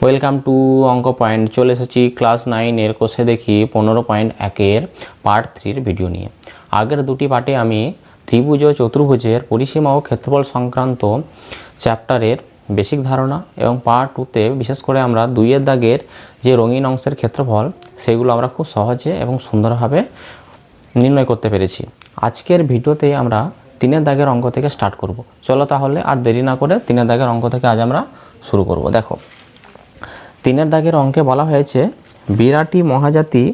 Welcome to অঙ্ক point. চলে এসেছি ক্লাস 9 কোষে দেখি 15.1 পার্ট 3 ভিডিও নিয়ে। আগের দুটি পার্টে আমি ত্রিভুজ ও চতুর্ভুজের পরিসীমা ও ক্ষেত্রফল সংক্রান্ত চ্যাপ্টারের বেসিক ধারণা এবং পার্ট 2তে বিশেষ করে আমরা 2 দাগের যে রঙিন অংশের ক্ষেত্রফল সেগুলো আমরা খুব সহজে এবং সুন্দরভাবে নির্ণয় করতে পেরেছি। আজকের ভিডিওতে আমরা 3 দাগের অঙ্ক থেকে স্টার্ট করব। চলো তাহলে আর দেরি না করে 3 দাগের অঙ্ক থেকে আজ আমরা শুরু করব। দেখো 3 দাগের অঙ্কে বলা হয়েছে বিরাটি মহাজাতি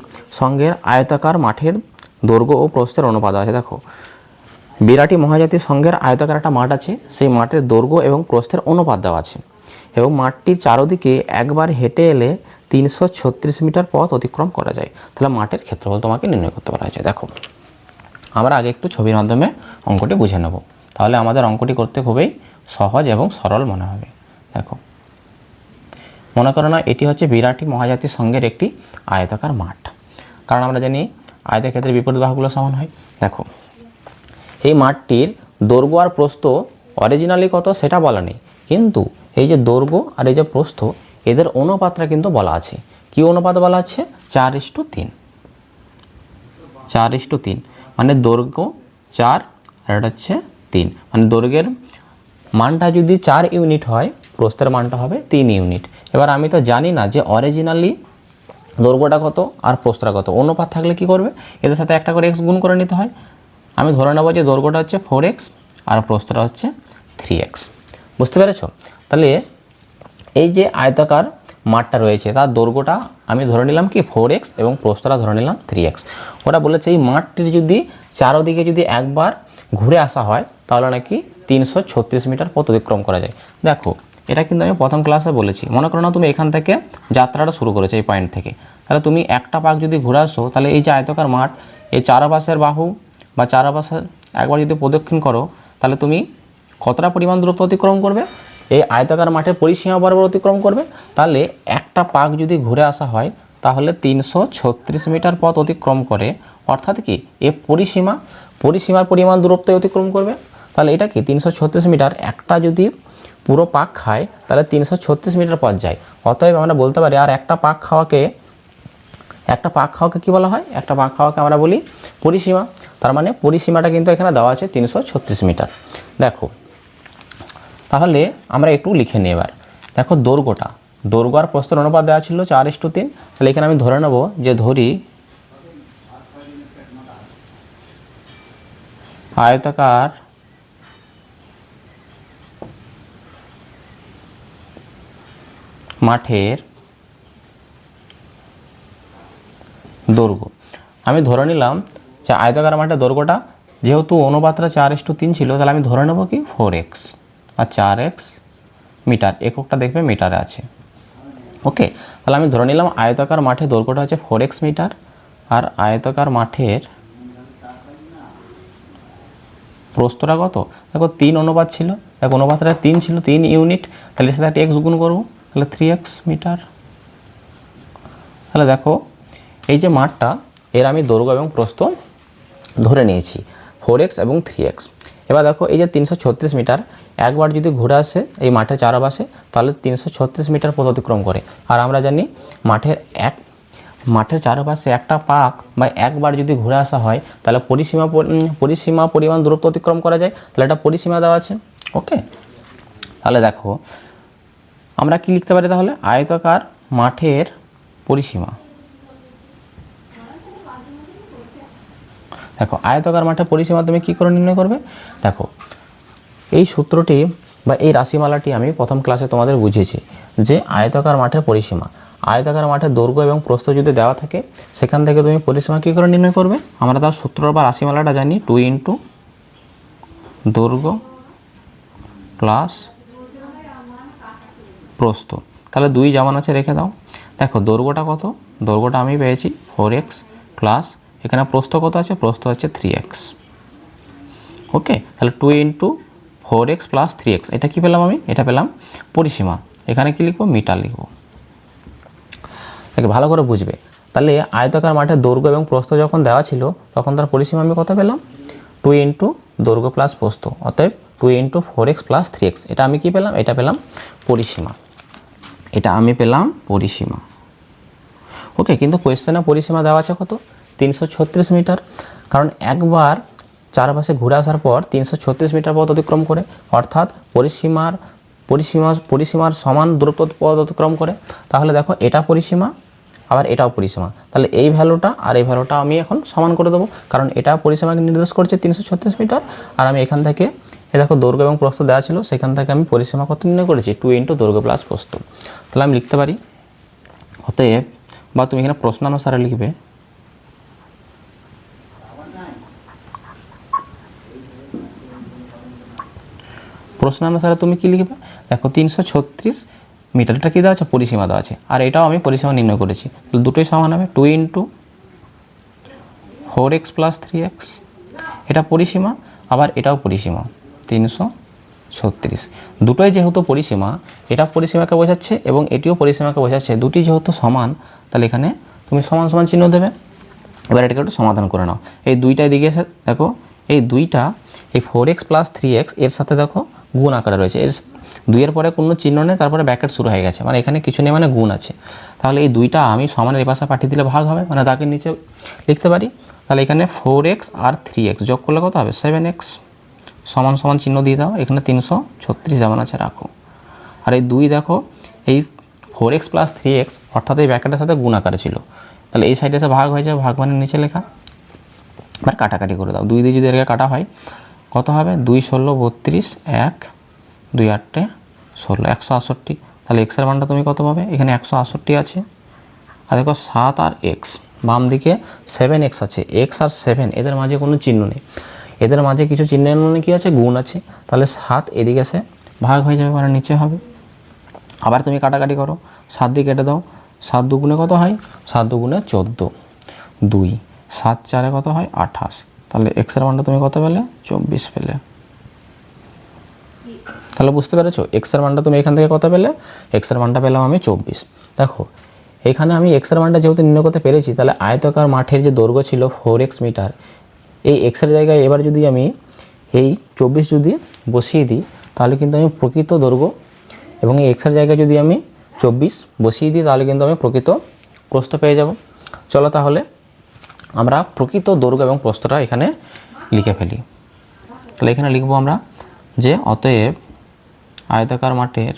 সঙ্গের আয়তাকার মাঠের দৈর্ঘ্য ও প্রস্থের অনুপাত আছে। দেখো বিরাটি মহাজাতি সঙ্গের আয়তাকার একটা মাঠ আছে, সেই মাঠের দৈর্ঘ্য এবং প্রস্থের অনুপাত দেওয়া আছে এবং মাঠটির চারদিকে একবার হেঁটে এলে 336 মিটার পথ অতিক্রম করা যায়। তাহলে মাঠের ক্ষেত্রফল তোমাকে নির্ণয় করতে বলা হয়েছে। দেখো আমরা আগে একটু ছবির মাধ্যমে অঙ্কটি বুঝে নেব, তাহলে আমাদের অঙ্কটি করতে খুবই সহজ এবং সরল মনে হবে। দেখো মনে করো না এটি হচ্ছে বিরাটি মহাজাতি সঙ্গের একটি আয়তাকার মাঠ, কারণ আমরা জানি আয়তক্ষেত্রের বিপরীত বাহুগুলো সমান হয়। দেখো এই মাঠটির দৈর্ঘ্য আর প্রস্থ অরিজিনালি কত সেটা বলা নেই, কিন্তু এই যে দৈর্ঘ্য আর এই যে প্রস্থ এদের অনুপাতটা কিন্তু বলা আছে। কি অনুপাত বলা আছে? 4:3। 4:3 মানে দৈর্ঘ্য 4 আর এটা হচ্ছে 3, মানে দৈর্ঘ্যের মানটা যদি 4 ইউনিট হয় প্রস্থের মানটা হবে 3 ইউনিট। এবার আমি তো জানি না যে অরিজিনালি দৈর্ঘ্যটা কত আর প্রস্থটা কত। অনুপাত থাকলে কি করবে, এদের সাথে একটা করে x গুণ করে নিতে হয়। আমি ধরে নেব যে দৈর্ঘ্যটা হচ্ছে 4x আর প্রস্থটা হচ্ছে 3x। বুঝতে পেরেছো? তাহলে এই যে আয়তাকার মাঠটা রয়েছে তার দৈর্ঘ্যটা আমি ধরে নিলাম কি 4x এবং প্রস্থটা ধরে নিলাম 3x। ওরা বলেছে এই মাঠটির যদি চারদিকে যদি একবার ঘুরে আসা হয় তাহলে নাকি 336 মিটার পথ অতিক্রম করা যায়। দেখো এটা কিন্তু আমি প্রথম ক্লাসে বলেছি। মনে করো না তুমি এখান থেকে যাত্রাটা শুরু করেছো এই পয়েন্ট থেকে, তাহলে তুমি একটা পাক যদি ঘুরে আসো তাহলে এই যে আয়তাকার মাঠ এই চারপাশের বাহু বা চারপাশে একবার যদি প্রদক্ষিণ করো তাহলে তুমি কতটা পরিমাণ দূরত্ব অতিক্রম করবে? এই আয়তাকার মাঠের পরিসীমা বরাবর অতিক্রম করবে। তাহলে একটা পাক যদি ঘুরে আসা হয় তাহলে 336 মিটার পথ অতিক্রম করে, অর্থাৎ কি এ পরিসীমার পরিমাণ দূরত্ব অতিক্রম করবে। তাহলে এটা কি 336 মিটার, একটা যদি পুরো পাক খায় তাহলে 336 মিটার পথ যায়। অতএব আমরা বলতে পারি আর একটা পাক খাওয়াকে কি বলা হয়? একটা পাক খাওয়াকে আমরা বলি পরিসীমা। তার মানে পরিসীমাটা কিন্তু এখানে দেওয়া আছে 336 মিটার। দেখো তাহলে আমরা একটু লিখে নিই এবার। দেখো দৈর্ঘ্য আর প্রস্থের অনুপাত দেওয়া ছিল 4:3। তাহলে এখানে আমি ধরে নেব যে ধরি আয়তাকার মাঠের দৈর্ঘ্য, আমি ধরে নিলাম যে আয়তাকার মাঠের দৈর্ঘ্যটা যেহেতু অনুপাতটা 4:3 ছিল তাহলে আমি ধরে নেব কি 4x আর 4x মিটার, এককটা দেখবে মিটারে আছে। ওকে, তাহলে আমি ধরে নিলাম আয়তাকার মাঠের দৈর্ঘ্যটা হচ্ছে 4x মিটার আর আয়তাকার মাঠের প্রস্থটা কত? দেখো 3 অনুপাত ছিল, দেখো অনুপাতটা 3 ছিল, 3 ইউনিট, তাহলে সেটা একটা x গুণ করবো, তাহলে 3x মিটার। তাহলে দেখো এই যে মাঠটা এর আমি দৈর্ঘ্য এবং প্রস্থ ধরে নিয়েছি 4x এবং 3x। এবার দেখো এই যে 336 মিটার একবার যদি ঘুরে আসে এই মাঠের চারপাশে তাহলে 336 মিটার পথ অতিক্রম করে। আর আমরা জানি মাঠের চারপাশে একটা পাক বা একবার যদি ঘুরে আসা হয় তাহলে পরিসীমা পরিমাণ দূরত্ব অতিক্রম করা যায়। তাহলে এটা পরিসীমা দেওয়া আছে। ওকে, তাহলে দেখো আমরা কি লিখতে পারি তাহলে? আয়তাকার মাঠের পরিসীমা। দেখো আয়তাকার মাঠের পরিসীমা তুমি কী করে নির্ণয় করবে? দেখো এই সূত্রটি বা এই রাশিমালাটি আমি প্রথম ক্লাসে তোমাদের বুঝিয়েছি যে আয়তাকার মাঠের পরিসীমা, আয়তাকার মাঠের দৈর্ঘ্য এবং প্রস্থ যদি দেওয়া থাকে সেখান থেকে তুমি পরিসীমা কী করে নির্ণয় করবে? আমরা তার সূত্র বা রাশিমালাটা জানি 2 দৈর্ঘ্য প্লাস প্রস্থ। তাহলে 2 যেমন আছে রেখে দাও। দেখো দৈর্ঘ্যটা কত? দৈর্ঘ্যটা আমি পেয়েছি 4x প্লাস এখানে প্রস্থ কত আছে? প্রস্থ হচ্ছে 3x। ওকে, তাহলে 2 4x প্লাস 3x, এটা কি পেলাম আমি? এটা পেলাম পরিসীমা। এখানে কি লিখবো? মিটার লিখবো। ভালো করে বুঝবে। তাহলে আয়তাকার মাঠের দৈর্ঘ্য এবং প্রস্থ যখন দেওয়া ছিল তখন তার পরিসীমা আমি কত পেলাম? 2 দৈর্ঘ্য প্লাস প্রস্থ, অতএব 2 4x প্লাস 3x, এটা আমি কি পেলাম? এটা পেলাম পরিসীমা। এটা আমি পেলাম পরিসীমা। ওকে, কিন্তু কোয়েশ্চেনে পরিসীমা দেওয়া আছে কত? 336 মিটার। কারণ একবার চারপাশে ঘুরে আসার পর 336 মিটার পথ অতিক্রম করে, অর্থাৎ পরিসীমার সমান দূরত্ব পথ অতিক্রম করে। তাহলে দেখো এটা পরিসীমা, আবার এটাও পরিসীমা, তাহলে এই ভ্যালুটা আর এই ভ্যালুটা আমি এখন সমান করে দেবো, কারণ এটা পরিসীমাকে নির্দেশ করছে 336 মিটার। আর আমি এখান থেকে এই দেখো দৈর্ঘ্য এবং প্রস্থ দেওয়া ছিল, সেখান থেকে আমি পরিসীমা কত নির্ণয় করেছি? 2 × দৈর্ঘ্য প্লাস প্রস্থ। তাহলে আমি লিখতে পারি অতএব, বা তুমি এখানে প্রশ্নানুসারে লিখবে, প্রশ্নানুসারে তুমি কি লিখবে? দেখো 336 মিটার, এটা কি দেওয়া আছে? পরিসীমা দেওয়া আছে, আর এটাও আমি পরিসীমা নির্ণয় করেছি, তাহলে দুটোই সমান হবে 2 × 4x + 3x। এটা পরিসীমা, আবার এটাও পরিসীমা 336। দুটোই যেহেতু পরিসীমা, এটা পরিসীমাকে বোঝাচ্ছে এবং এটিও পরিসীমাকে বোঝাচ্ছে, দুটি যেহেতু সমান, তাহলে এখানে তুমি সমান সমান চিহ্ন দেবে। এবার এটাকে একটু সমাধান করে নাও। এই দুইটা দিকে এসে দেখো, এই দুইটা এই 4x + 3x এর সাথে দেখো গুণ আকারে রয়েছে, এর 2 এর পরে কোনো চিহ্ন নেই, তারপরে ব্র্যাকেট শুরু হয়ে গেছে, মানে এখানে কিছু নেই, মানে গুণ আছে। তাহলে এই দুইটা আমি সমানের এই পাশে পাঠিয়ে দিলে ভাগ হবে, মানে দাগের নিচে লিখতে পারি। তাহলে এখানে 4x আর 3x যোগ করলে কত হবে? 7x। সমান সমান চিহ্ন দিয়ে দাও, এখানে 336 যেমন আছে রাখো। আর এই 2 দেখো, এই 4x + 3x অর্থাৎ এই ব্র্যাকেটের সাথে গুণ আকারে ছিল, তাহলে এই সাইডে এসে ভাগ হয়ে যায়, ভাগ মানে নিচে লেখা। এবার কাটাকাটি করে দাও, 2 দিয়ে যদি এটাকে কাটা হয় কত হবে? 2 × 16 = 32, 1 2 × 8 = 16, 168। তাহলে x এর মানটা তুমি কত পাবে? এখানে 168 আছে, আর দেখো 7 আর x, বাম দিকে 7x আছে, x আর 7 এদের মাঝে কোনো চিহ্ন নেই, এদের মাঝে কিছু চিহ্নের মানে কি আছে? গুণ আছে। তাহলে 7 এদিকে এসে ভাগ হয়ে যাবে, মানে নিচে হবে। আবার তুমি কাটাকাটি করো, 7 দিয়ে কেটে দাও, 7 দুগুণে কত হয়? 7 দুগুণে 14, 2 7 4 কত হয়? 28। তাহলে x এর মানটা তুমি কত পেলে? 24 পেলে। তাহলে বুঝতে পেরেছো x এর মানটা তুমি এখান থেকে কত পেলে? x এর মানটা পেলাম আমি 24। দেখো এখানে আমি x এর মানটা যেহেতু নির্ণয় করতে পেরেছি, তাহলে আয়তাকার মাঠের যে দৈর্ঘ্য ছিল 4x মিটার, এই x এর জায়গায় এবার যদি আমি এই 24 যদি বসিয়ে দিই, তাহলে কিন্তু আমি প্রকৃত দৈর্ঘ্য, এবং এই x এর জায়গায় যদি আমি 24 বসিয়ে দিই, তাহলে কিন্তু আমি প্রকৃত প্রস্থ পেয়ে যাব। চলো তাহলে আমরা প্রকৃত দৈর্ঘ্য এবং প্রস্থটা এখানে লিখে ফেলি। তাহলে এখানে লিখবো আমরা যে অতএব আয়তাকার মাঠের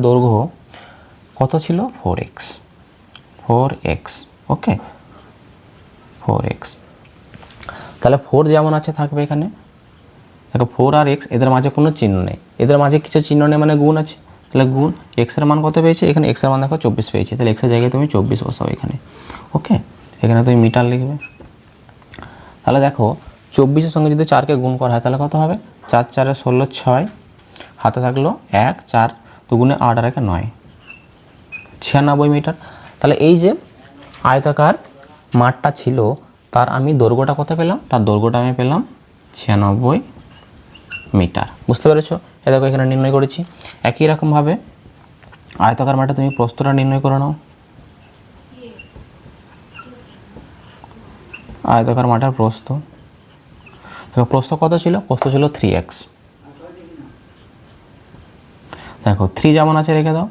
দৈর্ঘ্য কত ছিল? 4x। ওকে, 4x। তাহলে 4 যেমন আছে থাকবে এখানে, দেখো 4 আর x এদের মাঝে কোনো চিহ্ন নেই, এদের মাঝে কিছু চিহ্ন নেই মানে গুণ আছে, তাহলে গুণ। x এর মান কত পেয়েছে? এখানে x এর মান দেখো 24 পেয়েছে, তাহলে x এর জায়গায় তুমি 24 বসাও এখানে। ওকে, এখানে তুমি মিটার লিখবে। তাহলে দেখো 24 এর সঙ্গে যদি 4কে গুণ করা হয় তাহলে কত হবে? 4 4 16 6, হাতে থাকলো 1 4 2 8 আর 1 9, 96 মিটার। তাহলে এই যে আয়তাকার মাঠটা ছিল, তার আমি দৈর্ঘ্যটা কত পেলাম? তার দৈর্ঘ্যটা আমি পেলাম 96 মিটার। বুঝতে পেরেছো? এ দেখো এখানে নির্ণয় করেছি। একই রকমভাবে আয়তাকার মাঠে তুমি প্রস্থটা নির্ণয় করে নাও। আয়তাকার মাঠের প্রস্থ, দেখো প্রস্থ কত ছিল? প্রস্থ ছিল 3x। দেখো 3 যেমন আছে রেখে দাও,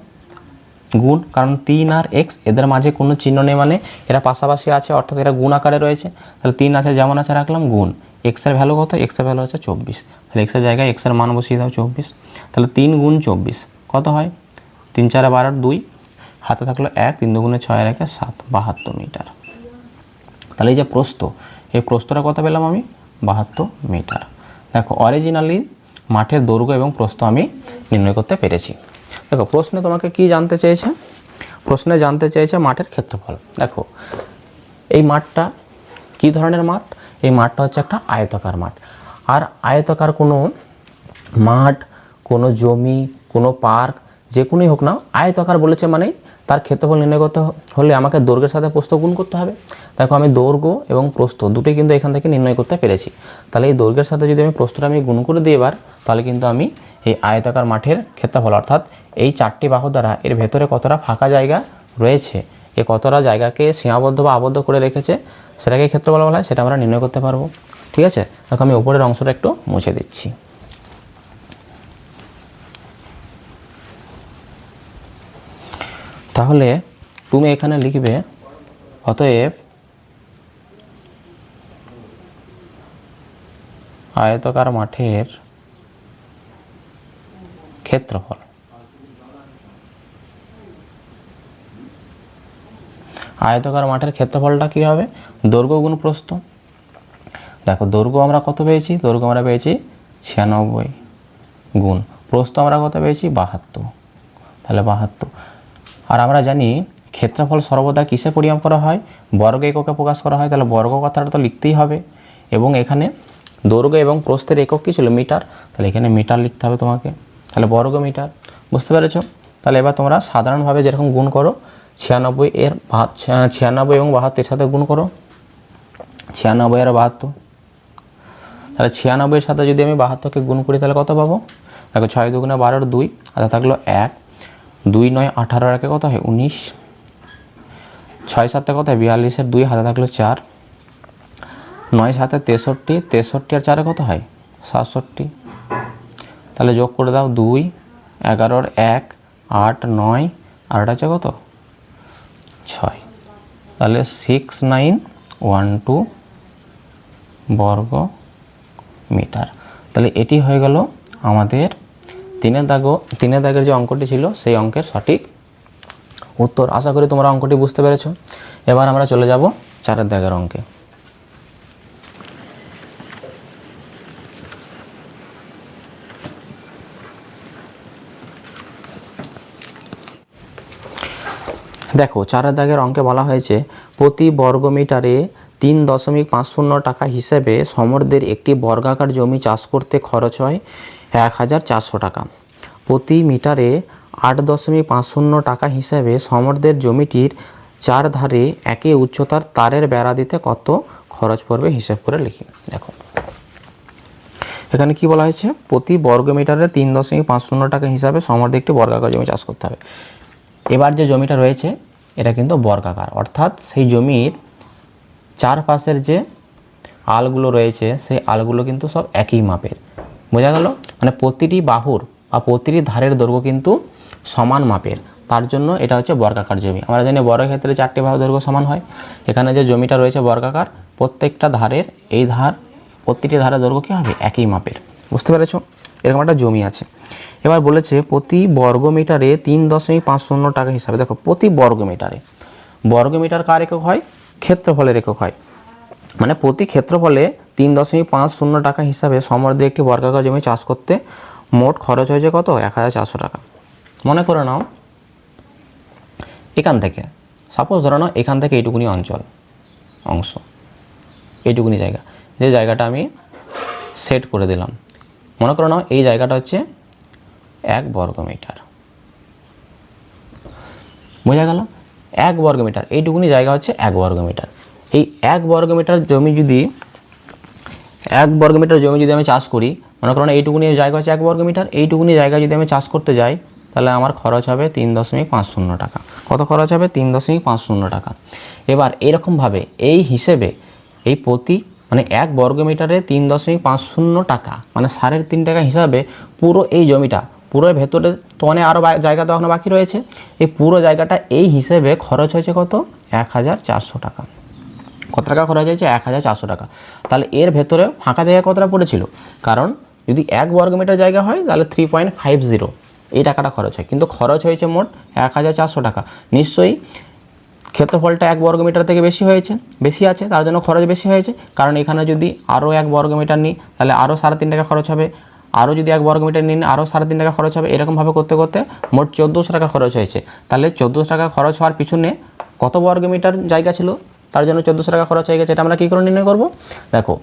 গুণ, কারণ 3 আর x এদের মাঝে কোনো চিহ্ন নেই, মানে এরা পাশাপাশি আছে, অর্থাৎ এরা গুণ আকারে রয়েছে। তাহলে 3 আছে যেমন আছে রাখলাম, গুণ। x এর ভ্যালু কত? x এর ভ্যালু হচ্ছে 24। তাহলে x এর জায়গায় x এর মান বসিয়ে দাও 24। তাহলে 3 × 24 কত হয়? 3 4 12 2, হাতে থাকলো 1 3 2 6 আর 1 7, 72 মিটার। তাহলে এই যে প্রস্থ, এই প্রস্থটা কত পেলাম আমি? 72 মিটার। দেখো অরিজিনালি মাঠের দৈর্ঘ্য এবং প্রস্থ আমি নির্ণয় করতে পেরেছি। দেখো প্রশ্নে তোমাকে কি জানতে চেয়েছে? প্রশ্নে জানতে চেয়েছে মাঠের ক্ষেত্রফল। দেখো এই মাঠটা কি ধরনের মাঠ? এই মাঠটা হচ্ছে একটা আয়তাকার মাঠ। আর আয়তাকার কোনো মাঠ, কোনো জমি, কোনো পার্ক, যে কোনোই হোক না, আয়তাকার বলেছে মানে তার ক্ষেত্রফল নির্ণয় করতে হলে আমাকে দৈর্ঘ্যের সাথে প্রস্থ গুণ করতে হবে। দেখো আমি দৈর্ঘ্য এবং প্রস্থ দুটোই কিন্তু এখান থেকে নির্ণয় করতে পেরেছি। তাহলে এই দৈর্ঘ্যের সাথে যদি আমি প্রস্থটা আমি গুণ করে দিই এবার, তাহলে কিন্তু আমি এই আয়তাকার মাঠের ক্ষেত্রফল, অর্থাৎ এই 4টি বাহু দ্বারা এর ভেতরে কতটা ফাঁকা জায়গা রয়েছে এই কতটা জায়গাকে সীমাবদ্ধ বা আবদ্ধ করে রেখেছে সেটাকে ক্ষেত্রফল বলা হয়, সেটা আমরা নির্ণয় করতে পারবো। ঠিক আছে, দেখো আমি উপরের অংশটা একটু মুছে দিচ্ছি। তাহলে তুমি এখানে লিখবে অতএব আয়তাকার মাঠের ক্ষেত্রফল। আয়তাকার মাঠের ক্ষেত্রফলটা কী হবে? দৈর্ঘ্য গুণ প্রস্থ। দেখো দৈর্ঘ্য আমরা কত পেয়েছি? দৈর্ঘ্য আমরা পেয়েছি 96 গুণ প্রস্থ আমরা কত পেয়েছি? 72। তাহলে 72। আর আমরা জানি ক্ষেত্রফল সর্বদা কিসে পরিমাপ করা হয়? বর্গ এককে প্রকাশ করা হয়। তাহলে বর্গ কথাটা তো লিখতেই হবে। এবং এখানে দৈর্ঘ্য এবং প্রস্থের একক কী ছিল? মিটার। তাহলে এখানে মিটার লিখতে হবে তোমাকে। তাহলে বর্গ মিটার। বুঝতে পেরেছ? তাহলে এবার তোমরা সাধারণভাবে যেরকম গুণ করো 96 এর 96 এবং 72 সাথে গুণ করো, 96 আর 72। তাহলে 96 এর সাথে যদি আমি 72কে গুণ করি তাহলে কত পাবো? দেখো 6 দুগুণে 12 2, আচ্ছা থাকলো 1, 2 9 18 একে কত হয়? 19, 6 7 কত হয়? 42 এর 2 হাতে থাকলো 4, 9 7 63, 63 আর 4 কত হয়? 67। তাহলে যোগ করে দাও 2, 11 1, 8 9 আর এটা হচ্ছে কত? 6। তাহলে 6912 বর্গ মিটার। তাহলে এটি হয়ে গেল আমাদের তিনের দাগের যে অঙ্কটি ছিল সেই অঙ্কের সঠিক উত্তর। আশা করি তোমরা অঙ্কটি বুঝতে পেরেছো। এবার আমরা চলে যাব 4 দাগের অঙ্কে। দেখো 4 দাগের অঙ্কে বলা হয়েছে প্রতি বর্গমিটারে 3.50 টাকা হিসেবে সমরদের একটি বর্গাকার জমি চাষ করতে খরচ হয় 1400 টাকা। প্রতি মিটারে 8.50 টাকা হিসেবে সমরদের জমিটির 4 ধারে একই উচ্চতার তারের বেড়া দিতে কত খরচ পড়বে হিসেব করে লিখি। দেখো এখানে কি বলা হয়েছে? প্রতি বর্গমিটারে 3.50 টাকা হিসাবে সমরদের একটি বর্গাকার জমি চাষ করতে হবে। এবার যে জমিটা রয়েছে এটা কিন্তু বর্গাকার, অর্থাৎ সেই জমির চারপাশের যে আলগুলো রয়েছে সেই আলগুলো কিন্তু সব একই মাপের। বোঝা গেল? মানে প্রতিটি বাহুর বা প্রতিটি ধারের দৈর্ঘ্য কিন্তু সমান মাপের, তার জন্য এটা হচ্ছে বর্গাকার জমি। আমরা জানি বর্গক্ষেত্রে 4টি বাহুর দৈর্ঘ্য সমান হয়। এখানে যে জমিটা রয়েছে বর্গাকার, প্রত্যেকটা ধারের এই ধার প্রতিটি ধারের দৈর্ঘ্য কী হবে? একই মাপের। বুঝতে পেরেছো? এরকম একটা জমি আছে। এবার বলেছে প্রতি বর্গমিটারে 3.50 টাকা হিসাবে। দেখো প্রতি বর্গমিটার কার একক হয়? ক্ষেত্রফলের একক হয়। মানে প্রতি ক্ষেত্রফলে 3.50 টাকা হিসাবে সমরদের একটি বর্গাকার জমি চাষ করতে মোট খরচ হয়েছে কত? 1400 টাকা। মনে করে নাও এখান থেকে, সাপোজ ধরে নাও এখান থেকে এইটুকুনি অংশ, এইটুকুনি জায়গা, যে জায়গাটা আমি সেট করে দিলাম, মনে করে নাও এই জায়গাটা হচ্ছে 1 বর্গমিটার। বোঝা গেল? 1 বর্গমিটার, এইটুকুনি জায়গা হচ্ছে 1 বর্গমিটার। এই 1 বর্গমিটার জমি যদি আমি চাষ করি, মনে করো না এইটুকুনি জায়গা হচ্ছে 1 বর্গমিটার, এইটুকুনি জায়গা যদি আমি চাষ করতে যাই তাহলে আমার খরচ হবে 3.50 টাকা। কত খরচ হবে? 3.50 টাকা। এবার এরকমভাবে এই হিসেবে এই প্রতি মানে 1 বর্গমিটারে 3.50 টাকা মানে 3.5 টাকা হিসাবে পুরো এই জমিটা, পুরো ভেতরে তো অনেক আরও জায়গা তো এখনো বাকি রয়েছে, এই পুরো জায়গাটা এই হিসেবে খরচ হয়েছে কত? 1400 টাকা। কত টাকা খরচ হয়েছে? 1400 টাকা। তাহলে এর ভেতরে ফাঁকা জায়গা কতটা পড়েছিল? কারণ যদি 1 বর্গমিটার জায়গা হয় তাহলে 3.50 এই টাকাটা খরচ হয়, কিন্তু খরচ হয়েছে মোট 1400 টাকা। নিশ্চয়ই ক্ষেত্রফলটা 1 বর্গমিটার থেকে বেশি আছে, তার জন্য খরচ বেশি হয়েছে। কারণ এখানে যদি আরও 1 বর্গমিটার নিই তাহলে আরও 3.5 টাকা খরচ হবে, আরও যদি 1 বর্গমিটার নিন আরও 3.5 টাকা খরচ হবে। এরকমভাবে করতে করতে মোট 1400 টাকা খরচ হয়েছে। তাহলে 1400 টাকা খরচ হওয়ার পিছনে কত বর্গমিটার জায়গা ছিল? তার জন্য 1400 টাকা খরচ হয়ে গেছে। এটা আমরা কী করে নির্ণয় করব? দেখো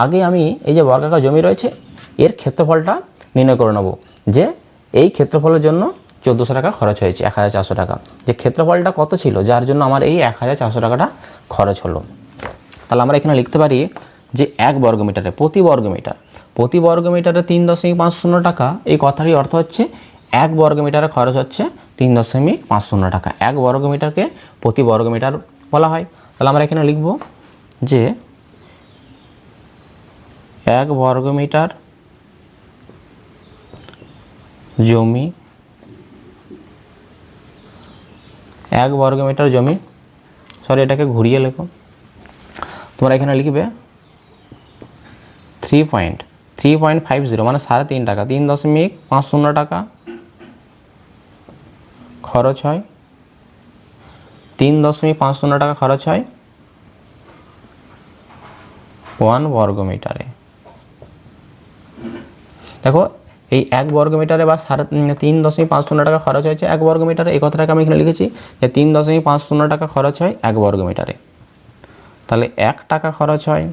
আগে আমি এই যে বর্গাকার জমি রয়েছে এর ক্ষেত্রফলটা নির্ণয় করে নেব, যে এই ক্ষেত্রফলের জন্য 1400 টাকা খরচ হয়েছে, 1400 টাকা। যে ক্ষেত্রফলটা কত ছিল যার জন্য আমার এই 1400 টাকাটা খরচ হলো। তাহলে আমরা এখানে লিখতে পারি যে 1 বর্গমিটারে প্রতি বর্গমিটারে 3.50 টাকা, এই কথারই অর্থ হচ্ছে 1 বর্গ মিটারে খরচ হচ্ছে 3.50 টাকা। 1 বর্গ মিটারকে প্রতি বর্গ মিটার বলা হয়। তাহলে আমরা এখানে লিখব যে 1 বর্গ মিটার জমি, 1 বর্গ মিটার জমি, সরি এটাকে ঘুরিয়ে লেখো, তোমরা এখানে লিখবে 3.50 মানে 3.5 টাকা, 3.50 টাকা খরচ হয়, 3.50 টাকা খরচ হয় 1 বর্গ মিটারে। দেখো এই 1 বর্গ মিটারে বা 3.50 টাকা খরচ হয়েছে 1 বর্গ মিটারে, এই কথাটাকে আমি এখানে লিখেছি যে 3.50 টাকা খরচ হয় 1 বর্গ মিটারে। তাহলে 1 টাকা খরচ হয়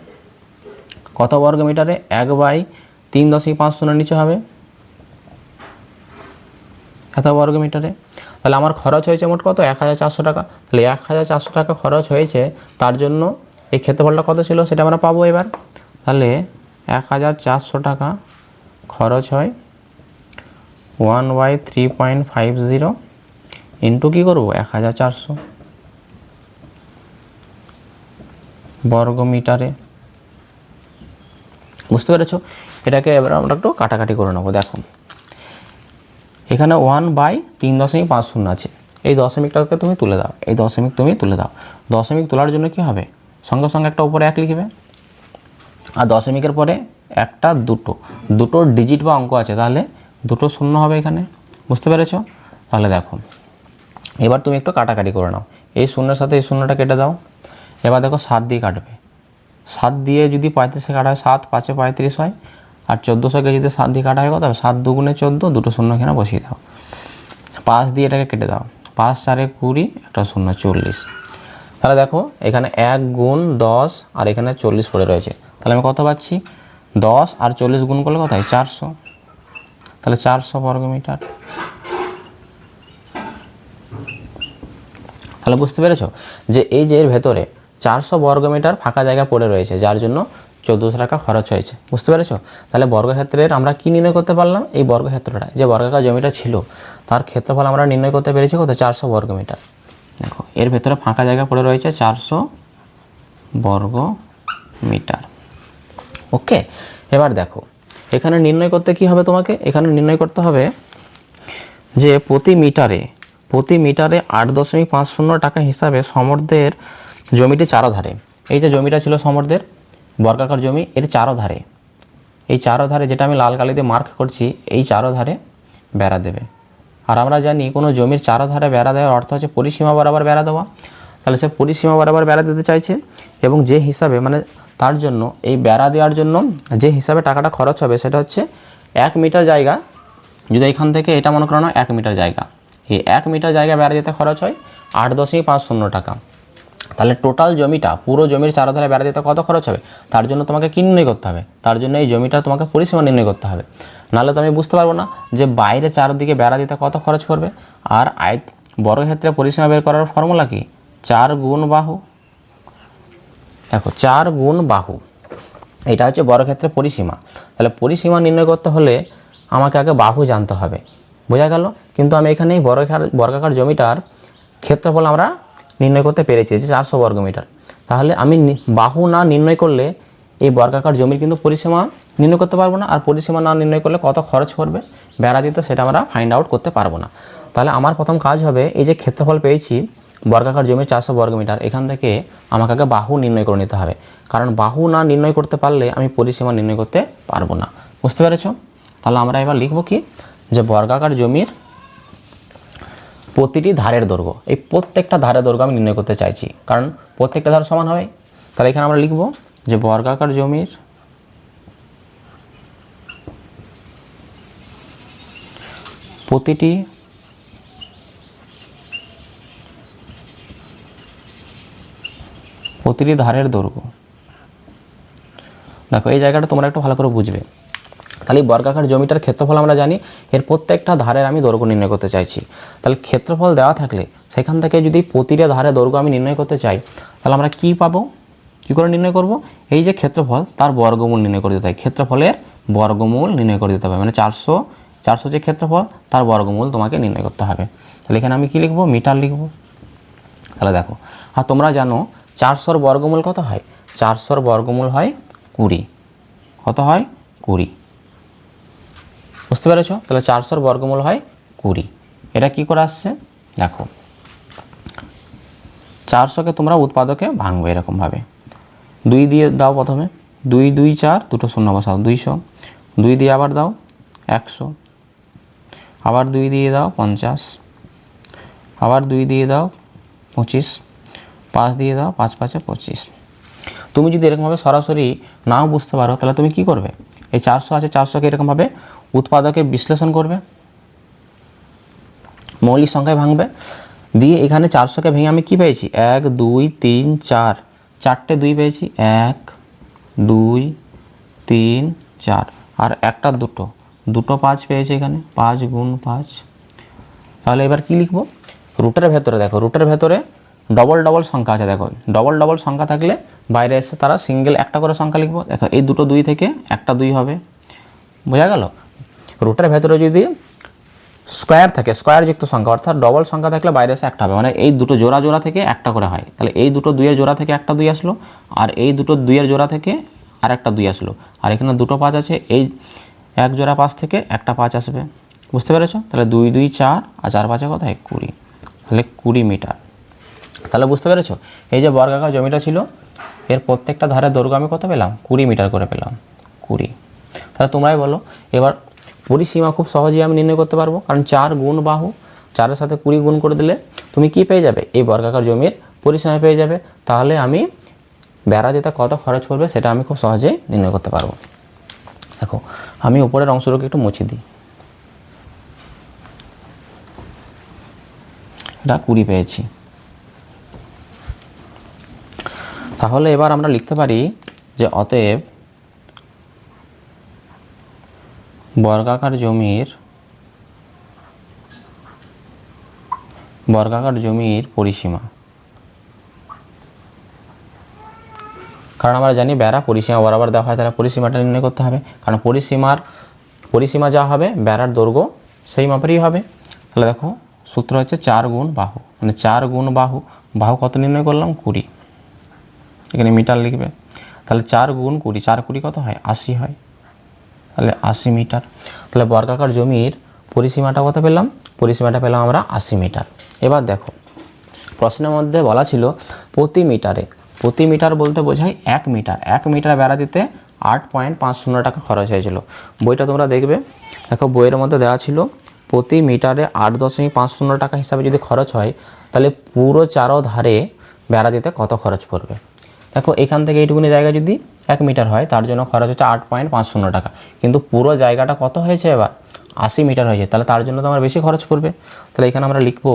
কত বর্গ মিটারে? 1/3.50 নিচে হবে এত বর্গ মিটারে। তাহলে আমার খরচ হয়েছে মোট কত? 1400 টাকা। তাহলে 1400 টাকা খরচ হয়েছে, তার জন্য এই ক্ষেত্রফলটা কত ছিল সেটা আমরা পাবো এবার। তাহলে 1400 টাকা খরচ হয় 1/3.50 ইন্টু কী করবো 1400 বর্গ মিটারে। বুঝতে পেরেছো? এটাকে এবার আমরা একটু কাটাকাটি করে নেবো। দেখো এখানে 1/3.50 আছে, এই দশমিকটাকে তুমি তুলে দাও, এই দশমিক তুমি তুলে দাও। দশমিক তোলার জন্য কি হবে? সঙ্গে সঙ্গে একটা উপরে 1 লিখবে, আর দশমিকের পরে একটা দুটো ডিজিট বা অঙ্ক আছে, তাহলে দুটো শূন্য হবে এখানে। বুঝতে পেরেছো? তাহলে দেখো এবার তুমি একটু কাটাকাটি করে নাও, এই শূন্যের সাথে এই শূন্যটা কেটে দাও। এবার দেখো 7 দিয়ে কাটবে, 7 দিয়ে যদি 35 কাটা হয় 7 5 35 হয়, আর 1400কে যদি 7 দিয়ে কাটা হয় কত হবে? 7 2 × 14, দুটো শূন্য এখানে বসিয়ে দাও। 5 দিয়ে এটাকে কেটে দাও, 5 4 20, একটা শূন্য 40। তাহলে দেখো এখানে 1 গুণ 10 আর এখানে 40 পড়ে রয়েছে, তাহলে আমি কত পাচ্ছি? 10 আর 40 গুণ করলে কত হয়? 400। তাহলে 400 বর্গ মিটার। তাহলে বুঝতে পেরেছো যে এই যে এর ভেতরে 400 বর্গ মিটার ফাঁকা জায়গা পড়ে রয়েছে, যার জন্য 1400 টাকা খরচ হয়েছে। বুঝতে পেরেছো? তাহলে বর্গক্ষেত্রের আমরা কি নির্ণয় করতে পারলাম? এই বর্গক্ষেত্রটা যে বর্গাকার জমিটা ছিল তার ক্ষেত্রফল আমরা নির্ণয় করতে পেরেছি কত? 400 বর্গ মিটার। দেখো এর ভেতরে ফাঁকা জায়গা পড়ে রয়েছে 400 বর্গ মিটার। ওকে, এবার দেখো এখানে নির্ণয় করতে কি হবে তোমাকে? এখানে নির্ণয় করতে হবে যে প্রতি মিটারে 8.50 টাকা হিসাবে সমর্থের জমিটি চারধারে, এই যে জমিটা ছিল সমর্থের বর্গাকার জমি, এর চারধারে, এই চারধারে যেটা আমি লাল কালিতে মার্ক করছি, এই চারধারে বেড়া দেবে। আর আমরা জানি কোনো জমির চারধারে বেড়া দেওয়ার অর্থ হচ্ছে পরিসীমা বরাবর বেড়া দেওয়া। তাহলে সে পরিসীমা বরাবর বেড়া দিতে চাইছে, এবং যে হিসাবে মানে তার জন্য এই বেড়া দেওয়ার জন্য যে হিসাবে টাকাটা খরচ হবে সেটা হচ্ছে 1 মিটার জায়গা, যদি এখান থেকে এটা মনে করো না 1 মিটার জায়গা, এই 1 মিটার জায়গা বেড়া দিতে খরচ হয় 8.50 টাকা। তাহলে টোটাল জমিটা, পুরো জমির চারধারে বেড়া দিতে কত খরচ হবে? তার জন্য তোমাকে কি নির্ণয় করতে হবে? তার জন্য এই জমিটা তোমাকে পরিসীমা নির্ণয় করতে হবে, নাহলে তো আমি বুঝতে পারবো না যে বাইরে চারদিকে বেড়া দিতে কত খরচ পড়বে। আর বর্গক্ষেত্রে পরিসীমা বের করার ফর্মুলা কি? 4 গুণ বাহু। দেখো 4 গুণ বাহু, এটা হচ্ছে বর্গক্ষেত্রের পরিসীমা। তাহলে পরিসীমা নির্ণয় করতে হলে আমাকে আগে বাহু জানতে হবে। বোঝা গেল? কিন্তু আমি এখানে এই বর্গাকার জমিটার ক্ষেত্রফল আমরা নির্ণয় করতে পেরেছি যে 400 বর্গ মিটার। তাহলে আমি বাহু না নির্ণয় করলে এই বর্গাকার জমির কিন্তু পরিসীমা নির্ণয় করতে পারবো না, আর পরিসীমা না নির্ণয় করলে কত খরচ করবে বেড়া দিতে সেটা আমরা ফাইন্ড আউট করতে পারবো না। তাহলে আমার প্রথম কাজ হবে, এই যে ক্ষেত্রফল পেয়েছি বর্গাকার জমির 400 বর্গ মিটার, এখান থেকে আমাকে আগে বাহু নির্ণয় করে নিতে হবে, কারণ বাহু না নির্ণয় করতে পারলে আমি পরিসীমা নির্ণয় করতে পারবো না। বুঝতে পেরেছো? তাহলে আমরা এবার লিখব কি, যে বর্গাকার জমির প্রতিটি ধারের দৈর্ঘ্য, এই প্রত্যেকটা ধারের দৈর্ঘ্য আমি নির্ণয় করতে চাইছি, কারণ প্রত্যেকটা ধার সমান হবে। তাহলে এখানে আমরা লিখব যে বর্গাকার জমির প্রতিটি ধারের দৈর্ঘ্য। দেখো এই জায়গাটা তোমরা একটু ভালো করে বুঝবে। তাহলে বর্গাকার জমিটার ক্ষেত্রফল আমরা জানি, এর প্রত্যেকটা ধারের আমি দৈর্ঘ্য নির্ণয় করতে চাইছি। তাহলে ক্ষেত্রফল দেওয়া থাকলে সেখান থেকে যদি প্রতিটা ধারের দৈর্ঘ্য আমি নির্ণয় করতে চাই, তাহলে আমরা কি পাবো? কী করে নির্ণয় করব? এই যে ক্ষেত্রফল তার বর্গমূল নির্ণয় করে দিতে হয়, ক্ষেত্রফলের বর্গমূল নির্ণয় করে দিতে হবে। মানে 400 400 যে ক্ষেত্রফল তার বর্গমূল তোমাকে নির্ণয় করতে হবে। তাহলে এখানে আমি কি লিখব, মিটার লিখব। তাহলে দেখো, আর তোমরা জানো 400 বর্গমূল কত হয়, 400 বর্গমূল হয় 20। কত হয়, 20। বুঝতে পেরেছো? তাহলে 400 বর্গমূল হয় 20। এটা কি করে আসছে দেখো, 400কে তোমরা উৎপাদকে ভাঙবে এরকমভাবে। 2 দিয়ে দাও প্রথমে, 2 2 4, দুটো শূন্য বসাও, 200। 2 দিয়ে আবার দাও 100, আবার 2 দিয়ে দাও 50, আবার 2 দিয়ে দাও 25, 5 দিয়ে দাও, 5 5 25। তুমি যদি এরকমভাবে সরাসরি নাও বুঝতে পারো তাহলে তুমি কি করবে, এই 400 আছে, 400কে এরকমভাবে উৎপাদকে বিশ্লেষণ করবে, মৌলিক সংখ্যায় ভাঙবে। দিয়ে এখানে 400কে ভেঙে আমি কি পেয়েছি, 1 2 3 4, 4টে 2 পেয়েছি, 1 2 3 4, আর একটা দুটো 5 পেয়েছি এখানে, 5 গুণ 5। তাহলে এবার কি লিখব, রুটের ভেতরে দেখো, রুটের ভেতরে ডবল সংখ্যা আছে, দেখো ডবল সংখ্যা থাকলে বাইরে এসে তারা সিঙ্গেল একটা করে সংখ্যা লিখব। দেখো এই দুটো 2 থেকে একটা 2 হবে, বোঝা গেল? রুটের ভেতরে যদি স্কোয়ার থাকে, স্কোয়ারযুক্ত সংখ্যা অর্থাৎ ডবল সংখ্যা থাকলে বাইরে এসে একটা হবে, মানে এই দুটো জোড়া থেকে একটা করে হয়। তাহলে এই দুটো 2-এর জোড়া থেকে একটা 2 আসলো, আর এই দুটো 2-এর জোড়া থেকে আর একটা 2 আসলো, আর এখানে দুটো 5 আছে, এই এক জোড়া 5 থেকে একটা 5 আসবে। বুঝতে পেরেছো? তাহলে 2 2 4 আর 4 5 কত হয়, 20। তাহলে 20 মিটার। তাহলে বুঝতে পেরেছো, এই যে বর্গাকার জমিটা ছিল এর প্রত্যেকটা ধারের দৈর্ঘ্য আমি কত পেলাম, 20 মিটার করে পেলাম, 20। তাহলে তোমরাই বলো এবার পরিসীমা খুব সহজেই আমি নির্ণয় করতে পারবো, কারণ 4 গুণ বাহু, 4-এর সাথে 20 গুণ করে দিলে তুমি কি পেয়ে যাবে, এই বর্গাকার জমির পরিসীমা পেয়ে যাবে। তাহলে আমি বেড়া দিতে কত খরচ পড়বে সেটা আমি খুব সহজেই নির্ণয় করতে পারবো। দেখো আমি উপরের অংশটাকে একটু মুছে দিই, এটা 20 পেয়েছি। তাহলে এবার আমরা লিখতে পারি যে অতএব বর্গাকার জমির পরিসীমা, কারণ আমরা জানি বেড়া পরিসীমা বরাবর দেওয়া হয়, তাহলে পরিসীমাটা নির্ণয় করতে হবে, কারণ পরিসীমা যা হবে বেড়ার দৈর্ঘ্য সেই মাপেরই হবে। তাহলে দেখো সূত্র হচ্ছে 4 গুণ বাহু, মানে 4 গুণ বাহু, বাহু কত নির্ণয় করলাম, 20। এখানে মিটার লিখবে। তাহলে 4 গুণ 20, 4 20 কত হয়, 80 হয়। তাহলে 80 মিটার। তাহলে বর্গাকার জমির পরিসীমাটা কত পেলাম, পরিসীমাটা পেলাম আমরা 80 মিটার। এবার দেখো প্রশ্নের মধ্যে বলা ছিল প্রতি মিটারে, প্রতি মিটার বলতে বোঝায় 1 মিটার, 1 মিটার বেড়া দিতে 8.50 টাকা খরচ হয়েছিল। বইটা তোমরা দেখবে, দেখো বইয়ের মধ্যে দেওয়া ছিল প্রতি মিটারে 8.50 টাকা হিসাবে যদি খরচ হয় তাহলে পুরো চারোধারে বেড়া দিতে কত খরচ পড়বে। দেখো এখান থেকে এইটুকুনি জায়গা যদি 1 মিটার হয় তার জন্য খরচ হচ্ছে 8.50 টাকা, কিন্তু পুরো জায়গাটা কত হয়েছে এবার 80 মিটার হয়েছে, তাহলে তার জন্য তো আমার বেশি খরচ পড়বে। তাহলে এখানে আমরা লিখব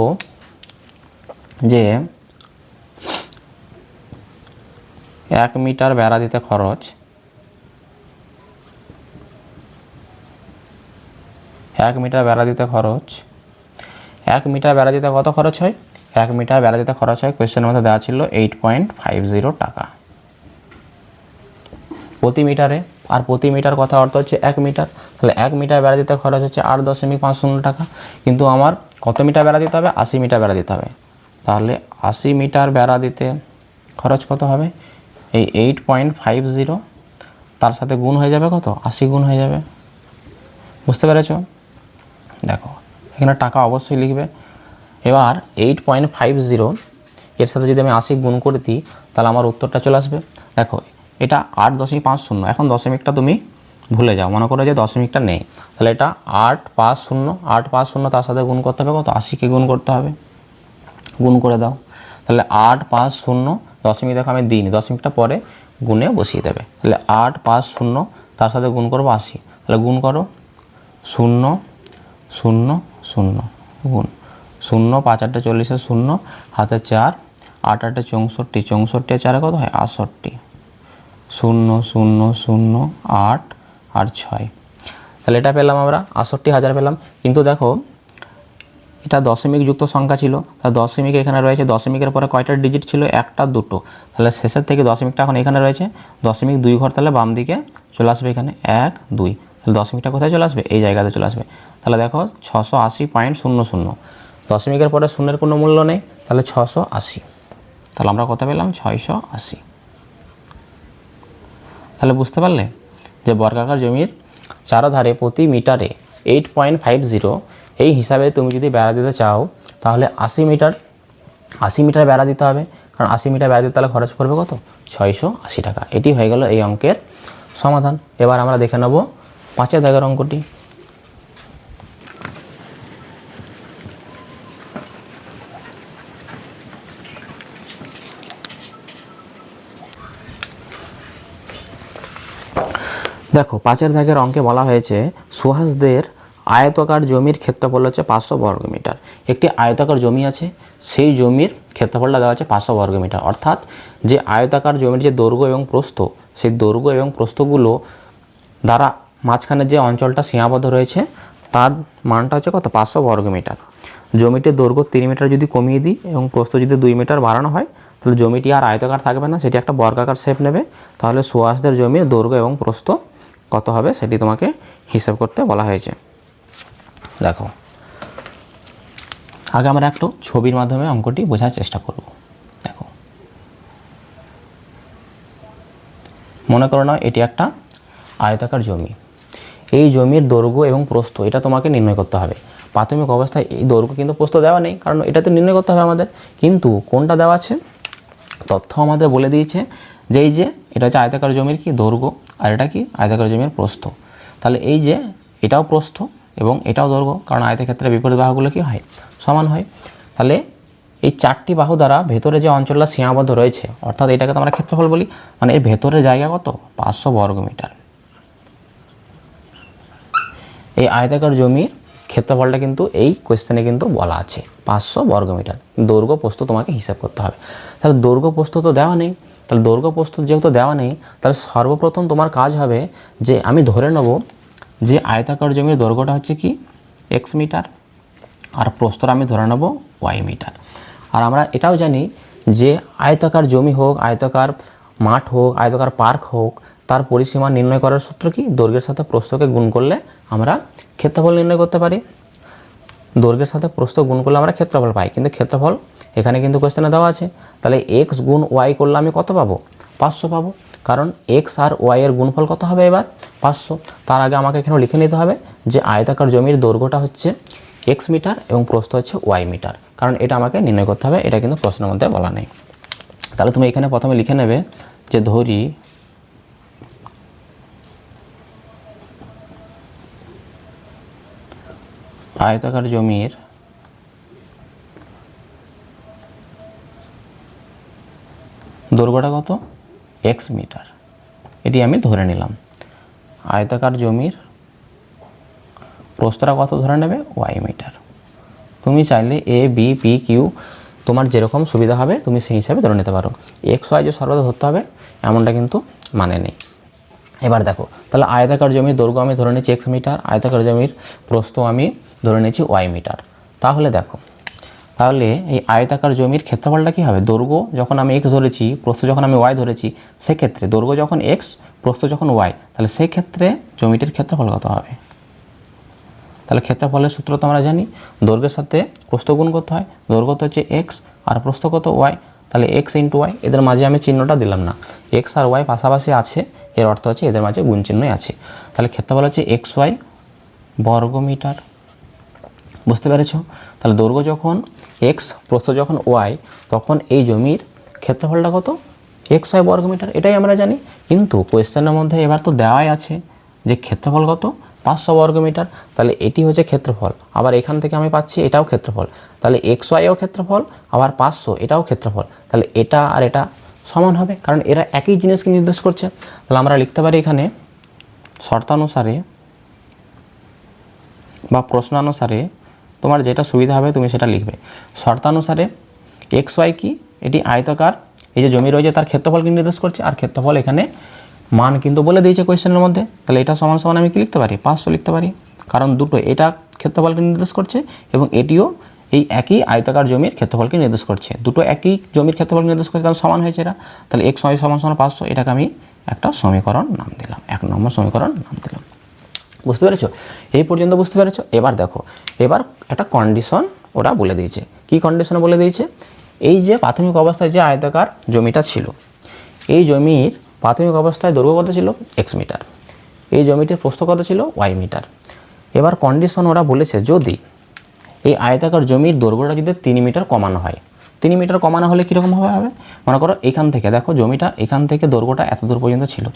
যে 1 মিটার বেড়া দিতে খরচ, 1 মিটার বেড়া দিতে খরচ, 1 মিটার বেড়া দিতে কত খরচ হয়, 1 মিটার বেড়া দিতে খরচ হয়, কোয়েশ্চেনের মধ্যে দেওয়া ছিল 8.50 টাকা প্রতি মিটারে। আর প্রতি মিটার কথা অর্থ হচ্ছে 1 মিটার, তাহলে 1 মিটার বেড়া দিতে খরচ হচ্ছে 8.50 টাকা, কিন্তু আমার কত মিটার বেড়া দিতে হবে, 80 মিটার বেড়া দিতে হবে। তাহলে 80 মিটার বেড়া দিতে খরচ কত হবে, এই 8.50 তার সাথে গুণ হয়ে যাবে কত, 80 গুণ হয়ে যাবে। বুঝতে পেরেছ? দেখো এখানে টাকা অবশ্যই লিখবে। এবার 8.50 এর সাথে যদি আমি 80 গুণ করে দিই তাহলে আমার উত্তরটা চলে আসবে। দেখো এটা 8.50, এখন দশমিকটা তুমি ভুলে যাও, মনে করো যে দশমিকটা নেই, তাহলে এটা 850 তার সাথে গুণ করতে হবে কত, 80কে গুণ করতে হবে, গুণ করে দাও। তাহলে 850 দশমিক, দেখো আমি দিইনি, দশমিকটা পরে গুণে বসিয়ে দেবে। তাহলে 850 তার সাথে গুণ করবো 80, তাহলে গুণ করো 0 0 0 গুণ 0 5 8 40 0 হাতে 4 8 8 64 64 4 কত হয় 68 0 0 0 8 আর 6, তাহলে এটা পেলাম আমরা 68,000 পেলাম। কিন্তু দেখো এটা দশমিক যুক্ত সংখ্যা ছিল, তাহলে দশমিক এখানে রয়েছে, দশমিকের পরে কয়টা ডিজিট ছিল, একটা দুটো, তাহলে শেষের থেকে দশমিকটা এখন এখানে রয়েছে, দশমিক 2 ঘর, তাহলে বাম দিকে চলে আসবে এখানে 1 2, তাহলে 10 মিটার কোথায় চলে আসবে, এই জায়গাতে চলে আসবে। তাহলে দেখো 680.00, দশমিকের পরে শূন্যের কোনো মূল্য নেই, তাহলে 680। তাহলে আমরা কত পেলাম, 680। তাহলে বুঝতে পারলে যে বর্গাকার জমির চারধারে প্রতি মিটারে 8.50 এই হিসাবে তুমি যদি বেড়া দিতে চাও তাহলে 80 মিটার বেড়া দিতে হবে। কারণ 80 মিটার বেড়া দিতে তাহলে খরচ পড়বে কত, 680 টাকা। এটি হয়ে গেল এই অঙ্কের সমাধান। এবার আমরা দেখে নেব 5 দাগের অঙ্কটি। দেখো 5 দাগের অঙ্কে বলা হয়েছে সুহাসদের আয়তাকার জমির ক্ষেত্রফল হচ্ছে 500 বর্গমিটার। একটি আয়তাকার জমি আছে, সেই জমির ক্ষেত্রফলটা দেওয়া আছে 500 বর্গমিটার। অর্থাৎ যে আয়তাকার জমির যে দৈর্ঘ্য এবং প্রস্থ, সেই দৈর্ঘ্য এবং প্রস্থগুলো দ্বারা মাঝখানে যে অঞ্চলটা সীমাবদ্ধ রয়েছে তার মানটা হচ্ছে কত, 500 বর্গমিটার। জমিটির দৈর্ঘ্য 3 মিটার যদি কমিয়ে দিই এবং প্রস্থ যদি 2 মিটার বাড়ানো হয় তাহলে জমিটি আর আয়তাকার থাকবে না, সেটি একটা বর্গাকার শেপ নেবে। তাহলে সুহাসদের জমির দৈর্ঘ্য এবং প্রস্থ কত হবে সেটি তোমাকে হিসাব করতে বলা হয়েছে। দেখো আগে আমরা একটু ছবির মাধ্যমে অঙ্কটি বোঝার চেষ্টা করব। দেখো মনে করো না এটি একটা আয়তাকার জমি, এই জমির দৈর্ঘ্য এবং প্রস্থ এটা তোমাকে নির্ণয় করতে হবে। প্রাথমিক অবস্থায় এই দৈর্ঘ্য কিন্তু প্রস্থ দেওয়া নেই, কারণ এটা তো নির্ণয় করতে হবে আমাদের। কিন্তু কোনটা দেওয়া আছে, তথ্য আমাদের বলে দিয়েছে যে এই যে এটা হচ্ছে আয়তাকার জমির কি দৈর্ঘ্য, আর এটা কি আয়তাকার জমির প্রস্থ। তাহলে এই যে এটাও প্রস্থ এবং এটাও দৈর্ঘ্য, কারণ আয়তক্ষেত্রে বিপরীত বাহুগুলো কি হয়, সমান হয়। তাহলে এই 4টি বাহু দ্বারা ভেতরে যে অঞ্চলটা সীমাবদ্ধ রয়েছে, অর্থাৎ এটাকে তো আমরা ক্ষেত্রফল বলি, মানে এর ভেতরের জায়গা কত, 500 বর্গমিটার। এই আয়তাকার জমির ক্ষেত্রফলটা কিন্তু এই কোয়েশ্চেনে কিন্তু বলা আছে 500 বর্গমিটার। দৈর্ঘ্য প্রস্থ তোমাকে হিসাব করতে হবে। তাহলে দৈর্ঘ্য প্রস্থ তো দেওয়া নেই, তাহলে দৈর্ঘ্য প্রস্থ যেহেতু দেওয়া নেই তাহলে সর্বপ্রথম তোমার কাজ হবে যে আমি ধরে নেব যে আয়তাকার জমির দৈর্ঘ্যটা হচ্ছে কি x মিটার আর প্রস্থটা আমি ধরে নেব y মিটার। আর আমরা এটাও জানি যে আয়তাকার জমি হোক, আয়তাকার মাঠ হোক, আয়তাকার পার্ক হোক, তার পরিসীমা নির্ণয় করার সূত্র কি, দৈর্ঘ্যের সাথে প্রস্থকে গুণ করলে আমরা ক্ষেত্রফল নির্ণয় করতে পারি। দৈর্ঘ্যের সাথে প্রস্থ গুণ করলে আমরা ক্ষেত্রফল পাই, কিন্তু ক্ষেত্রফল এখানে কিন্তু কোশ্চেনে দেওয়া আছে। তাহলে x গুণ y করলে আমি কত পাবো, 500 পাবো, কারণ x আর y এর গুণফল কত হবে এবার 500। তার আগে আমাকে এখানে লিখে নিতে হবে যে আয়তাকার জমির দৈর্ঘ্যটা হচ্ছে x মিটার এবং প্রস্থ হচ্ছে y মিটার, কারণ এটা আমাকে নির্ণয় করতে হবে, এটা কিন্তু প্রশ্নের মধ্যে বলা নেই। তাহলে তুমি এখানে প্রথমে লিখে নেবে যে ধরি আয়তাকার জমির দৈর্ঘ্যটা কত, x মিটার, এটি আমি ধরে নিলাম। আয়তাকার জমির প্রস্থটা কত ধরে নেবে, y মিটার। তুমি চাইলে a b p q তোমার যেরকম সুবিধা হবে তুমি সেই হিসাবে ধরে নিতে পারো। x y যে সর্বদা ধরতে হবে এমনটা কিন্তু মানে নেই। এবার দেখো তাহলে আয়তাকার জমির দৈর্ঘ্য আমি ধরে নিচ্ছি x মিটার, আয়তাকার জমির প্রস্থ আমি ধরে নিচ্ছি y মিটার। তাহলে দেখো তাহলে এই আয়তাকার জমির ক্ষেত্রফলটা কী হবে, দৈর্ঘ্য যখন আমি x ধরেছি, প্রস্থ যখন আমি y ধরেছি, সেক্ষেত্রে দৈর্ঘ্য যখন x, প্রস্থ যখন y, তাহলে সেক্ষেত্রে জমিটির ক্ষেত্রফল কত হবে। তাহলে ক্ষেত্রফলের সূত্র তো আমরা জানি, দৈর্ঘ্যের সাথে প্রস্থ গুণ করতে হয়, দৈর্ঘ্য তো হচ্ছে x আর প্রস্থ কত y, তাহলে x ইন্টু y, এদের মাঝে আমি চিহ্নটা দিলাম না, x আর y পাশাপাশি আছে, এর অর্থ হচ্ছে এদের মাঝে গুণ চিহ্নই আছে। তাহলে ক্ষেত্রফল হচ্ছে xy বর্গমিটার। বুঝতে পেরেছ? তাহলে দৈর্ঘ্য যখন x, প্রস্থ যখন y, তখন এই জমির ক্ষেত্রফলটা কত, xy বর্গমিটার, এটাই আমরা জানি। কিন্তু কোয়েশ্চেনের মধ্যে এবার তো দেওয়াই আছে যে ক্ষেত্রফল কত, 500 বর্গমিটার। তাহলে এটি হচ্ছে ক্ষেত্রফল, আবার এখান থেকে আমি পাচ্ছি এটাও ক্ষেত্রফল, তাহলে xy-ও ক্ষেত্রফল, আবার 500 এটাও ক্ষেত্রফল। তাহলে এটা আর এটা সমান হবে, কারণ এরা একই জিনিসকে নির্দেশ করছে। তাহলে আমরা লিখতে পারি এখানে শর্তানুসারে বা প্রশ্নানুসারে তোমার যেটা সুবিধা হবে তুমি সেটা লিখবে। শর্তানুসারে xy কি, এটি আয়তাকার, এই যে জমি রয়েছে তার ক্ষেত্রফলকে নির্দেশ করছে, আর ক্ষেত্রফল এখানে মান কিন্তু বলে দিয়েছে কোয়েশ্চেনের মধ্যে। তাহলে এটা সমান সমান আমি কি লিখতে পারি, 500 লিখতে পারি, কারণ দুটো, এটা ক্ষেত্রফলকে নির্দেশ করছে এবং এটিও এই একই আয়তাকার জমির ক্ষেত্রফলকে নির্দেশ করছে, দুটো একই জমির ক্ষেত্রফলকে নির্দেশ করছে, তাহলে সমান হয়েছে এরা। তাহলে xy সমান সমান 500, এটাকে আমি একটা সমীকরণ নাম দিলাম, 1 নম্বর সমীকরণ নাম দিলাম। বুঝতে পেরেছো? এই পর্যন্ত বুঝতে পেরেছো? এবার দেখো, এবার একটা কন্ডিশন ওরা বলে দিয়েছে। কি কন্ডিশন বলে দিয়েছে? এই যে প্রাথমিক অবস্থায় যে আয়তাকার জমিটা ছিল, এই জমির প্রাথমিক অবস্থায় দৈর্ঘ্য কত ছিল? x metre. এই জমিটির প্রস্থ কত ছিল? y metre. এবার কন্ডিশন ওরা বলেছে যদি এই আয়তাকার জমির দৈর্ঘ্যটা যদি 3 মিটার কমানো হয়, 3 মিটার কমানো হলে কীরকমভাবে হবে? মনে করো এখান থেকে দেখো জমিটা এখান থেকে দৈর্ঘ্যটা এত দূর পর্যন্ত ছিল,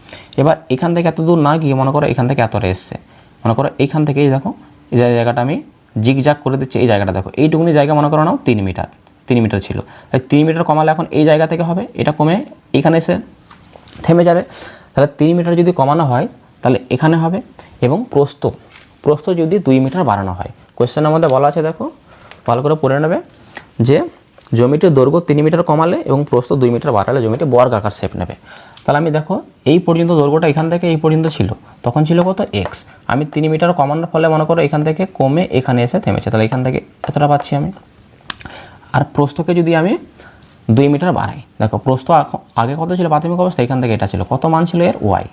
এবার এখান থেকে এত দূর না গিয়ে মনে করো এখান থেকে এতটা এসছে, মনে করো এইখান থেকেই দেখো এই জায়গাটা আমি জিগজাগ করে দিচ্ছি, এই জায়গাটা দেখো এইটুকুনি জায়গা মনে করো নাও 3 মিটার, 3 মিটার ছিল, তাই 3 মিটার কমালে এখন এই জায়গা থেকে হবে, এটা কমে এখানে এসে থেমে যাবে। তাহলে 3 মিটার যদি কমানো হয় তাহলে এখানে হবে, এবং প্রস্থ যদি 2 মিটার বাড়ানো হয়। কোয়েশ্চেনের মধ্যে বলা আছে, দেখো ভালো করে পড়ে নেবে, যে জমিটির দৈর্ঘ্য 3 মিটার কমালে এবং প্রস্থ 2 মিটার বাড়ালে জমিটি বর্গাকার শেপ নেবে। তাহলে আমি দেখো এই পর্যন্ত দৈর্ঘ্যটা এখান থেকে এই পর্যন্ত ছিল, তখন ছিল কত? x। আমি 3 মিটার কমানোর ফলে মনে করো এখান থেকে কমে এখানে এসে থেমেছে, তাহলে এখান থেকে এতটা পাচ্ছি আমি। আর প্রস্থকে যদি আমি 2 মিটার বাড়াই, দেখো প্রস্থ আগে কত ছিল প্রাথমিক অবস্থা? এখান থেকে এটা ছিল, কত মান ছিল এর? y।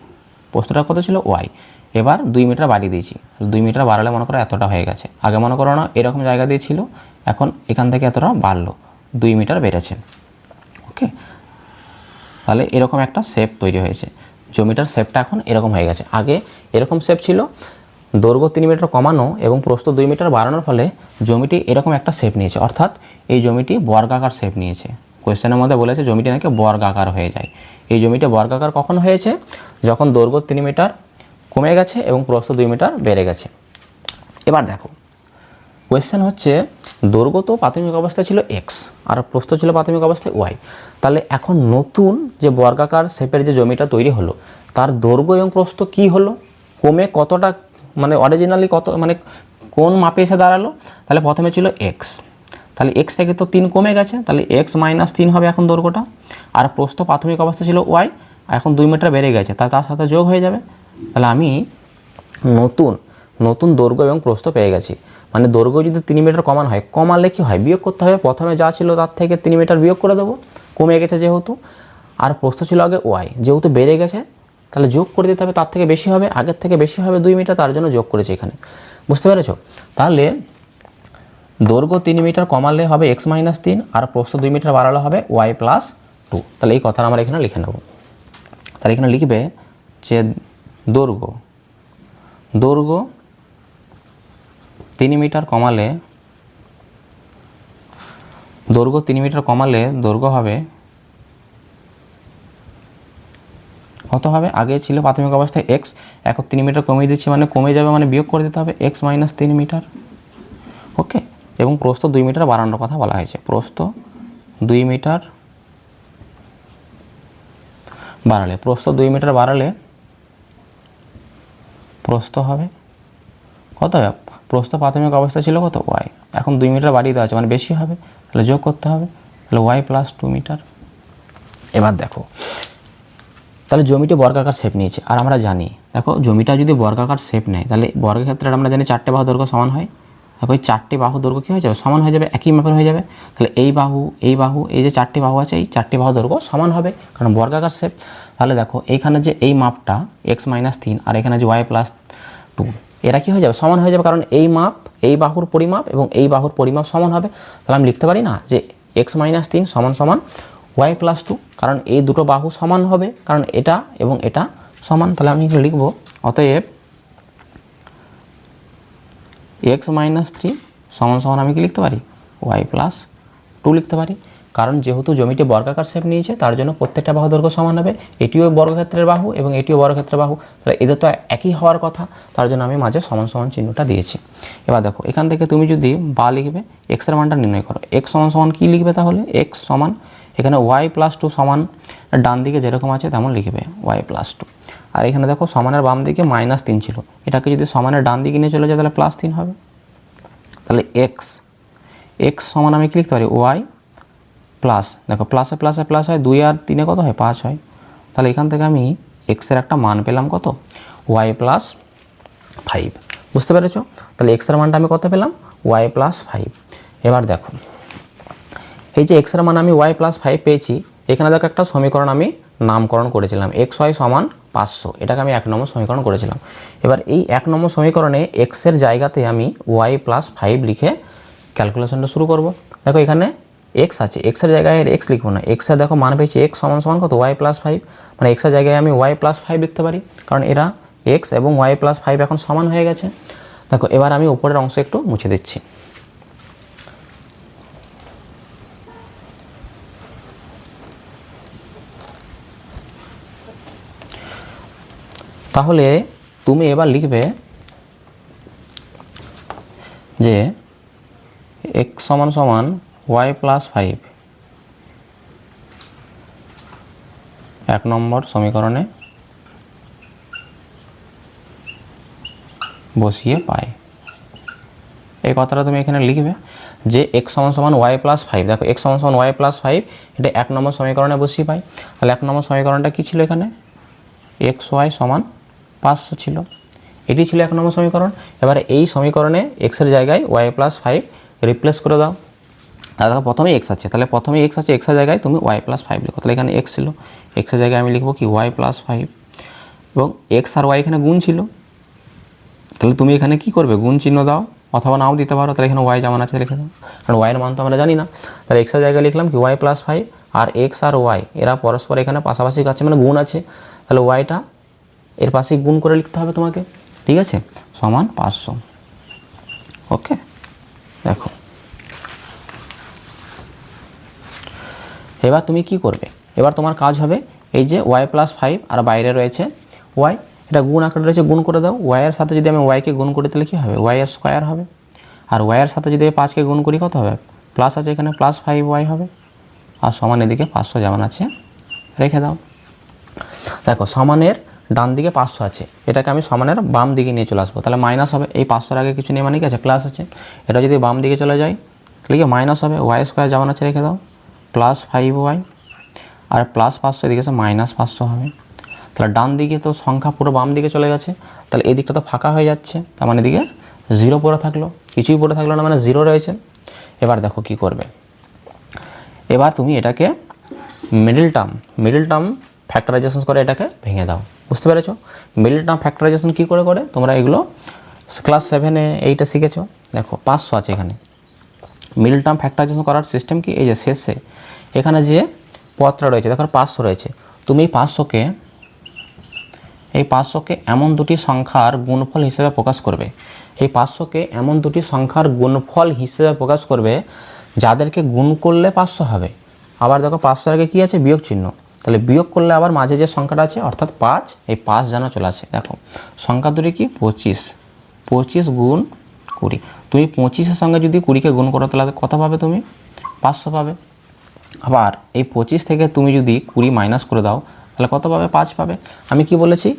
প্রস্থটা কত ছিল? y। এবার 2 মিটার বাড়িয়ে দিয়েছি, 2 মিটার বাড়ালে মনে করো এতটা হয়ে গেছে। আগে মনে করো না এরকম জায়গা দিয়ে ছিল, এখন এখান থেকে এতটা বাড়লো, 2 মিটার বেড়েছে। ওকে, তাহলে এরকম একটা শেপ তৈরি হয়েছে, জমিটার শেপটা এখন এরকম হয়ে গেছে। আগে এরকম শেপ ছিল, দৈর্ঘ্য 3 মিটার কমানো এবং প্রস্থ 2 মিটার বাড়ানোর ফলে জমিটি এরকম একটা শেপ নিয়েছে, অর্থাৎ এই জমিটি বর্গাকার শেপ নিয়েছে। কোয়েশ্চেনের মধ্যে বলেছে জমিটি নাকি বর্গাকার হয়ে যায়। এই জমিটি বর্গাকার কখন হয়েছে? যখন দৈর্ঘ্য 3 মিটার কমে গেছে এবং প্রস্থ 2 মিটার বেড়ে গেছে। এবার দেখো কোয়েশ্চেন হচ্ছে, দৈর্ঘ্য তো প্রাথমিক অবস্থায় ছিল x আর প্রস্থ ছিল প্রাথমিক অবস্থায় y, তাহলে এখন নতুন যে বর্গাকার শেপের যে জমিটা তৈরি হলো তার দৈর্ঘ্য এবং প্রস্থ কি হলো? কমে কতটা, মানে অরিজিনালি কত, মানে কোন মাপে এসে দাঁড়ালো? তাহলে প্রথমে ছিল x, তাহলে x থেকে তো 3 কমে গেছে, তাহলে x - 3 হবে এখন দৈর্ঘ্যটা। আর প্রস্থ প্রাথমিক অবস্থা ছিল y, এখন 2 মিটার বেড়ে গেছে, তার সাথে যোগ হয়ে যাবে। তাহলে আমি নতুন দৈর্ঘ্য এবং প্রস্থ পেয়ে গেছি। মানে দৈর্ঘ্য যদি 3 মিটার কমানো হয়, কমালে কী হয়? বিয়োগ করতে হবে, প্রথমে যা ছিল তার থেকে 3 মিটার বিয়োগ করে দেবো, কমে গেছে যেহেতু। আর প্রস্থ ছিল আগে y, যেহেতু বেড়ে গেছে তাহলে যোগ করে দিতে হবে, তার থেকে বেশি হবে, আগের থেকে বেশি হবে 2 মিটার, তার জন্য যোগ করেছি এখানে। বুঝতে পেরেছো? তাহলে দৈর্ঘ্য 3 মিটার কমালে হবে x - 3 আর প্রস্থ 2 মিটার বাড়ালে হবে y + 2। তাহলে এই কথাটা আমরা এখানে লিখে নেব। তাহলে এখানে লিখবে যে দৈর্ঘ্য 3 মিটার কমালে দৈর্ঘ্য হবে কত হবে? আগে ছিল প্রাথমিক অবস্থায় x, এখন 3 মিটার কমিয়ে দিচ্ছি, মানে কমে যাবে, মানে বিয়োগ করে দিতে হবে x - 3 মিটার। ওকে, এবং প্রস্থ 2 মিটার বাড়ানোর কথা বলা হয়েছে। প্রস্থ 2 মিটার বাড়ালে প্রস্থ হবে কত? হবে প্রস্থ প্রাথমিক অবস্থা ছিল কত? y, এখন 2 মিটার বাড়িয়ে দেওয়া আছে, মানে বেশি হবে, তাহলে যোগ করতে হবে, তাহলে y + 2 মিটার। এবার দেখো তাহলে জমিটি বর্গাকার শেপ নিয়েছে, আর আমরা জানি দেখো জমিটা যদি বর্গাকার শেপ নেয় তাহলে বর্গক্ষেত্রে আমরা জানি 4টে বাহু দৈর্ঘ্য সমান হয়। দেখো এই 4টে বাহু দৈর্ঘ্য কী হয়ে যাবে? সমান হয়ে যাবে, একই মাপের হয়ে যাবে। তাহলে এই বাহু এই যে 4টে বাহু আছে, এই 4টে বাহু দৈর্ঘ্য সমান হবে, কারণ বর্গাকার শেপ। তাহলে দেখো এইখানে যে এই মাপটা x - 3 আর এখানে যে y + 2, এরা কী হয়ে যাবে? সমান হয়ে যাবে, কারণ এই মাপ, এই বাহুর পরিমাপ এবং এই বাহুর পরিমাপ সমান হবে। তাহলে আমি লিখতে পারি না যে x - 3 = y + 2, কারণ এই দুটো বাহু সমান হবে, কারণ এটা এবং এটা সমান। তাহলে আমি লিখব অতএব x - 3 = আমি কি লিখতে পারি? y + 2 লিখতে পারি, কারণ যেহেতু জমিটি বর্গাকার শেপ নিয়েছে তার জন্য প্রত্যেকটা বাহু দৈর্ঘ্য সমান হবে। এটিও বর্গক্ষেত্রের বাহু এবং এটিও বর্গক্ষেত্রের বাহু, তাহলে এদের তো একই হওয়ার কথা, তার জন্য আমি মাঝে সমান সমান চিহ্নটা দিয়েছি। এবার দেখো এখান থেকে তুমি যদি বা লিখবে, x এর মানটা নির্ণয় করো। x = কী লিখবে? তাহলে x সমান এখানে y + 2 সমান, ডান দিকে যেরকম আছে তেমন লিখবে y + 2। আর এখানে দেখো সমানের বাম দিকে -3 ছিল, এটাকে যদি সমানের ডান দিকে নিয়ে চলে যায় তাহলে +3 হবে। তাহলে x সমান আমি কি লিখতে পারি? y প্লাস, দেখো প্লাসে প্লাসে প্লাস হয়, 2 আর 3 কত হয়? 5 হয়। তাহলে এখান থেকে আমি x এর একটা মান পেলাম কত? y + 5। বুঝতে পেরেছো? তাহলে x এর মানটা আমি কত পেলাম? y + 5। এবার দেখো এই যে x এর মান আমি y + 5 পেয়েছি, এখানে দেখো একটা সমীকরণ আমি নামকরণ করেছিলাম, xy = 500, এটাকে আমি 1 নম্বর সমীকরণ করেছিলাম। এবার এই 1 নম্বর সমীকরণে এক্সের জায়গাতে আমি ওয়াই প্লাস 5 লিখে ক্যালকুলেশনটা শুরু করব। দেখো এখানে এক্স আছে, এক্সের জায়গায় এক্স লিখবো না, এক্সের দেখো মান পেয়েছি এক্স সমান সমান কত, ওয়াই প্লাস 5, মানে এক্সের জায়গায় আমি ওয়াই প্লাস 5 লিখতে পারি, কারণ এরা এক্স এবং ওয়াই প্লাস 5 এখন সমান হয়ে গেছে। দেখো এবার আমি উপরের অংশ একটু মুছে দিচ্ছি। তাহলে তুমি এবার লিখবে যে এক্স সমান সমান ওয়াই প্লাস 5 1 নম্বর সমীকরণে বসিয়ে পাই। এই কথাটা তুমি এখানে লিখবে যে এক্স সমান সমান ওয়াই প্লাস 5, দেখো এক্স সমান সমান ওয়াই প্লাস 5 এটা 1 নম্বর সমীকরণে বসিয়ে পাই। তাহলে 1 নম্বর সমীকরণটা কী ছিল, এখানে এক্স ওয়াই সমান 500 ছিল, এটি ছিল 1 নম্বর সমীকরণ। এবারে এই সমীকরণে এক্সের জায়গায় ওয়াই প্লাস 5 রিপ্লেস করে দাও। আর দেখো প্রথমেই এক্স আছে, তাহলে প্রথমেই এক্স আছে, এক্সের জায়গায় তুমি ওয়াই প্লাস 5 লিখো। তাহলে এখানে এক্স ছিল, এক্সের জায়গায় আমি লিখবো কি ওয়াই প্লাস 5, এবং এক্স আর ওয়াই এখানে গুণ ছিল, তাহলে তুমি এখানে কি করবে, গুণ চিহ্ন দাও, অথবা নাও দিতে পারো। তাহলে এখানে ওয়াই যেমন আছে লিখে দাও, কারণ ওয়াইয়ের মান তো আমরা জানি না। তাহলে এক্সের জায়গায় লিখলাম কি ওয়াই প্লাস 5, আর এক্স আর ওয়াই এরা পরস্পর এখানে পাশাপাশি আছে, মানে গুণ আছে, তাহলে ওয়াইটা এর পাশে গুণ করে লিখতে হবে তোমাকে, ঠিক আছে, সমান 500। ওকে, দেখো এবার তুমি কি করবে, এবার তোমার কাজ হবে এই যে ওয়াই প্লাস 5 আর বাইরে রয়েছে ওয়াই, এটা গুণ আকারে রয়েছে, গুণ করে দাও। ওয়াইয়ের সাথে যদি আমি ওয়াইকে গুণ করি তাহলে কী হবে, ওয়াইয়ের স্কোয়ার হবে, আর ওয়াইয়ের সাথে যদি 5কে গুণ করি কত হবে, প্লাস আছে এখানে প্লাস 5 ওয়াই হবে, আর সমান এদিকে 500 যেমন আছে রেখে দাও। দেখো সমানের ডান দিকে 500 আছে, এটাকে আমি সমানের বাম দিকে নিয়ে চলে আসবো, তাহলে মাইনাস হবে, এই 500-র আগে কিছু নেই মানে কি আছে, প্লাস আছে, এটা যদি বাম দিকে চলে যায় তাহলে কি মাইনাস হবে, ওয়াই স্কোয়ার যেমন আছে রেখে দাও, প্লাস 5 ওয়াই, আর প্লাস 500 এদিকে আছে মাইনাস 500 হবে। তাহলে ডান দিকে তো সংখ্যা পুরো বাম দিকে চলে গেছে, তাহলে এই দিকটা তো ফাঁকা হয়ে যাচ্ছে, তার মানে এদিকে 0 পড়ে থাকলো, কিছুই পড়ে থাকলো না, মানে 0 রয়েছে। এবার দেখো কি করবে, এবার তুমি এটাকে মিডল টার্ম ফ্যাক্টরাইজেশন করে এটাকে ভেঙে দাও, বুঝতে পেরেছো। মিডল টার্ম ফ্যাক্টরাইজেশন কী করে তোমরা এগুলো ক্লাস 7-এ 8-এ শিখেছো। দেখো 500 আছে এখানে, মিডল টার্ম ফ্যাক্টরাইজেশন করার সিস্টেম কি, এই যে শেষে এখানে যে পদটা রয়েছে দেখো 500 রয়েছে, তুমি এই 500কে এমন দুটি সংখ্যার গুণফল হিসেবে প্রকাশ করবে, এই 500কে এমন দুটি সংখ্যার গুণফল হিসেবে প্রকাশ করবে যাদেরকে গুণ করলে 500 হবে। আবার দেখো 500-এর আগে কী আছে, বিয়োগ চিহ্ন, তাহলে বিয়োগ করলে আবার মাঝে যে সংখ্যাটা আছে অর্থাৎ 5, এই 5 যেন চলে আসে। দেখো সংখ্যা দুটি কি 25 গুণ 20, তুমি 25-এর সঙ্গে যদি 20-কে গুণ করো তাহলে কত পাবে, তুমি 500 পাবে। আবার এই 25 থেকে তুমি যদি 20 মাইনাস করে দাও তাহলে কত পাবে, 5 পাবে। আমি কি বলেছি,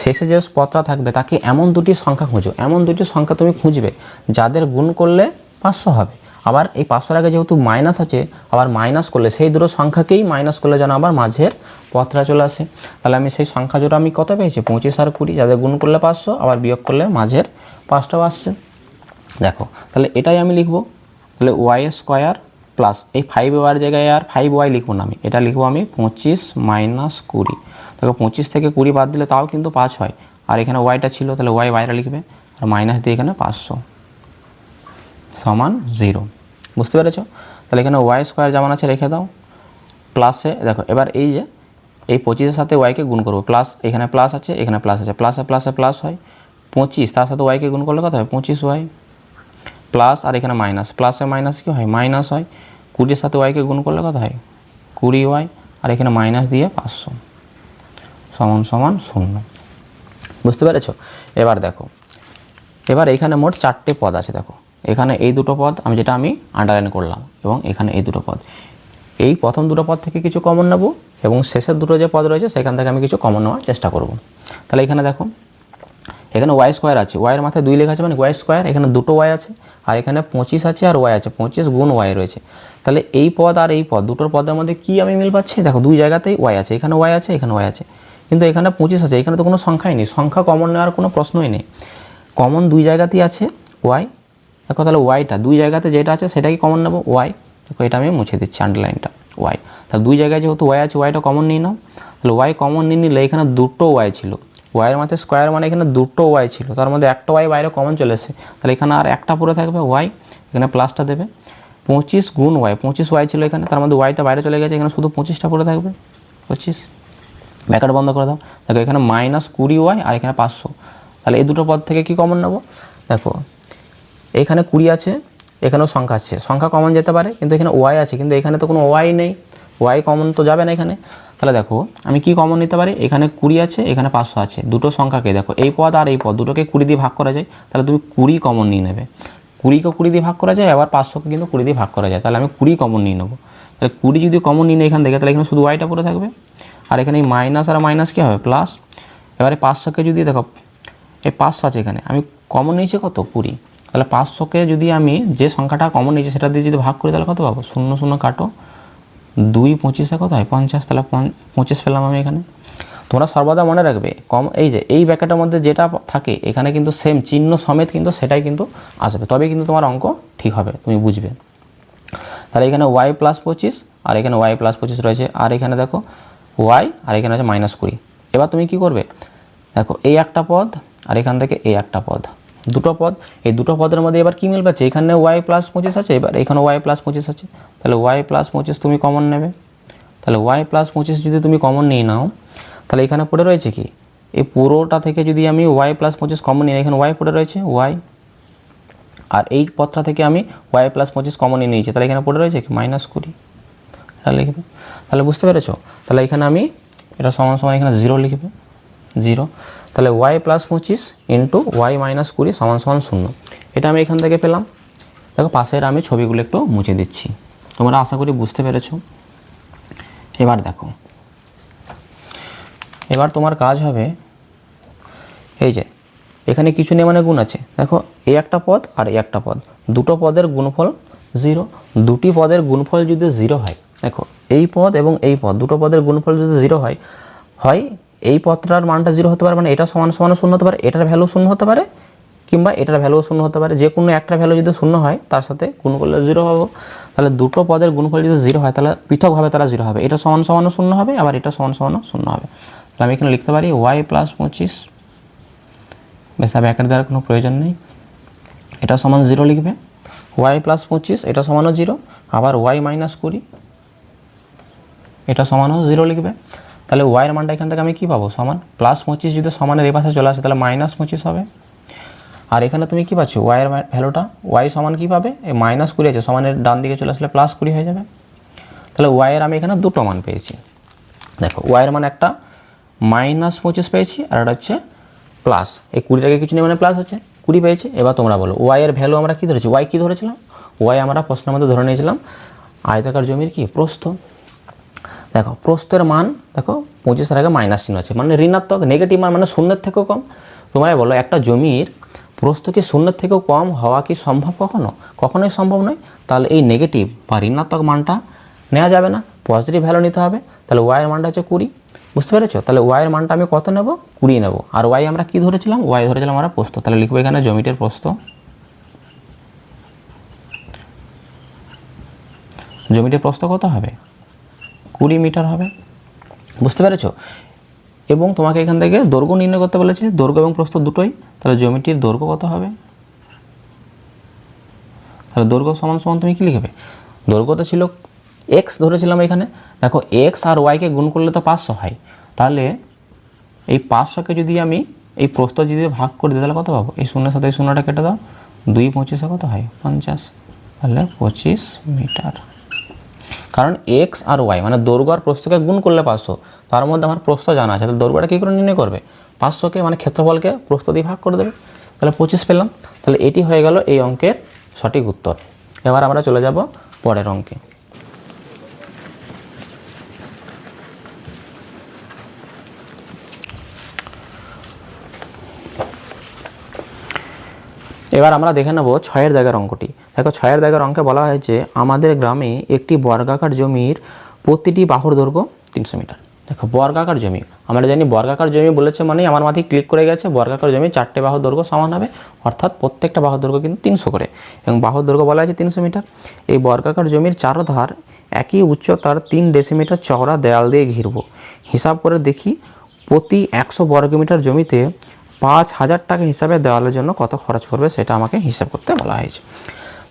শেষে যে পদটা থাকবে তাকে এমন দুটি সংখ্যা খোঁজো, এমন দুটি সংখ্যা তুমি খুঁজবে যাদের গুণ করলে 500 হবে। আবার এই 500-এর আগে যেহেতু মাইনাস আছে, আবার মাইনাস করলে সেই দুটো সংখ্যাকেই মাইনাস করলে যেন আবার মাঝের পদটা চলে আসে। তাহলে আমি সেই সংখ্যা জোড়া আমি কত পেয়েছি, 25 আর 20, যাদের গুণ করলে 500, আবার বিয়োগ করলে মাঝের 5টাও আসছে। দেখো তাহলে এটাই আমি লিখবো, তাহলে ওয়াই স্কোয়ার প্লাস এই 5 ওয়ার জায়গায় আর 5 ওয়াই লিখবো না, আমি এটা লিখবো আমি 25 মাইনাস 20। দেখো 25 থেকে 20 বাদ দিলে তাও কিন্তু 5 হয়, আর এখানে ওয়াইটা ছিল, তাহলে ওয়াই বাইরে লিখবে, আর মাইনাস দিয়ে এখানে 500 সমান 0, বুঝতে পেরেছো। তাহলে এখানে ওয়াই স্কোয়ার যেমন আছে রেখে দাও, প্লাসে দেখো এবার এই যে এই 25-এর সাথে ওয়াইকে গুণ করবো, প্লাস এখানে প্লাস আছে, এখানে প্লাস আছে, প্লাসে প্লাসে প্লাস হয়, 25 তার সাথে ওয়াইকে গুণ করলে কত হয়, 25 ওয়াই প্লাস, আর এখানে মাইনাস, প্লাসে মাইনাস কি হয়, মাইনাস হয়, 20-এর সাথে ওয়াইকে গুণ করলে কত হয়, 20 ওয়াই, আর এখানে মাইনাস দিয়ে 500 সমান 0, বুঝতে পেরেছো। এবার দেখো, এবার এখানে মোট 4টে পদ আছে, দেখো এখানে এই দুটো পদ যেটা আমি আন্ডারলাইন করলাম, এবং এখানে এই দুটো পদ, এই প্রথম দুটো পদ থেকে কিছু কমন নেব, এবং শেষের দুটো যে পদ রয়েছে সেখান থেকে আমি কিছু কমন নেওয়ার চেষ্টা করব। তাহলে এখানে দেখো, এখানে ওয়াই স্কোয়ার আছে, ওয়াইয়ের মাথায় 2 লেখা আছে মানে ওয়াই স্কোয়ার, এখানে দুটো ওয়াই আছে, আর এখানে 25 আছে আর ওয়াই আছে, 25 গুণ ওয়াই রয়েছে। তাহলে এই পদ আর এই পদ দুটোর পদের মধ্যে কি আমি মিল পাচ্ছি, দেখো 2 জায়গাতেই ওয়াই আছে, এখানে ওয়াই আছে, এখানে ওয়াই আছে, কিন্তু এখানে 25 আছে, এখানে তো কোনো সংখ্যাই নেই, সংখ্যা কমন নেওয়ার কোনো প্রশ্নই নেই, কমন 2 জায়গাতেই আছে ওয়াই। দেখো তাহলে ওয়াইটা 2 জায়গাতে যেটা আছে সেটাই কমন নেব, ওয়াই। দেখো এটা আমি মুছে দিচ্ছি আন্ডারলাইনটা, ওয়াই। তাহলে দুই জায়গায় যেহেতু ওয়াই আছে, ওয়াইটা কমন নিয়ে নাও। তাহলে ওয়াই কমন নিয়ে নিলে এখানে দুটো ওয়াই ছিল, ওয়াইয়ের মধ্যে স্কোয়ার মানে এখানে দুটো ওয়াই ছিল, তার মধ্যে একটা ওয়াই বাইরে কমন চলে এসেছে। তাহলে এখানে আর একটা পড়ে থাকবে ওয়াই, এখানে প্লাসটা দেবে 25 গুণ ওয়াই, 25 ওয়াই ছিল এখানে, তার মধ্যে ওয়াইটা বাইরে চলে গেছে, এখানে শুধু 25টা পড়ে থাকবে 25, ব্র্যাকেট বন্ধ করে দাও। দেখো এখানে -20 ওয়াই আর এখানে 500। তাহলে এই দুটো পদ থেকে কি কমন নেব? দেখো এখানে 20 আছে, এখানেও সংখ্যা আছে, সংখ্যা কমন যেতে পারে, কিন্তু এখানে ওয়াই আছে, কিন্তু এখানে তো কোনো ওয়াই নেই, ওয়াই কমন তো যাবে না এখানে। তাহলে দেখো আমি কি কমন নিতে পারি, এখানে 20 আছে, এখানে 500 আছে, দুটো সংখ্যাকে দেখো এই পদ আর এই পদ দুটোকে 20 দিয়ে ভাগ করা যায়, তাহলে তুমি 20 কমন নিয়ে নেবে। 20কে 20 দিয়ে ভাগ করা যায়, আবার 500কে কিন্তু 20 দিয়ে ভাগ করা যায়, তাহলে আমি 20 কমন নিয়ে নেবো। তাহলে 20 যদি কমন নিয়ে নেই এখান থেকে, তাহলে এখানে শুধু ওয়াইটা পড়ে থাকবে, আর এখানে এই মাইনাস আর মাইনাস কী হবে প্লাস। এবারে 500কে যদি দেখো এই 500 আছে এখানে, আমি কমন নিয়েছি কত 20, তাহলে 500কে যদি আমি যে সংখ্যাটা কমন নিয়েছি সেটা দিয়ে যদি ভাগ করি তাহলে কত পাবো, 0 0 কাটো 2 25 কত হয় 50, তাহলে 25 পেলাম আমি এখানে। তোমরা সর্বদা মনে রাখবে এই যে এই ব্র্যাকেটের মধ্যে যেটা থাকে এখানে কিন্তু সেম চিহ্ন সমেত কিন্তু সেটাই কিন্তু আসবে, তবে কিন্তু তোমার অঙ্ক ঠিক হবে, তুমি বুঝবে। তাহলে এখানে ওয়াই প্লাস 25 আর এখানে ওয়াই প্লাস 25 রয়েছে, আর এখানে দেখো ওয়াই আর এখানে আছে -20। এবার তুমি কি করবে, দেখো এই একটা পদ আর এখান থেকে এই একটা পদ, দুটো পদ, এই দুটো পদের মধ্যে এবার কি মিলবে, এখানে ওয়াই প্লাস 25 আছে, এবার এখানে ওয়াই প্লাস 25 আছে, তাহলে ওয়াই প্লাস 25 তুমি কমন নেবে। তাহলে ওয়াই প্লাস 25 যদি তুমি কমন নিয়ে নাও, তাহলে এখানে পড়ে রয়েছে কি, এই পুরোটা থেকে যদি আমি ওয়াই প্লাস 25 কমন নিই, এখানে ওয়াই পড়ে রয়েছে ওয়াই, আর এই পদটা থেকে আমি ওয়াই প্লাস 25 কমন নিয়ে নিয়েছি, তাহলে এখানে পড়ে রয়েছে কি -20, এটা লিখবে। তাহলে বুঝতে পেরেছো, তাহলে এখানে আমি এটা সমান সমান এখানে 0 লিখবে 0, তাহলে ওয়াই প্লাস 25 ইন্টু ওয়াই -20 সমান সমান 0, এটা আমি এখান থেকে পেলাম। দেখো পাশের আমি ছবিগুলো একটু মুছে দিচ্ছি, তোমরা আশা করি বুঝতে পেরেছো। এবার দেখো, এবার তোমার কাজ হবে এই যে এখানে কিছু নেই মানে গুণ আছে, দেখো এই একটা পদ আর এই একটা পদ, দুটো পদের গুণফল 0, দুটি পদের গুণফল যদি 0 হয়, দেখো এই পদ এবং এই পদ দুটো পদের গুণফল যদি 0 হয়, এই পদটার মানটা 0 হতে পারে, মানে এটা সমান সমান 0 হতে পারে, এটার ভ্যালু 0 হতে পারে, কিংবা এটার ভ্যালু 0 হতে পারে, যে কোনো একটা ভ্যালু যদি 0 হয় তার সাথে গুণ করলে 0 হবে। তাহলে দুটো পদের গুণফল যদি 0 হয় তাহলে পৃথকভাবে তারা 0 হবে, এটা সমান সমান 0 হবে, আবার এটা সমান সমান 0 হবে। তাহলে আমি এখানে লিখতে পারি ওয়াই প্লাস 25, বেশ ব্র্যাকেট দেওয়ার কোনো প্রয়োজন নেই, এটা সমান 0 লিখবে, ওয়াই প্লাস 25 এটা সমানও 0, আবার ওয়াই -20 এটা সমানও 0 লিখবে। তাহলে ওয়াইয়ের মানটা এখান থেকে আমি কী পাবো, সমান +25 যদি সমানের এই পাশে চলে আসে তাহলে -25 হবে, আর এখানে তুমি কী পাচ্ছ ওয়াইয়ের ভ্যালুটা, ওয়াই সমান কী পাবে, এই -20 আছে, সমানের ডান দিকে চলে আসলে +20 হয়ে যাবে। তাহলে ওয়াইয়ের আমি এখানে দুটো মান পেয়েছি, দেখো ওয়াইয়ের মান একটা -25 পেয়েছি, আর এটা হচ্ছে প্লাস, এই 20টাকে কিছু নেই মানে প্লাস আছে 20 পেয়েছে। এবার তোমরা বলো ওয়াইয়ের ভ্যালু আমরা কী ধরেছি, ওয়াই কী ধরেছিলাম, ওয়াই আমরা প্রশ্নের মধ্যে ধরে নিয়েছিলাম আয়তাকার জমির কি প্রস্থ। দেখো প্রস্থের মান দেখো 25-এর আগে মাইনাস চিহ্ন আছে, মানে ঋণাত্মক নেগেটিভ মান, মানে 0-এর থেকেও কম। তোমরাই বলো একটা জমির প্রস্থ কি 0-এর থেকেও কম হওয়া কি সম্ভব, কখনোই সম্ভব নয়। তাহলে এই নেগেটিভ বা ঋণাত্মক মানটা নেওয়া যাবে না, পজিটিভ ভ্যালু নিতে হবে। তাহলে ওয়াইয়ের মানটা হচ্ছে 20, বুঝতে পেরেছো। তাহলে ওয়াইয়ের মানটা আমি কত নেব, 20 নেব, আর ওয়াই আমরা কি ধরেছিলাম, ওয়াই ধরেছিলাম আমরা প্রস্থ। তাহলে লিখবো এখানে জমিটির প্রস্থ, জমিটির প্রস্থ কত হবে 20 মিটার হবে, বুঝতে পেরেছো। এবং তোমাকে এখান থেকে দৈর্ঘ্য নির্ণয় করতে বলেছে, দৈর্ঘ্য এবং প্রস্থ দুটোই। তাহলে জমিটির দৈর্ঘ্য কত হবে, তাহলে দৈর্ঘ্য সমান সমান তুমি কি লিখবে, দৈর্ঘ্য তো ছিল x ধরেছিলাম এখানে, দেখো x আর ওয়াইকে গুণ করলে তো 500 হয়, তাহলে এই 500কে যদি আমি এই প্রস্থ যদি ভাগ করে দিই তাহলে কত পাবো, এই 0-এর সাথে এই 0টা কেটে দাও, 2 25-এ কত হয় 50, তাহলে 25 মিটার। কারণ x আর y মানে দৈর্ঘ্য আর প্রস্থকে গুণ করলে 500, তার মধ্যে আমার প্রস্থ জানা আছে, তাহলে দৈর্ঘ্যটা কী করে নির্ণয় করবে, 500কে মানে ক্ষেত্রফলকে প্রস্থ দিয়ে ভাগ করে দেবে, তাহলে 25 পেলাম। তাহলে এটি হয়ে গেল এই অঙ্কের সঠিক উত্তর। এবার আমরা চলে যাব পরের অঙ্কে। এবার আমরা দেখে নেব 6-এর দাগের অঙ্কটি। দেখো 6-এর দাগের অঙ্কে বলা হয়েছে আমাদের গ্রামে একটি বর্গাকার জমির প্রতিটি বাহুর দৈর্ঘ্য 300 মিটার। দেখো বর্গাকার জমি, আমরা জানি বর্গাকার জমি বলেছে মানে আমার মাথায় ক্লিক করে গেছে, বর্গাকার জমি 4টে বাহুর দৈর্ঘ্য সমান হবে, অর্থাৎ প্রত্যেকটা বাহুর দৈর্ঘ্য কিন্তু 300 করে, এবং বাহুর দৈর্ঘ্য বলা হয়েছে 300 মিটার। এই বর্গাকার জমির চারোধার একই উচ্চতার 3 ডেসিমিটার চওড়া দেয়াল দিয়ে ঘিরব। হিসাব করে দেখি প্রতি 100 বর্গমিটার জমিতে 5,000 টাকা হিসাবে দেওয়ালের জন্য কত খরচ পড়বে সেটা আমাকে হিসাব করতে বলা হয়েছে।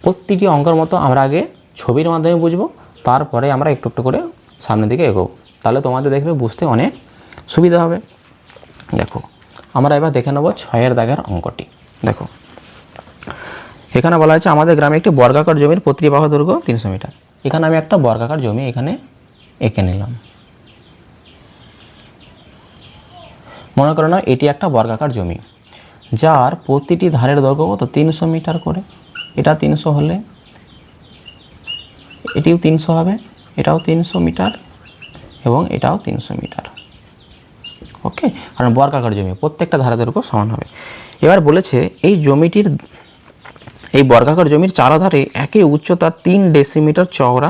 প্রতিটি অঙ্কের মতো আমরা আগে ছবির মাধ্যমে বুঝবো, তারপরে আমরা একটু একটু করে সামনের দিকে এগোবো, তাহলে তোমাদের দেখবে বুঝতে অনেক সুবিধা হবে। দেখো আমরা এবার দেখে নেব 6 দাগের অঙ্কটি। দেখো এখানে বলা হয়েছে আমাদের গ্রামে একটি বর্গাকার জমির প্রতি বাহু দৈর্ঘ্য 300 মিটার। এখানে আমি একটা বর্গাকার জমি এখানে এঁকে নিলাম। মনে করো না এটি একটা বর্গাকার জমি যার প্রতিটি ধারের দৈর্ঘ্য কত 300 মিটার করে। এটা 300 হলে এটিও 300 হবে, এটাও 300 মিটার এবং এটাও 300 মিটার। ওকে, কারণ বর্গাকার জমি প্রত্যেকটা ধারের দৈর্ঘ্য সমান হবে। এবার বলেছে এই বর্গাকার জমির চারধারে একই উচ্চতা 3 ডেসিমিটার চওড়া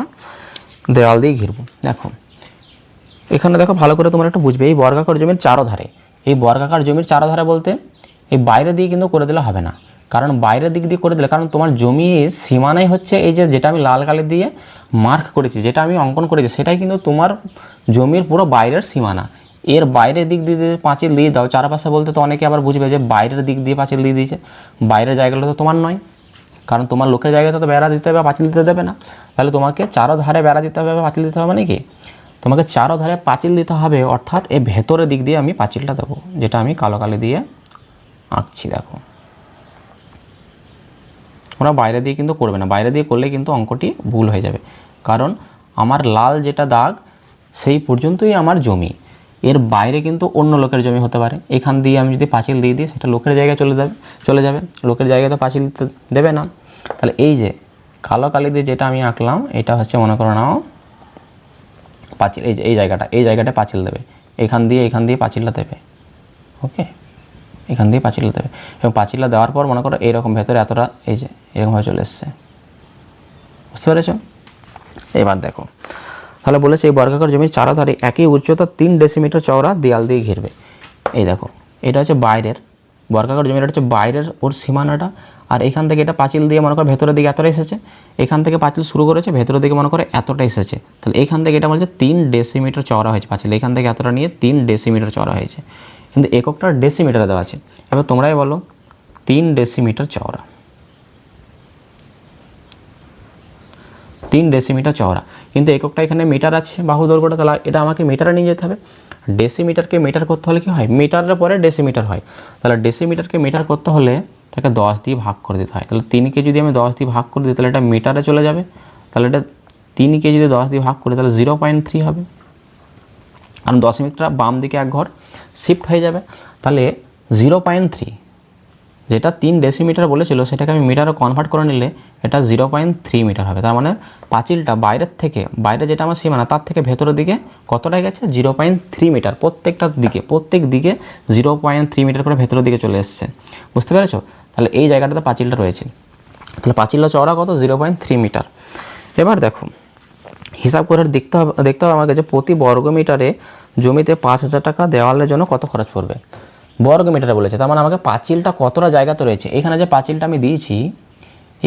দেওয়াল দিয়ে ঘিরব। দেখো এখানে দেখো ভালো করে তোমরা একটু বুঝবে, এই বর্গাকার জমির চারধারে, এই বর্গাকার জমির চারধারে বলতে এই বাইরে দিয়ে কিন্তু করে দিলে হবে না, কারণ বাইরের দিক দিয়ে করে দিলে, কারণ তোমার জমির সীমানাই হচ্ছে এই যেটা আমি লাল কালি দিয়ে মার্ক করেছি, যেটা আমি অঙ্কন করেছি, সেটাই কিন্তু তোমার জমির পুরো বাইরের সীমানা। এর বাইরের দিক দিয়ে পাঁচিল দিয়ে দাও চারপাশে, বলতে তো অনেকে আবার বুঝবে যে বাইরের দিক দিয়ে পাঁচিল দিয়ে দিয়েছে, বাইরের জায়গাগুলো তো তোমার নয়, কারণ তোমার লোকের জায়গাতে তো বেড়া দিতে হবে, পাঁচিল দিতে দেবে না। তাহলে তোমাকে চারধারে বেড়া দিতে হবে, পাঁচিল দিতে হবে, মানে কি তোমাকে চারধারে পাঁচিল দিতে হবে, অর্থাৎ এই ভেতরের দিক দিয়ে আমি পাঁচিলটা দেবো, যেটা আমি কালো কালি দিয়ে আঁকছি। দেখো ওরা বাইরে দিয়ে কিন্তু করবে না, বাইরে দিয়ে করলে কিন্তু অঙ্কটি ভুল হয়ে যাবে, কারণ আমার লাল যেটা দাগ সেই পর্যন্তই আমার জমি, এর বাইরে কিন্তু অন্য লোকের জমি হতে পারে। এখান দিয়ে আমি যদি পাঁচিল দিয়ে দিই সেটা লোকের জায়গায় চলে যাবে, লোকের জায়গায় তো পাঁচিল দিতে দেবে না। তাহলে এই যে কালো কালি দিয়ে যেটা আমি আঁকলাম এটা হচ্ছে মনে করো নাও পাঁচিল, এই জায়গাটা পাঁচিল দেবে, এখান দিয়ে পাঁচিলটা দেবে। ওকে, এখান দিয়ে পাঁচিলটা দেবে এবং পাঁচিলটা দেওয়ার পর মনে করো এইরকম ভেতরে এতটা এই যে এরকমভাবে চলে এসছে, বুঝতে পেরেছ? এবার দেখো তাহলে বলেছে এই বর্গাকার জমির চারধারে একই উচ্চতা 3 ডেসিমিটার চওড়া দেয়াল দিয়ে ঘিরবে। এই দেখো এটা হচ্ছে বাইরের বর্গাকার জমিটা হচ্ছে বাইরের ওর সীমানাটা, আর এখান থেকে এটা পাঁচিল দিয়ে মনে করো ভেতরের দিকে এতটা এসেছে, এখান থেকে পাঁচিল শুরু করেছে ভেতরের দিকে মনে করো এতটা এসেছে, তাহলে এখান থেকে এটা বলছে 3 ডেসিমিটার চওড়া হয়েছে পাঁচিল, এখান থেকে এতটা নিয়ে 3 ডেসিমিটার চওড়া হয়েছে, কিন্তু এককটা ডেসিমিটারে দেওয়া আছে। এবার তোমরাই বলো 3 ডেসিমিটার চওড়া, 3 ডেসিমিটার চওড়া, কিন্তু এককটা এখানে মিটার আছে বাহু দৈর্ঘ্যটা, তাহলে এটা আমাকে মিটারে নিয়ে যেতে হবে। ডেসিমিটারকে মিটার করতে হলে কি হয়, মিটারের পরে ডেসিমিটার হয়, তাহলে ডেসিমিটারকে মিটার করতে হলে তাকে 10 দিয়ে ভাগ করে দিতে হয়। তাহলে 3কে যদি আমি 10 দিয়ে ভাগ করে দিই তাহলে এটা মিটারে চলে যাবে, তাহলে এটা 3কে যদি 10 দিয়ে ভাগ করি তাহলে 0.3 হবে, কারণ দশমিকটা বাম দিকে এক ঘর শিফট হয়ে যাবে। তাহলে 0.3 যেটা 3 ডেসিমিটার বলেছিল সেটাকে আমি মিটারে কনভার্ট করে নিলে এটা 0.3 মিটার হবে। তার মানে পাঁচিলটা বাইরে যেটা আমার সীমানা তার থেকে ভেতরের দিকে কতটা গেছে 0.3 মিটার, প্রত্যেক দিকে 0.3 মিটার করে ভেতরের দিকে চলে এসছে, বুঝতে পেরেছো? তাহলে এই জায়গাটাতে পাঁচিলটা রয়েছে, তাহলে পাঁচিলটা চওড়া কত 0.3 মিটার। এবার দেখো হিসাব করে দেখতে হবে আমাকে যে প্রতি বর্গ মিটারে জমিতে 5,000 টাকা দেওয়ালের জন্য কত খরচ পড়বে, বর্গ মিটারে বলেছে। তার মানে আমাকে পাঁচিলটা কতটা জায়গাতে রয়েছে, এখানে যে পাঁচিলটা আমি দিয়েছি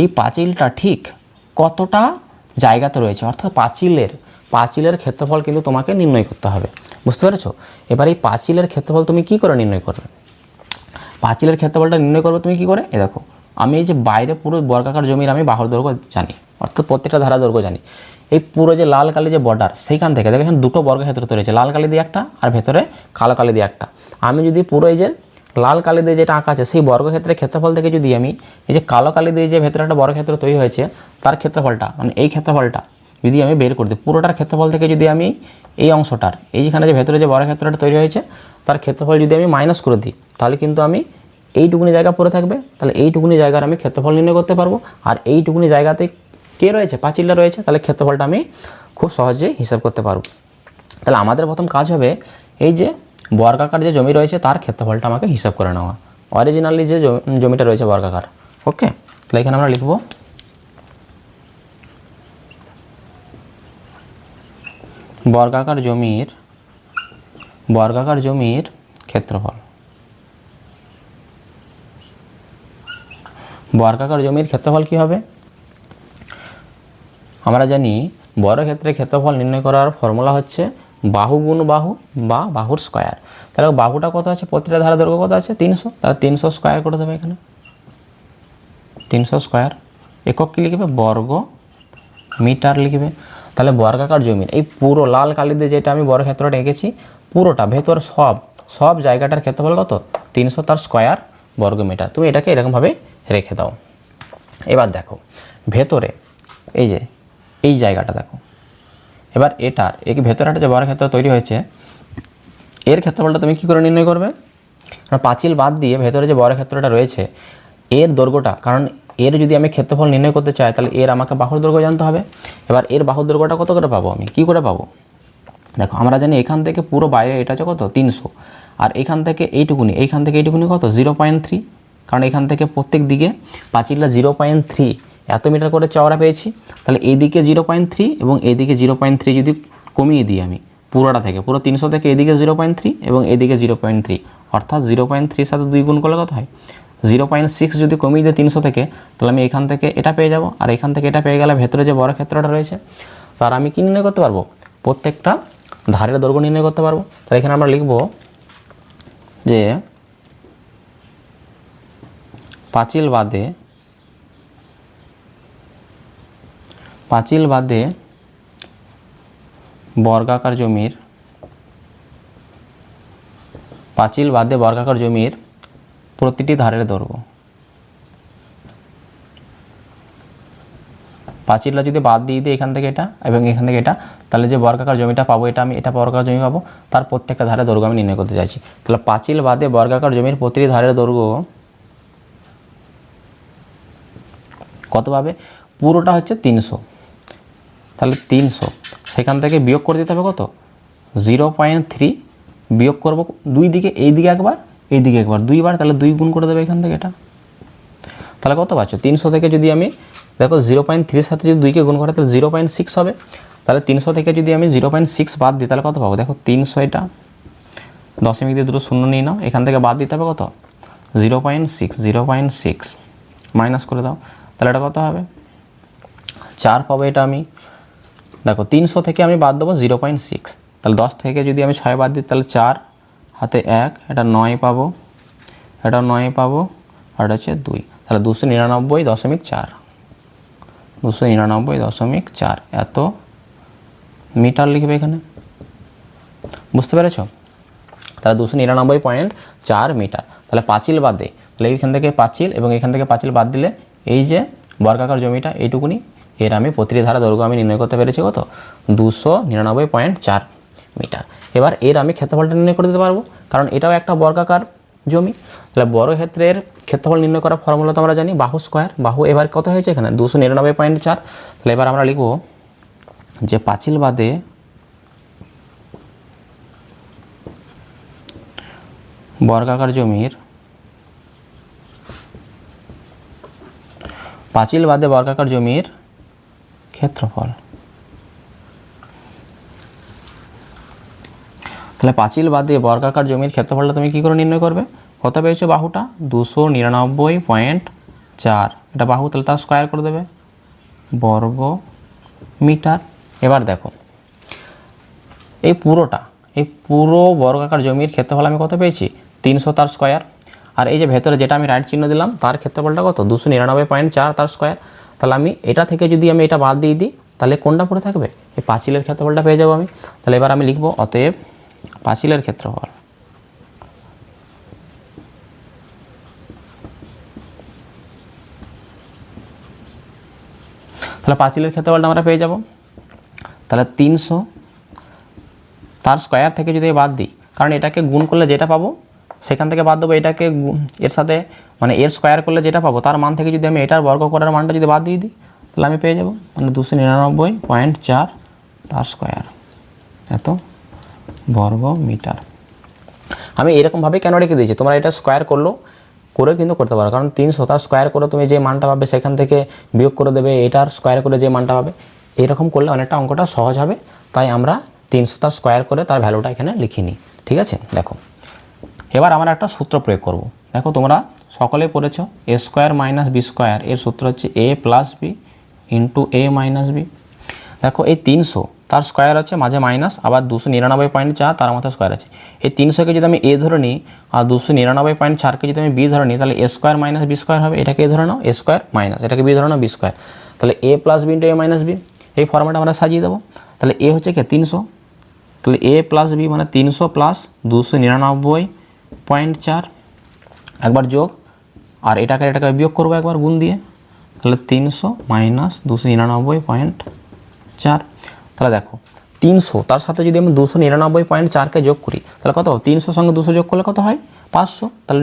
এই পাঁচিলটা ঠিক কতটা জায়গাতে রয়েছে, অর্থাৎ পাঁচিলের ক্ষেত্রফল কিন্তু তোমাকে নির্ণয় করতে হবে, বুঝতে পেরেছো? এবার এই পাঁচিলের ক্ষেত্রফল তুমি কি করে নির্ণয় করবে, পাঁচিলের ক্ষেত্রফলটা নির্ণয় করবে তুমি কি করে, এই দেখো আমি এই যে বাইরে পুরো বর্গাকার জমির আমি বাহুর দৈর্ঘ্য জানি, অর্থাৎ প্রত্যেকটা ধারা দৈর্ঘ্য জানি। এই পুরো যে লাল কালি যে বর্ডার সেইখান থেকে দেখো এখানে দুটো বর্গক্ষেত্র তৈরি হয়েছে, লাল কালি দিয়ে একটা আর ভেতরে কালো কালি দিয়ে একটা। আমি যদি পুরো এই যে লাল কালি দিয়ে যেটা আঁকা আছে সেই বর্গক্ষেত্রের ক্ষেত্রফল থেকে যদি আমি এই যে কালো কালি দিয়ে যে ভেতরে একটা বর্গক্ষেত্র তৈরি হয়েছে তার ক্ষেত্রফলটা, মানে এই ক্ষেত্রফলটা যদি আমি বের করে দিই, পুরোটার ক্ষেত্রফল থেকে যদি আমি এই অংশটার এইখানে যে ভেতরে যে বর্গক্ষেত্রটা তৈরি হয়েছে তার ক্ষেত্রফল যদি আমি মাইনাস করে দিই তাহলে কিন্তু আমি এইটুকুনি জায়গা পড়ে থাকবে, তাহলে এইটুকুনি জায়গার আমি ক্ষেত্রফল নির্ণয় করতে পারবো। আর এইটুকুনি জায়গাতে কে রয়েছে, পাঁচিলটা রয়েছে, তাহলে ক্ষেত্রফলটা আমি খুব সহজেই হিসাব করতে পারবো। তাহলে আমাদের প্রথম কাজ হবে এই যে বর্গাকার যে জমি রয়েছে তার ক্ষেত্রফলটা আমাকে হিসাব করে নেওয়া, অরিজিনালি যে জমিটা রয়েছে বর্গাকার। ওকে, তাহলে এখানে আমরা লিখব বর্গাকার জমির ক্ষেত্রফল। বর্গাকার জমির ক্ষেত্রফল কি হবে, আমরা জানি বর্গক্ষেত্রের ক্ষেত্রফল নির্ণয় করার ফর্মুলা হচ্ছে বাহু গুণ বাহু বা বাহুর স্কয়ার। তাহলে বাহুটা কত আছে, প্রতিটা ধারে দৈর্ঘ্য কত আছে 300, তাহলে 300 স্কয়ার করে দেবে এখানে 300 স্কয়ার। একক কী লিখবে, বর্গ মিটার লিখবে। তাহলে বর্গাকার জমির এই পুরো লাল কালি দিয়ে যেটা আমি বর্গক্ষেত্রটা এঁকেছি পুরোটা ভেতর সব জায়গাটার ক্ষেত্রফল কত 300, তার স্কয়ার বর্গ মিটার। তুমি এটাকে এরকমভাবে রেখে দাও। এবার দেখো ভেতরে এই যে এই জায়গাটা দেখো, এবার এটার এই ভেতরে একটা যে বর্গক্ষেত্র তৈরি হয়েছে এর ক্ষেত্রফলটা তুমি কী করে নির্ণয় করবে, পাঁচিল বাদ দিয়ে ভেতরে যে বর্গক্ষেত্রটা রয়েছে এর দৈর্ঘ্যটা, কারণ এর যদি আমি ক্ষেত্রফল নির্ণয় করতে চাই তাহলে এর আমাকে বাহুর দৈর্ঘ্য জানতে হবে। এবার এর বাহুর দৈর্ঘ্যটা কত করে পাবো, আমি কী করে পাবো, দেখো আমরা জানি এখান থেকে পুরো বাইরে এটা হচ্ছে কত 300, আর এখান থেকে এইটুকুনি কত 0.3, কারণ এখান থেকে প্রত্যেক দিকে পাঁচিলটা 0.3 এত মিটার করে চওড়া পেয়েছি। তাহলে এইদিকে 0.3 এবং এইদিকে 0.3 যদি কমিয়ে দিই আমি পুরোটা থেকে, পুরো 300 থেকে এদিকে 0.3 এবং এদিকে 0.3, অর্থাৎ 0.3 সাথে 2 গুণ করলে কত হয় 0.6 যদি কমিয়ে দিই 300 থেকে, তাহলে আমি এখান থেকে এটা পেয়ে যাব, আর এখান থেকে এটা পেয়ে গেলে ভেতরে যে বর্গক্ষেত্রটা রয়েছে তার আমি কি নির্ণয় করতে পারবো, প্রত্যেকটা ধারের দৈর্ঘ্য নির্ণয় করতে পারবো। তাহলে এখানে আমরা লিখব যে পাঁচিল বাদে বর্গাকার জমির প্রতিটি ধারের দৈর্ঘ্য, পাঁচিলটা যদি বাদ দিয়ে দিই এখান থেকে এটা এবং এখান থেকে এটা, তাহলে যে বর্গাকার জমিটা পাবো এটা বর্গাকার জমি পাবো, তার প্রত্যেকটা ধারের দৈর্ঘ্য আমি নির্ণয় করতে চাইছি। তাহলে পাঁচিল বাদে বর্গাকার জমির প্রতিটি ধারের দৈর্ঘ্য কত পাবে, পুরোটা হচ্ছে 300, তাহলে 300 সেখান থেকে বিয়োগ করে দিতে হবে কত 0.3, বিয়োগ করবো দুই দিকে, এইদিকে একবার এইদিকে একবার, দুইবার, তাহলে 2 গুণ করে দেবে এখান থেকে এটা। তাহলে কত পাচ্ছ 300 থেকে যদি আমি দেখো 0.3 সাথে যদি 2কে গুণ করে তাহলে 0.6 হবে। তাহলে 300 থেকে যদি আমি 0.6 বাদ দিই তাহলে কত পাবো, দেখো 300, এটা দশমিক দিয়ে দুটো শূন্য নিয়ে নাও, এখান থেকে বাদ দিতে হবে কত 0.6 মাইনাস করে দাও, তাহলে এটা কত হবে 4 পাবো। এটা আমি দেখো 300 থেকে আমি বাদ দেবো 0.6, তাহলে 10 থেকে যদি আমি 6 বাদ দিই তাহলে 4 হাতে 1, এটা 9 পাবো, এটা 9 পাবো, আর এটা হচ্ছে 2, তাহলে 299.4 এত মিটার লিখবে এখানে, বুঝতে পেরেছ। তাহলে 299.4 মিটার। তাহলে পাঁচিল বাদে, তাহলে এইখান থেকে পাঁচিল এবং এখান থেকে পাঁচিল বাদ দিলে এই যে বর্গাকার জমিটা এইটুকুনি, এর আমি প্রতিটি ধারা দৈর্ঘ্য আমি নির্ণয় করতে পেরেছি কত 299.4 মিটার। এবার এর আমি ক্ষেত্রফলটা নির্ণয় করে দিতে পারবো, কারণ এটাও একটা বর্গাকার জমি। তাহলে বর্গক্ষেত্রের ক্ষেত্রফল নির্ণয় করার ফর্মুলা তো আমরা জানি বাহু স্কয়ার, বাহু এবার কত হয়েছে এখানে 299.4। তাহলে এবার আমরা লিখব যে পাঁচিল বাদে বর্গাকার জমির ক্ষেত্রফল। তাহলে পাঁচিল বাদে বর্গাকার জমির ক্ষেত্রফলটা তুমি কি করে নির্ণয় করবে, কত পেয়েছো বাহুটা 299.4, এটা বাহু, তাহলে তার স্কয়ার করে দেবে বর্গ মিটার। এবার দেখো এই পুরো বর্গাকার জমির ক্ষেত্রফল আমি কত পেয়েছি 300, তার স্কয়ার, আর এই যে ভেতরে যেটা আমি রাইট চিহ্ন দিলাম তার ক্ষেত্রফলটা কত 299.4, তার স্কয়ার। তাহলে আমি এটা থেকে যদি আমি এটা বাদ দিয়ে দিই তাহলে কোনটা পড়ে থাকবে, এই পাঁচিলের ক্ষেত্রফলটা পেয়ে যাবো আমি। তাহলে এবার আমি লিখবো অতএব পাঁচিলের ক্ষেত্রফল। তাহলে পাঁচিলের ক্ষেত্রফলটা আমরা পেয়ে যাব, তাহলে 300 তার স্কয়ার থেকে যদি বাদ দিই, কারণ এটাকে গুণ করলে যেটা পাবো সেখান থেকে বাদ দেবো, এটাকে এর সাথে মানে এর স্কয়ার করলে যেটা পাবো তার মান থেকে যদি আমি এটার বর্গ করার মানটা যদি বাদ দিয়ে দিই তাহলে আমি পেয়ে যাব মানে 299.4 তার স্কয়ার এত বর্গ মিটার। আমি এরকমভাবে কেন রেখে দিয়েছি, তোমরা এটা স্কয়ার করে কিন্তু করতে পারো, কারণ 300 তার স্কয়ার করে তুমি যে মানটা পাবে সেখান থেকে বিয়োগ করে দেবে এটার স্কয়ার করে যে মানটা পাবে, এরকম করলে অনেকটা অঙ্কটা সহজ হবে। তাই আমরা 300 তার স্কয়ার করে তার ভ্যালুটা এখানে লিখিনি, ঠিক আছে। দেখো এবার আমরা একটা সূত্র প্রয়োগ করব। দেখো তোমরা সকলেই পড়েছো a² - b², এর সূত্র হচ্ছে a + b * a - b। দেখো এই 300 তার স্কোয়ার আছে, মাঝে মাইনাস, আবার 299.4 তার মাথায় স্কোয়ার আছে। এই 300কে যদি আমি এ ধরে নিই আর 299.4কে যদি আমি বি ধরে নিই, তাহলে এ স্কোয়ার মাইনাস বি স্কোয়ার হবে। এটাকে এ ধরে নাও এ স্কোয়ার মাইনাস, এটাকে বি ধরে নাও বি স্কোয়ার। তাহলে এ প্লাস বি ইন্টু এ মাইনাস বি, এই ফর্মেট আমরা সাজিয়ে দেবো। তাহলে এ হচ্ছে কি 300, তাহলে এ প্লাস বি মানে 300 প্লাস 299.4, একবার যোগ, আর এটাকে বিয়োগ করবো একবার গুণ দিয়ে। তাহলে 300 মাইনাস 299.4। তাহলে দেখো 300 তার সাথে যদি আমি 299.4কে যোগ করি, তাহলে কত? 300 সঙ্গে 200 যোগ করলে কত হয়? 500। তাহলে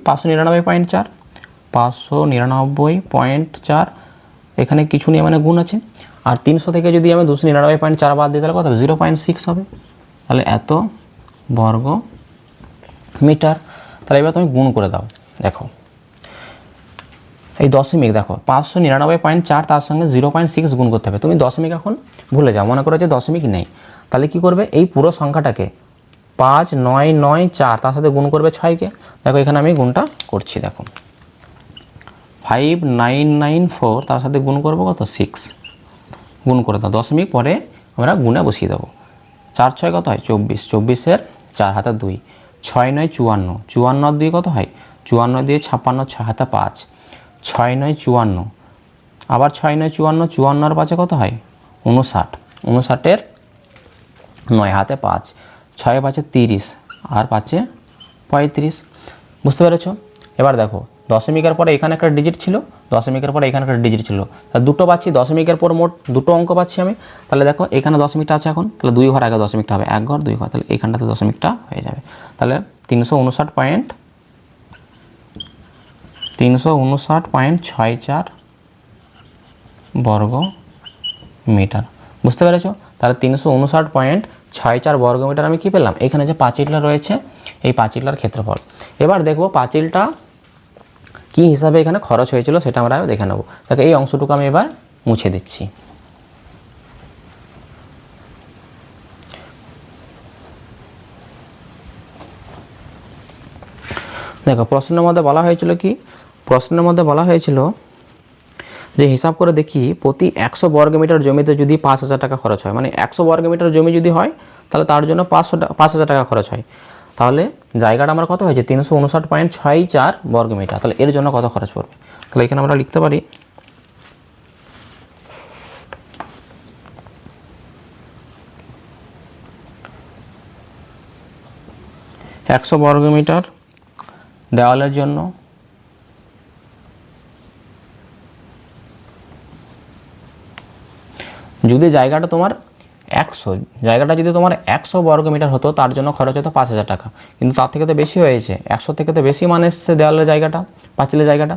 599.4, 599.4, এখানে কিছু নিয়ে মানে গুণ আছে। আর 300 থেকে যদি আমি 299.4 বাদ দিই, তাহলে কত? 0.6 হবে। তাহলে এত বর্গ মিটার। তাহলে এবার তুমি গুণ করে দাও। দেখো এই দশমিক, দেখো 599.4 তার সঙ্গে 0.6 গুণ করতে হবে। তুমি দশমিক এখন ভুলে যাও, মনে করো যে দশমিক নেই। তাহলে কি করবে? এই পুরো সংখ্যাটাকে 5994 তার সাথে গুণ করবে 6কে। দেখো এখানে আমি গুণটা করছি, দেখো 5994 তার সাথে গুণ করবো কত? 6, গুণ করে দাও। দশমিক পরে আমরা গুণে বসিয়ে দেবো। 4 6 কত হয়? 24, 24-এর 4 হাতে 2, 6 9 54, 54 আর 2 কত হয়? 54 দিয়ে 56, 6 হাতে 5, 6 9 54, আবার 6 9 54, 54 আর 5 কত হয়? 59, 59-এর 9 হাতে 5, 6 5 30 আর 5 35। বুঝতে পেরেছ? এবার দেখো দশমিকের পরে এখানে একটা ডিজিট ছিল, দশমিকের পরে এখানে একটা ডিজিট ছিল, তাহলে দুটো পাচ্ছি। দশমিকের পর মোট দুটো অঙ্ক পাচ্ছি আমি। তাহলে দেখো এখানে দশমিকটা আছে এখন, তাহলে 2 ঘর আগে দশমিকটা হবে, 1 ঘর 2 ঘর, তাহলে এখানটাতে দশমিকটা হয়ে যাবে। তাহলে 359.64 বর্গ মিটার। বুঝতে পেরেছ? তাহলে 359.64 বর্গ মিটার আমি কি পেলাম? এখানে যে পাঁচিলটা রয়েছে, এই পাঁচিলটার ক্ষেত্রফল। এবার দেখবো পাঁচিলটা কি হিসাবে এখানে খরচ হয়েছিল সেটা আমরা দেখে নেব। দেখো এই অংশটুকু আমি এবার মুছে দিচ্ছি। দেখো প্রশ্নের মধ্যে বলা হয়েছিল কি? প্রশ্নের মধ্যে বলা হয়েছিল যে হিসাব করে দেখি প্রতি 100 বর্গ মিটার জমিতে যদি 5000 টাকা খরচ হয়, মানে 100 বর্গ মিটার জমি যদি হয় তাহলে তার জন্য 5000 টাকা খরচ হয়। তাহলে জায়গাটা আমার কত হয়েছে? 359.64 বর্গ মিটার। তাহলে এর জন্য কত খরচ পড়বে? তাহলে এখানে আমরা লিখতে পারি একশো বর্গ মিটার দেওয়ালের জন্য যদি জায়গাটা তোমার 100 বর্গ মিটার হতো, তার জন্য খরচ হতো 5000 টাকা। কিন্তু তার থেকে তো বেশি হয়েছে, 100 থেকে তো বেশি মানে এসছে দেওয়ালের জায়গাটা, পাঁচিলের জায়গাটা,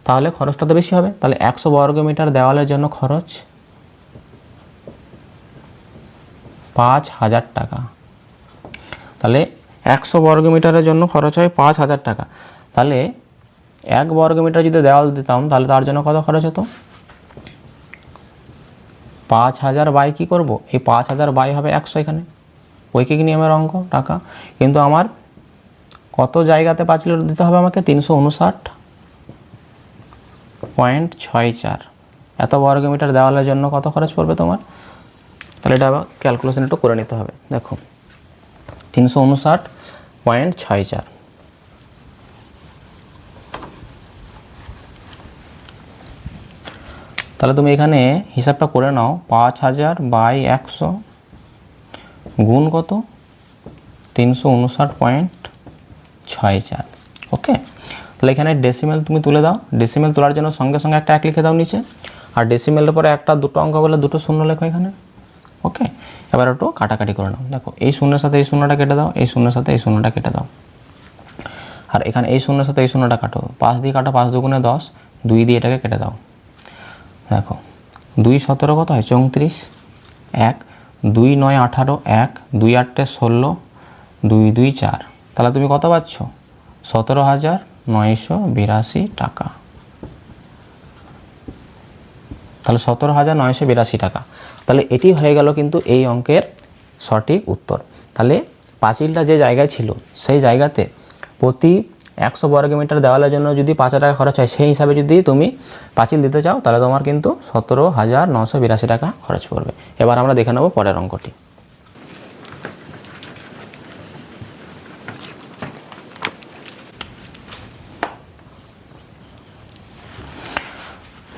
তাহলে খরচটা তো বেশি হবে। তাহলে 100 বর্গ মিটার দেওয়ালের জন্য খরচ 5000 টাকা। তাহলে 100 বর্গ মিটারের জন্য খরচ হয় 5000 টাকা। তাহলে 1 বর্গ মিটার যদি দেওয়াল দিতাম, তাহলে তার জন্য কত খরচ হতো? 5000 বাই কী করবো? এই 5000 বাই হবে 100, এখানে ঐকিক নিয়মের অঙ্ক টাকা। কিন্তু আমার কত জায়গাতে পাঁচিল দিতে হবে আমাকে? 359.64 এত বর্গ মিটার দেওয়ালের জন্য কত খরচ পড়বে তোমার? তাহলে এটা আবার ক্যালকুলেশন একটু করে নিতে হবে। দেখো 359.64, তাহলে তুমি এখানে হিসাবটা করে নাও, 5000 বাই 100 গুণ কত? 359.64। ওকে, তাহলে এখানে ডেসিমেল তুমি তুলে দাও। ডেসিমেল তোলার জন্য সঙ্গে সঙ্গে একটা 1 লিখে দাও নিচে, আর ডেসিমেলের পরে একটা দুটো অঙ্ক বলে দুটো শূন্য লেখো এখানে। ওকে, এবার একটু কাটাকাটি করে নাও। দেখো এই শূন্যের সাথে এই শূন্যটা কেটে দাও, এই শূন্যের সাথে এই শূন্যটা কেটে দাও, আর এখানে এই শূন্যের সাথে এই শূন্যটা কাটো, 5 দিয়ে কাটো, 5 দুগুণে 10, 2 দিয়ে এটাকে কেটে দাও। দেখো 2 17 কত হয়? 34, 1 2 9 18, 1 2 8 16, 2 2 4, তাহলে তুমি কত পাচ্ছ? 17,982 টাকা। তাহলে 17,982 টাকা। তাহলে এটি হয়ে গেল কিন্তু এই অঙ্কের সঠিক উত্তর। তাহলে পাঁচিলটা যে জায়গায় ছিল সেই জায়গাতে প্রতি 100 বর্গমিটার দেওয়ালের জন্য যদি 5,000 টাকা খরচ হয়, সেই হিসাবে যদি তুমি পাঁচিল দিতে চাও তাহলে তোমার কিন্তু 17,982 টাকা খরচ পড়বে। এবার আমরা দেখে নেব পরের অঙ্কটি।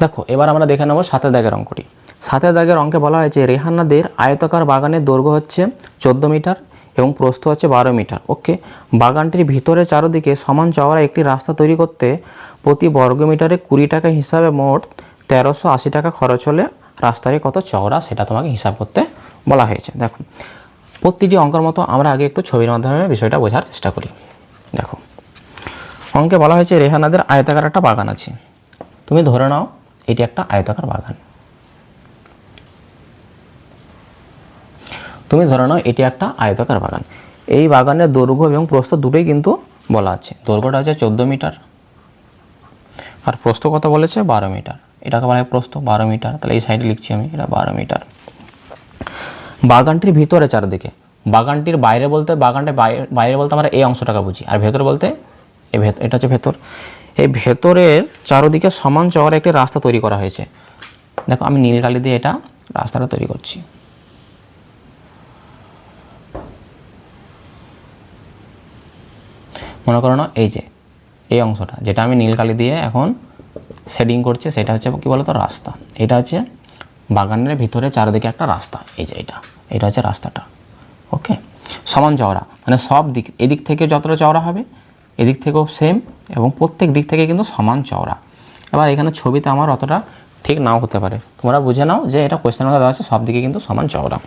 দেখো এবার আমরা দেখে নেব 7 দাগের অঙ্কটি। 7 দাগের অঙ্কে বলা হয়েছে রেহানাদের আয়তাকার বাগানের দৈর্ঘ্য হচ্ছে 14 মিটার এবং প্রস্থ হচ্ছে 12 মিটার। ওকে, বাগানটির ভিতরে চারদিকে সমান চওড়া একটি রাস্তা তৈরি করতে প্রতি বর্গমিটারে 20 টাকা হিসাবে মোট 1380 টাকা খরচ হলে রাস্তাটি কত চওড়া সেটা তোমাকে হিসাব করতে বলা হয়েছে। দেখো প্রতিটি অঙ্কের মতো আমরা আগে একটু ছবির মাধ্যমে বিষয়টা বোঝার চেষ্টা করি। দেখো অঙ্কে বলা হয়েছে রেহানাদের আয়তাকার একটা বাগান আছে। তুমি ধরে নাও এটি একটা আয়তাকার বাগান। তুমি ধরে নাও এটি একটা আয়তাকার বাগান। এই বাগানের দৈর্ঘ্য এবং প্রস্থ দুটোই কিন্তু বলা আছে। দৈর্ঘ্যটা আছে 14 মিটার আর প্রস্থ কত বলেছে 12 মিটার। এটাকে বলা হয় প্রস্থ 12 মিটার, তাহলে এই সাইডে লিখছি আমি, এটা 12 মিটার। বাগানটির ভিতরে চারদিকে, বাগানটির বাইরে বলতে বাগানটির বাইরে বলতে আমরা এই অংশটাকে বুঝি, আর ভেতর বলতে এটা হচ্ছে ভেতর। এই ভেতরের চারদিকে সমান চওড়া একটি রাস্তা তৈরি করা হয়েছে। দেখো আমি নীল কালি দিয়ে এটা রাস্তাটা তৈরি করছি। মনে করো না এই যে এই অংশটা যেটা আমি নীল কালি দিয়ে এখন শেডিং করছি সেটা হচ্ছে কি বলতো রাস্তা। এটা হচ্ছে বাগানের ভিতরে চারদিকে একটা রাস্তা, এই যে এটা হচ্ছে রাস্তাটা। ওকে, সমান চওড়া মানে সব দিক, এদিক থেকে যতটা চওড়া হবে এদিক থেকেও সেম এবং প্রত্যেক দিক থেকে কিন্তু সমান চওড়া। এবার এখানে ছবিতে আমার অতটা ঠিক নাও হতে পারে, তোমরা বুঝে নাও যে এটা কোয়েশ্চেন মধ্যে দেওয়া আছে সব দিকে কিন্তু সমান চওড়া।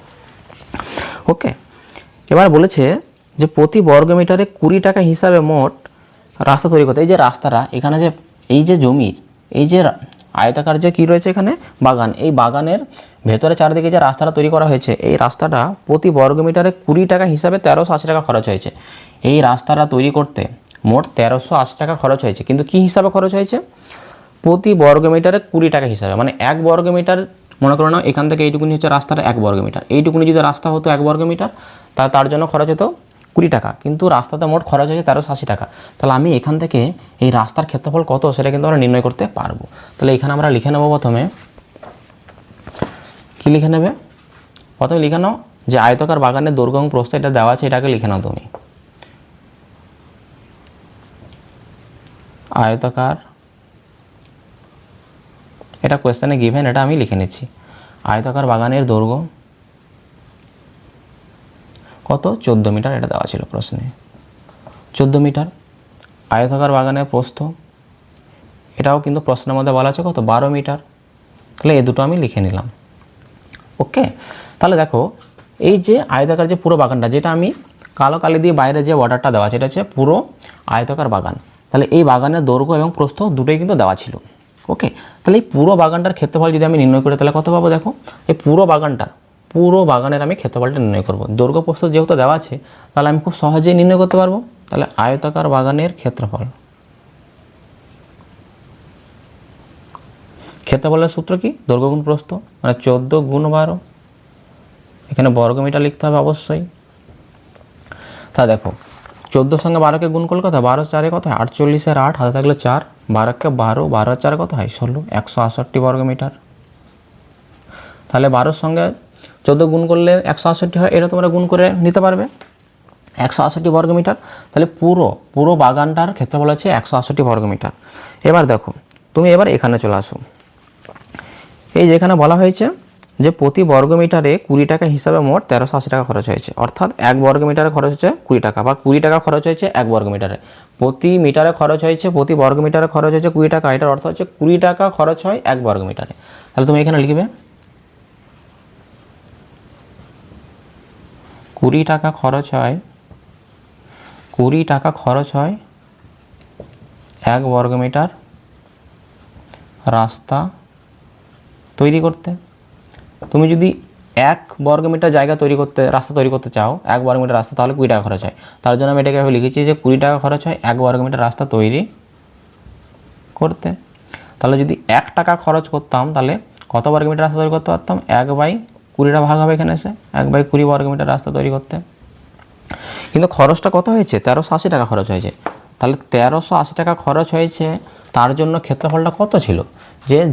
ওকে, এবার বলেছে যে প্রতি বর্গমিটারে 20 টাকা হিসাবে মোট রাস্তা তৈরি করতে। এই যে রাস্তাটা এখানে যে এই যে জমির এই যে আয়তাকার যে কী রয়েছে এখানে বাগান, এই বাগানের ভেতরে চারদিকে যে রাস্তাটা তৈরি করা হয়েছে এই রাস্তাটা প্রতি বর্গমিটারে 20 টাকা হিসাবে 1380 টাকা খরচ হয়েছে। এই রাস্তাটা তৈরি করতে মোট 1380 টাকা খরচ হয়েছে, কিন্তু কি হিসাবে খরচ হয়েছে প্রতি বর্গমিটারে 20 টাকা হিসাবে। মানে 1 বর্গমিটার, মনে করো না এখান থেকে এইটুকুনি হচ্ছে রাস্তাটা 1 বর্গমিটার, এইটুকুনি যদি রাস্তা হতো 1 বর্গমিটার তার জন্য খরচ হতো 20 টাকা, কিন্তু রাস্তাতে মোট খরচ হয়েছে 1380 টাকা। তাহলে আমি এখান থেকে এই রাস্তার ক্ষেত্রফল কত সেটা কিন্তু আমরা নির্ণয় করতে পারবো। তাহলে এখানে আমরা লিখে নেব প্রথমে, কি লিখে নেবে প্রথমে লিখে নাও যে আয়তাকার বাগানের দৈর্ঘ্য এবং প্রস্থ এটা দেওয়া আছে, এটাকে লিখে নাও তুমি। আয়তাকার, এটা কোয়েশ্চেনে গিভেন, এটা আমি লিখে নিচ্ছি। আয়তাকার বাগানের দৈর্ঘ্য কত 14 মিটার, এটা দেওয়া ছিল প্রশ্নে 14 মিটার। আয়তাকার বাগানের প্রস্থ এটাও কিন্তু প্রশ্নের মধ্যে বলা আছে কত 12 মিটার। তাহলে এই দুটো আমি লিখে নিলাম। ওকে, তাহলে দেখো এই যে আয়তাকার যে পুরো বাগানটা, যেটা আমি কালো কালি দিয়ে বাইরে যে বর্ডারটা দেওয়া আছে এটা হচ্ছে পুরো আয়তাকার বাগান। তাহলে এই বাগানের দৈর্ঘ্য এবং প্রস্থ দুটোই কিন্তু দেওয়া ছিল। ওকে, তাহলে এই পুরো বাগানটার ক্ষেত্রফল যদি আমি নির্ণয় করি তাহলে কত পাবো, দেখো এই পুরো বাগানের আমি ক্ষেত্রফলটা নির্ণয় করব। দৈর্ঘ্য প্রস্থ যেহেতু দেওয়া আছে তাহলে আমি খুব সহজেই নির্ণয় করতে পারবো। তাহলে আয়তাকার বাগানের ক্ষেত্রফলের সূত্র কি, দৈর্ঘ্য গুণ প্রস্থ, মানে 14 গুণ 12, এখানে বর্গমিটার লিখতে হবে অবশ্যই। তা দেখো 14 সঙ্গে 12কে গুণ করলে কত, 12 4 কত হয় 48 এর 8, হাতে থাকলে 4, 12কে 12, 12 4 কত হয় 16, 168 বর্গমিটার। তাহলে 12 সঙ্গে 14 গুণ করলে 168 হয়, এটা তোমরা গুণ করে নিতে পারবে 168 বর্গমিটার। তাহলে পুরো বাগানটার ক্ষেত্রফল হচ্ছে 168 বর্গমিটার। এবার দেখো তুমি এবার এখানে চলে আসো, এই যেখানে বলা হয়েছে যে প্রতি বর্গমিটারে 20 টাকা হিসাবে মোট 1380 টাকা খরচ হয়েছে, অর্থাৎ 1 বর্গমিটারে খরচ হচ্ছে 20 টাকা, বা 20 টাকা খরচ হয়েছে 1 বর্গমিটারে। প্রতি মিটারে খরচ হয়েছে, প্রতি বর্গমিটারে খরচ হয়েছে 20 টাকা, এটার অর্থ হচ্ছে 20 টাকা খরচ হয় 1 বর্গমিটারে। তাহলে তুমি এখানে লিখবে 20 টাকা খরচ হয় 1 বর্গমিটার রাস্তা তৈরি করতে। তুমি যদি 1 বর্গমিটার রাস্তা তৈরি করতে চাও, 1 বর্গমিটার রাস্তা, তাহলে 20 টাকা খরচ হয়। তার জন্য আমি এটাকে লিখেছি যে 20 টাকা খরচ হয় 1 বর্গমিটার রাস্তা তৈরি করতে। তাহলে যদি 1 টাকা খরচ করতাম তাহলে কত বর্গমিটার রাস্তা তৈরি করতে পারতাম, 1/20টা ভাগ হবে এখানে এসে, 1/20 বর্গমিটার রাস্তা তৈরি করতে। কিন্তু খরচটা কত হয়েছে 1380 টাকা খরচ হয়েছে। তাহলে 1380 টাকা খরচ হয়েছে, তার জন্য ক্ষেত্রফলটা কত ছিল,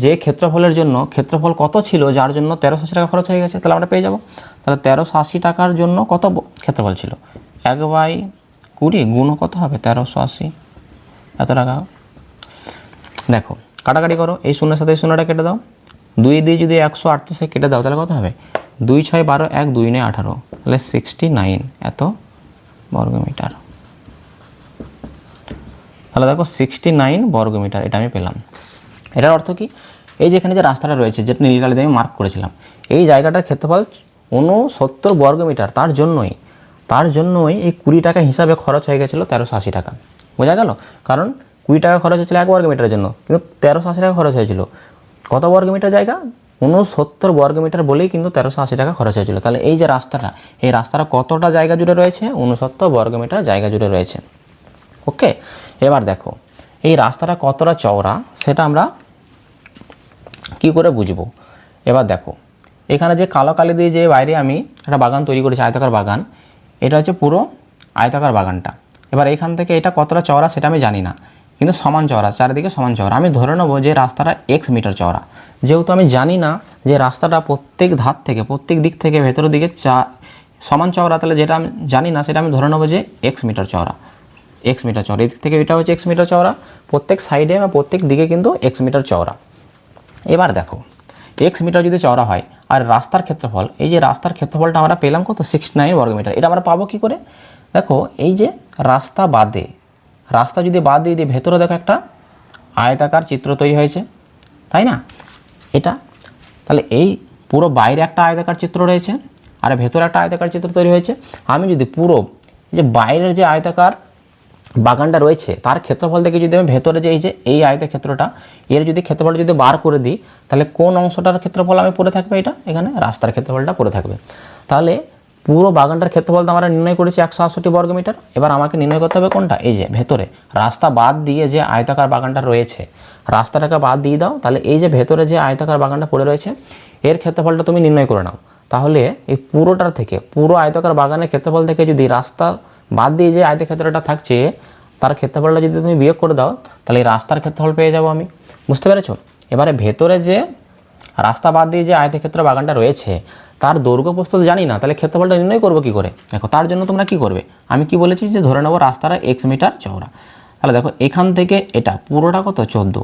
যে ক্ষেত্রফলের জন্য ক্ষেত্রফল কত ছিল যার জন্য 1380 টাকা খরচ হয়ে গেছে, তাহলে আমরা পেয়ে যাব। তাহলে 1380 টাকার জন্য কত ক্ষেত্রফল ছিল, 1/20 গুণ কত হবে 1380 এত টাকা। দেখো কাটাকাটি করো, এই শূন্যের সাথে এই শূন্যটা কেটে দাও, 2 দিয়ে যদি 138 কেটে দাও তাহলে কত হবে, 2 6 12 1 2 9 18, তাহলে 69 এত বর্গমিটার। তাহলে দেখো 69 বর্গমিটার এটা আমি পেলাম। এটার অর্থ কি, এই যেখানে যে রাস্তাটা রয়েছে যেটা নীল কালি দিয়ে আমি মার্ক করেছিলাম, এই জায়গাটার ক্ষেত্রফল 69 বর্গমিটার, তার জন্যই এই 20 টাকা হিসাবে খরচ হয়ে গেছিলো 1380 টাকা। বোঝা গেল? কারণ 20 টাকা খরচ হয়েছিল 1 বর্গমিটারের জন্য, কিন্তু 1380 টাকা খরচ হয়েছিল কত বর্গমিটার জায়গা, 69 বর্গমিটার বলেই কিন্তু 1380 টাকা খরচ হয়েছিল। তাহলে এই যে রাস্তাটা, এই রাস্তাটা কতটা জায়গা জুড়ে রয়েছে, 69 বর্গমিটার জায়গা জুড়ে রয়েছে। ওকে, এবার দেখো এই রাস্তাটা কতটা চওড়া সেটা আমরা কি করে বুঝবো। এবার দেখো এখানে যে কালো কালি দিয়ে যে বাইরে আমি একটা বাগান তৈরি করেছি, আয়তাকার বাগান, এটা হচ্ছে পুরো আয়তাকার বাগানটা। এবার এখান থেকে এটা কতটা চওড়া সেটা আমি জানি না, কিন্তু সমান চওড়া, চারিদিকে সমান চওড়া। আমি ধরে নেবো যে রাস্তাটা x মিটার চওড়া। যেহেতু আমি জানি না যে রাস্তাটা প্রত্যেক ধার থেকে প্রত্যেক দিক থেকে ভেতরের দিকে সমান চওড়া, তাহলে যেটা আমি জানি না সেটা আমি ধরে নেবো যে x মিটার চওড়া, x মিটার চওড়া। এদিক থেকে এটা হচ্ছে x মিটার চওড়া, প্রত্যেক সাইডে বা প্রত্যেক দিকে কিন্তু x মিটার চওড়া। এবার দেখো x মিটার যদি চওড়া হয় আর রাস্তার ক্ষেত্রফল, এই যে রাস্তার ক্ষেত্রফলটা আমরা পেলাম কত 69 বর্গমিটার। এটা আমরা পাবো কি করে, দেখো এই যে রাস্তা যদি বাদ দিয়ে দিই, ভেতরে দেখো একটা আয়তাকার চিত্র তৈরি হয়েছে, তাই না? এটা তাহলে এই পুরো বাইরে একটা আয়তাকার চিত্র রয়েছে আর ভেতরে একটা আয়তাকার চিত্র তৈরি হয়েছে। আমি যদি পুরো যে বাইরের যে আয়তাকার বাগানটা রয়েছে তার ক্ষেত্রফল থেকে যদি আমি ভেতরে যে এই আয়তক্ষেত্রটা, এর যদি ক্ষেত্রফলটা যদি বার করে দিই, তাহলে কোন অংশটার ক্ষেত্রফল আমি পড়ে থাকবে, এটা এখানে রাস্তার ক্ষেত্রফলটা পড়ে থাকবে। তাহলে পুরো বাগানটার ক্ষেত্রফল তো আমরা নির্ণয় করেছি 168 বর্গমিটার। এবার আমাকে নির্ণয় করতে হবে কোনটা, এই যে ভেতরে রাস্তা বাদ দিয়ে যে আয়তাকার বাগানটা রয়েছে, রাস্তাটাকে বাদ দিয়ে দাও, তাহলে এই যে ভেতরে যে আয়তাকার বাগানটা পড়ে রয়েছে এর ক্ষেত্রফলটা তুমি নির্ণয় করে নাও। তাহলে এই পুরোটার থেকে, পুরো আয়তাকার বাগানের ক্ষেত্রফল থেকে যদি রাস্তা বাদ দিয়ে যে আয়তক্ষেত্রটা থাকছে তার ক্ষেত্রফলটা যদি তুমি বিয়োগ করে দাও, তাহলে এই রাস্তার ক্ষেত্রফল পেয়ে যাবো আমি। বুঝতে পেরেছো? এবারে ভেতরে যে রাস্তা বাদ দিয়ে যে আয়তক্ষেত্র বাগানটা রয়েছে তার দৈর্ঘ্য প্রস্থ জানি না, তাহলে ক্ষেত্রফলটা নির্ণয় করবো কি করে? দেখো তার জন্য তোমরা কি করবে, আমি কি বলেছি যে ধরে নেবো রাস্তাটা x মিটার চওড়া। তাহলে দেখো এখান থেকে এটা পুরোটা কত 14,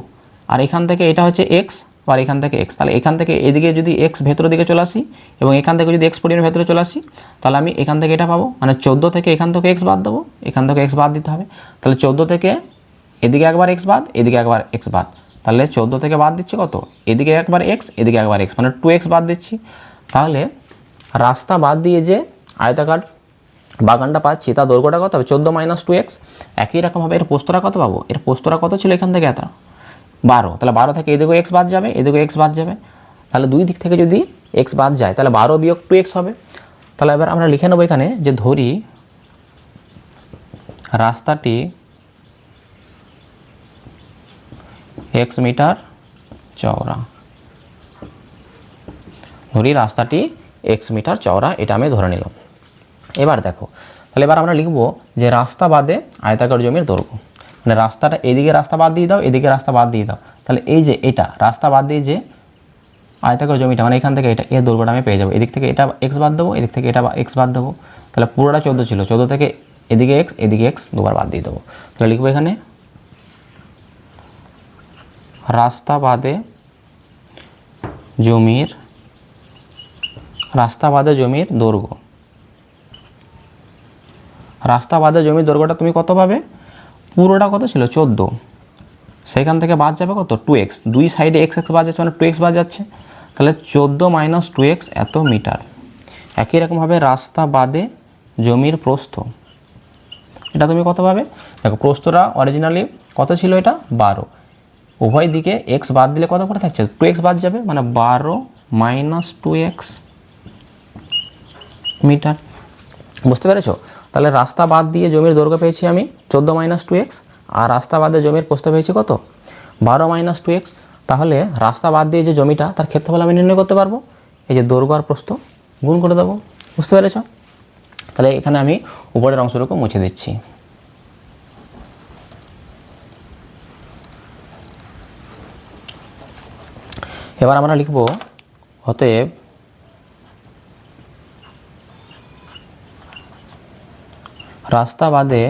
আর এখান থেকে এটা হচ্ছে x, আর এখান থেকে x, তাহলে এখান থেকে এদিকে যদি x ভেতরের দিকে চলে আসি এবং এখান থেকে যদি x পরিমাণ ভেতরে চলে আসি, তাহলে আমি এখান থেকে এটা পাবো, মানে 14 থেকে এখান থেকে x বাদ দেবো, এখান থেকে x বাদ দিতে হবে। তাহলে 14 থেকে এদিকে একবার x বাদ, এদিকে একবার x বাদ, তাহলে 14 থেকে বাদ দিচ্ছি কত, এদিকে একবার x এদিকে একবার x, মানে 2x বাদ দিচ্ছি। তাহলে রাস্তা বাদ দিয়ে যে আয়তাকার বাগানটা পাচ্ছি তার দৈর্ঘ্যটা কত হবে 14 - 2x। একই রকমভাবে এর প্রস্থটা কত পাবো, এর প্রস্থটা কত ছিল এখান থেকে এত 12, তাহলে 12 থেকে এদিকে x বাদ যাবে, এদিকে x বাদ যাবে, তাহলে দুই দিক থেকে যদি x বাদ যায় তাহলে 12 বিয়োগ 2x হবে। তাহলে এবার আমরা লিখে নেবো এখানে যে ধরি রাস্তাটি x মিটার চওড়া, ধরি রাস্তাটি x মিটার চওড়া, এটা আমি ধরে নিলাম। এবার দেখো তাহলে এবার আমরা লিখবো যে রাস্তা বাদে আয়তাকার জমির দৈর্ঘ্য, মানে রাস্তাটা এদিকে রাস্তা বাদ দিয়ে দাও, এদিকে রাস্তা বাদ দিয়ে দাও, তাহলে এই যে এটা রাস্তা বাদ দিয়ে যে আয়তাকার জমিটা, মানে এখান থেকে এটা এর দৈর্ঘ্যটা আমি পেয়ে যাবো। এদিক থেকে এটা x বাদ দেবো, এদিক থেকে এটা x বাদ দেবো, তাহলে পুরোটা 14 ছিল, 14 থেকে এদিকে x এদিকে x দুবার বাদ দিয়ে দেবো। তাহলে লিখবো এখানে রাস্তা বাদে জমির দৈর্ঘ্য। রাস্তা বাদে জমির দৈর্ঘ্যটা তুমি কত পাবে, পুরোটা কত ছিল 14, সেখান থেকে বাদ যাবে কত 2x, দুই সাইডে x বাদ যাচ্ছে মানে 2x বাদ যাচ্ছে, তাহলে 14 - 2x এত মিটার। একই রকমভাবে রাস্তা বাদে জমির প্রস্থ, এটা তুমি কত পাবে, দেখো প্রস্থটা অরিজিনালি কত ছিল, এটা 12, উভয় দিকে x বাদ দিলে কত করে থাকছে 2x বাদ যাবে, মানে 12 - 2x মিটার। বুঝতে পেরেছো? তাহলে রাস্তা বাদ দিয়ে জমির দৈর্ঘ্য পেয়েছি আমি 14 - 2x, আর রাস্তা বাদে জমির প্রস্থ পেয়েছি কত 12 - 2x। তাহলে রাস্তা বাদ দিয়ে যে জমিটা তার ক্ষেত্রফল আমি নির্ণয় করতে পারবো, এই যে দৈর্ঘ্য আর প্রস্থ গুণ করে দেবো। বুঝতে পেরেছো? তাহলে এখানে আমি উপরের অংশটুকু মুছে দিচ্ছি। এবার আমরা লিখব অতএব রাস্তা বাদে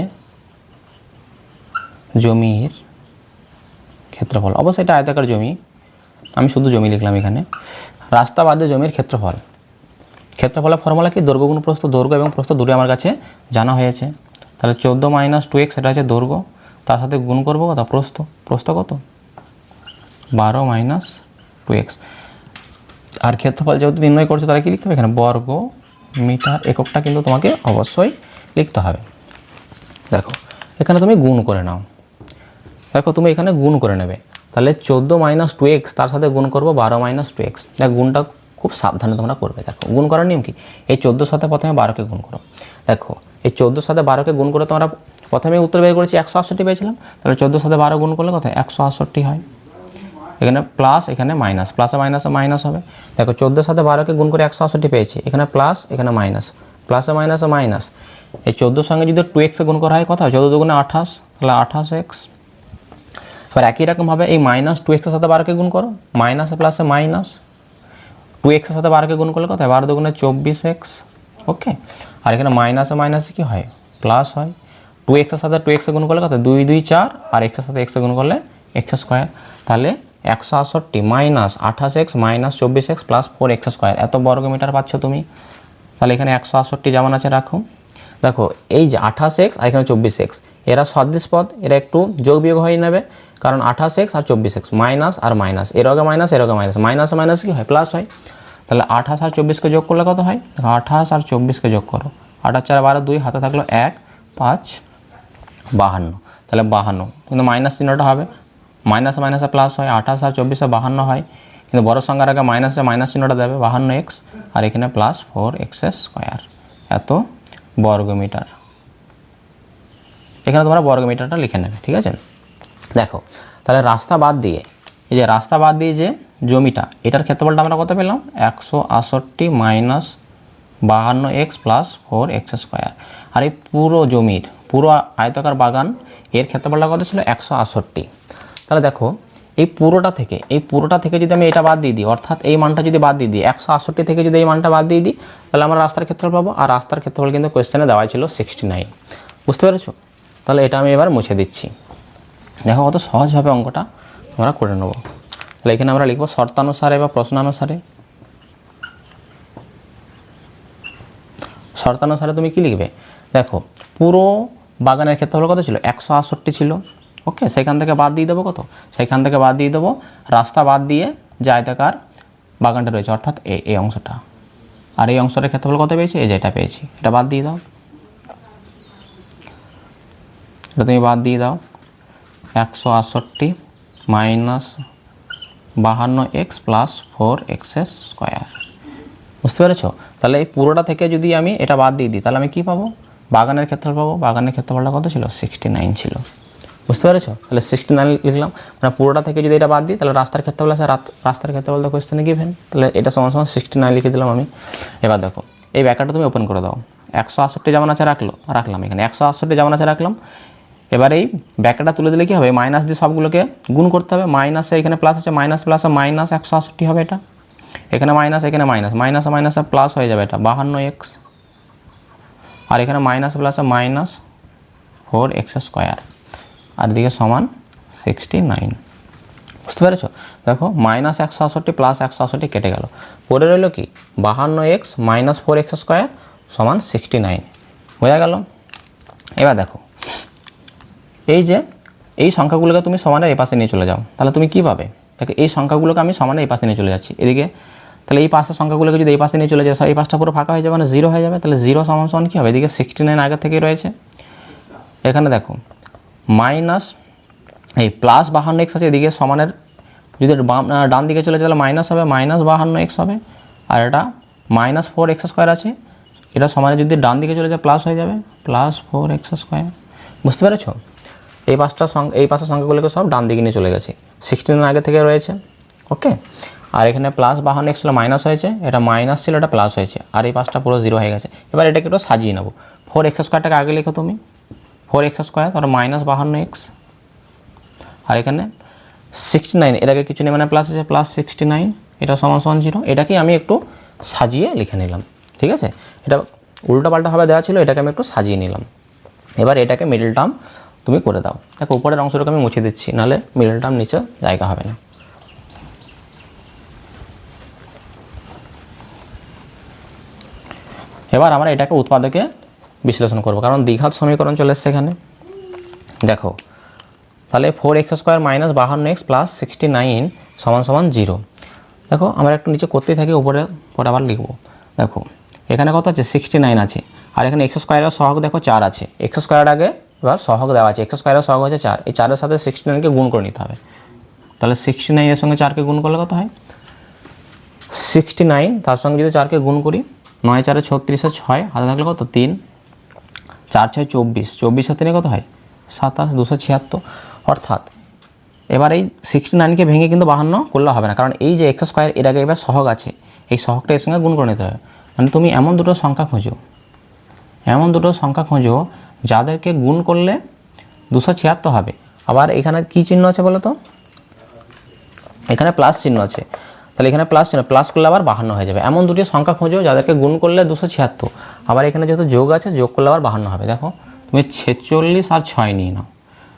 জমির ক্ষেত্রফল, অবশ্যই এটা আয়তাকার জমি, আমি শুধু জমি লিখলাম এখানে। রাস্তা বাদে জমির ক্ষেত্রফল, ক্ষেত্রফলের ফর্মুলা কি? দৈর্ঘ্য গুণ প্রস্থ। দৈর্ঘ্য এবং প্রস্থ দুটোই আমার কাছে জানা হয়েছে। তাহলে 14 - 2x এটা হচ্ছে দৈর্ঘ্য, তার সাথে গুণ করবো কত? প্রস্থ। প্রস্থ কত? 12 - 2x। আর ক্ষেত্রফল যেহেতু নির্ণয় করছে তাহলে কি লিখতে হবে এখানে? বর্গ মিটার। এককটা কিন্তু তোমাকে অবশ্যই লিখতে হবে। দেখো এখানে তুমি গুণ করে নাও, দেখো তুমি এখানে গুণ করে নেবে। তাহলে 14 - 2x তার সাথে গুণ করবো 12 - 2x। দেখ গুণটা খুব সাবধানে তোমরা করবে। দেখো গুণ করার নিয়ম কি? এই 14 সাথে প্রথমে 12কে গুণ করো। দেখো এই 14 সাথে 12কে গুণ করে তোমরা প্রথমে উত্তর বের করেছি 168 পেয়েছিলাম। তাহলে 14 সাথে 12 গুণ করলে কত? 168 হয়। এখানে প্লাস, এখানে মাইনাস, প্লাসে মাইনাসে মাইনাস হবে। দেখো 14 সাথে 12কে গুণ করে 168 পেয়েছি, এখানে প্লাস এখানে মাইনাস, প্লাসে মাইনাসে মাইনাস। এই 14 সঙ্গে যদি 2x গুণ করা হয় কত হয়? 14 দুগুণে 28, তাহলে 28x। এবার একই রকমভাবে এই -2x এর সাথে 12কে গুণ করো, মাইনাসে প্লাসে মাইনাস, 2x এর সাথে 12কে গুণ করলে কত হয়? 12 দুগুণে 24x। ওকে, আর এখানে মাইনাসে মাইনাসে কি হয়? প্লাস হয়। 2x এর সাথে 2x গুণ করলে কত? 2 2 4, আর x এর সাথে x গুণ করলে x²। তাহলে 168 minus 28x minus 24x plus 4x², এত বর্গমিটার পাচ্ছ তুমি। তাহলে এখানে 168 যেমন আছে রাখো। দেখো এই যে 28x আর এখানে 24x, এরা সদৃশ পদ, এরা একটু যোগ বিয়োগ হয়ে নেবে, কারণ 28x আর 24x মাইনাস আর মাইনাস, এর আগে মাইনাস এর আগে মাইনাস, মাইনাস মাইনাস কি হয়? প্লাস হয়। তাহলে 28 আর 24কে যোগ করলে কত হয়? 28 আর 24কে যোগ করো, 28 4 12, 2 হাতে থাকলো 1 5 52, তাহলে 52, কিন্তু মাইনাস চিহ্নটা হবে, মাইনাস মাইনাসে প্লাস হয়, 28 আর 24 52 হয়, কিন্তু বড় সংখ্যার আগে মাইনাসে মাইনাস চিহ্নটা দেবে 52x, আর এখানে প্লাস 4x², এত বর্গমিটার। এখানে তোমরা বর্গমিটারটা লিখে নেবে, ঠিক আছে। দেখো তাহলে রাস্তা বাদ দিয়ে, এই যে রাস্তা বাদ দিয়ে যে জমিটা, এটার ক্ষেত্রফলটা আমরা কত পেলাম? 168 মাইনাস 52x প্লাস 4x²। আর এই পুরো জমির, পুরো আয়তাকার বাগান, এর ক্ষেত্রফলটা কত ছিল? 168। তাহলে দেখো এই পুরোটা থেকে যদি আমি এটা বাদ দিয়ে দিই, অর্থাৎ এই মানটা যদি বাদ দিয়ে দিই, 168 থেকে যদি এই মানটা বাদ দিয়ে দিই, তাহলে আমরা রাস্তার ক্ষেত্রফল পাবো। আর রাস্তার ক্ষেত্রফল কিন্তু কোয়েশ্চেনে দেওয়া ছিল 69, বুঝতে পেরেছো? তাহলে এটা আমি এবার মুছে দিচ্ছি। দেখো কত সহজভাবে অঙ্কটা আমরা করে নেব। তাহলে এখানে আমরা লিখবো শর্তানুসারে বা প্রশ্নানুসারে। শর্তানুসারে তুমি কি লিখবে? দেখো পুরো বাগানের ক্ষেত্রফল কত ছিল? 168 ছিল। ওকে, সেখান থেকে বাদ দিয়ে দেবো কত? সেখান থেকে বাদ দিয়ে দেবো রাস্তা বাদ দিয়ে যে আয়তাকার বাগানটা রয়েছে, অর্থাৎ এই অংশটা। আর এই অংশটার ক্ষেত্রফল কত পেয়েছি? এই যে এটা পেয়েছি, এটা বাদ দিয়ে দাও, এটা তুমি বাদ দিয়ে দাও। 168 মাইনাস 52x প্লাস 4x², বুঝতে পেরেছো? তাহলে এই পুরোটা থেকে যদি আমি এটা বাদ দিয়ে দিই, তাহলে আমি কি পাবো? বাগানের ক্ষেত্রফল পাবো। বাগানের ক্ষেত্রফলটা কত ছিল? 69 ছিল, বুঝতে পেরেছো? তাহলে 69 লিখলাম। মানে পুরোটা থেকে যদি এটা বাদ দিই, তাহলে রাস্তার ক্ষেত্রফল আছে, রাস্তার ক্ষেত্রফল তো কোয়েশ্চেনে গিভেন, তাহলে এটা সমান সমান 69 লিখে দিলাম আমি। এবার দেখো এই ব্যাখ্যাটা তুমি ওপেন করে দাও। 168 যেমন আছে রাখলাম, এখানে 168 যেমন আছে রাখলাম। এবার এই ব্যাখ্যাটা তুলে দিলে কি হবে? মাইনাস দিয়ে সবগুলোকে গুণ করতে হবে। মাইনাসে এখানে প্লাস আছে, মাইনাস প্লাসে মাইনাস 168 হবে এটা, এখানে মাইনাস এখানে মাইনাস, মাইনাসে মাইনাসে প্লাস হয়ে যাবে এটা 52x, আর এখানে মাইনাস প্লাসে মাইনাস 4x², আর দিকে সমান 69, বুঝতে পেরেছো? দেখো মাইনাস 168 প্লাস 168 কেটে গেল, পরে রইল কি? 52x মাইনাস 4x² সমান 69, বোঝা গেল? এবার দেখো এই যে এই সংখ্যাগুলোকে তুমি সমানের এই পাশে নিয়ে চলে যাও, তাহলে তুমি কী পাবে? দেখো এই সংখ্যাগুলোকে আমি সমানের এই পাশে নিয়ে চলে যাচ্ছি এদিকে, তাহলে এই পাশের সংখ্যাগুলোকে যদি এই পাশে নিয়ে চলে যায়, এই পাশটা পুরো ফাঁকা হয়ে যাবে, মানে 0 হয়ে যাবে। তাহলে 0 সমান সমান কী হবে? এদিকে 69 আগে থেকেই রয়েছে। এখানে দেখো মাইনাস এই প্লাস 52x আছে, এদিকে সমানের যদি ডান দিকে চলে যায় তাহলে মাইনাস হবে, মাইনাস 52x হবে। আর এটা মাইনাস 4x² আছে, এটা সমানে যদি ডান দিকে চলে যায় প্লাস হয়ে যাবে, প্লাস 4x², বুঝতে পেরেছো? এই পাশের সংখ্যাগুলোকে সব ডান দিকে নিয়ে চলে গেছে, 69 আগে থেকে রয়েছে। ওকে, আর এখানে প্লাস 52x ছিল, মাইনাস হয়েছে, এটা মাইনাস ছিল, এটা প্লাস হয়েছে, আর এই পাশটা পুরো 0 হয়ে গেছে। এবার এটাকে একটু সাজিয়ে নেবো। 4x²টাকে আগে লিখো তুমি, 4x², তারপর মাইনাস 52x, আর এখানে 69 এর আগে কিছু নেই মানে প্লাস আছে, প্লাস 69 এটা সমান সমান 0। এটাকে আমি একটু সাজিয়ে লিখে নিলাম, ঠিক আছে। এটা উল্টোপাল্টাভাবে দেওয়া ছিল, এটাকে আমি একটু সাজিয়ে নিলাম। এবার এটাকে মিডল টার্ম তুমি করে দাও। দেখো উপরের অংশটাকে আমি মুছে দিচ্ছি, নাহলে মিডল টার্ম নিচে জায়গা হবে না। এবার আমরা এটাকে উৎপাদকে বিশ্লেষণ করব, কারণ দ্বিঘাত সমীকরণ চলে এসছে এখানে। দেখো তাহলে 4x² - 52x + 69 সমান সমান 0। দেখো আমরা একটু নিচে করতেই থাকি, উপরে পরে আবার লিখবো। দেখো এখানে কত আছে, 69 আছে, আর এখানে x² সহগ দেখো 4 আছে। x² আগে এবার সহগ দেওয়া আছে, x² সহগ হচ্ছে 4, এই 4 এর সাথে 69কে গুণ করে নিতে হবে। তাহলে 69 এর সঙ্গে 4কে গুণ করলে কত হয়, 69 তার সঙ্গে যদি 4কে গুণ করি, 9 4 36 6 হাতে থাকলে কত 3, 4 6 24, 24 সাথে কত হয় 27, 276। অর্থাৎ এবার এই 69কে ভেঙে কিন্তু 52 করলে হবে না, কারণ এই যে x² এর আগে এবার সহগ আছে, এই সহগটা এর সঙ্গে গুণ করে নিতে হবে। মানে তুমি এমন দুটো সংখ্যা খোঁজো যাদেরকে গুণ করলে 276 হবে। আবার এখানে কি চিহ্ন আছে বলো তো, এখানে প্লাস চিহ্ন আছে, তাহলে এখানে প্লাস চিহ্ন, প্লাস করলে আবার 52 হয়ে যাবে। এমন দুটি সংখ্যা খোঁজো যাদেরকে গুণ করলে 276, আবার এখানে যেহেতু যোগ আছে, যোগ করলে আবার 52 হবে। দেখো তুমি 46 আর 6 নিয়ে নাও,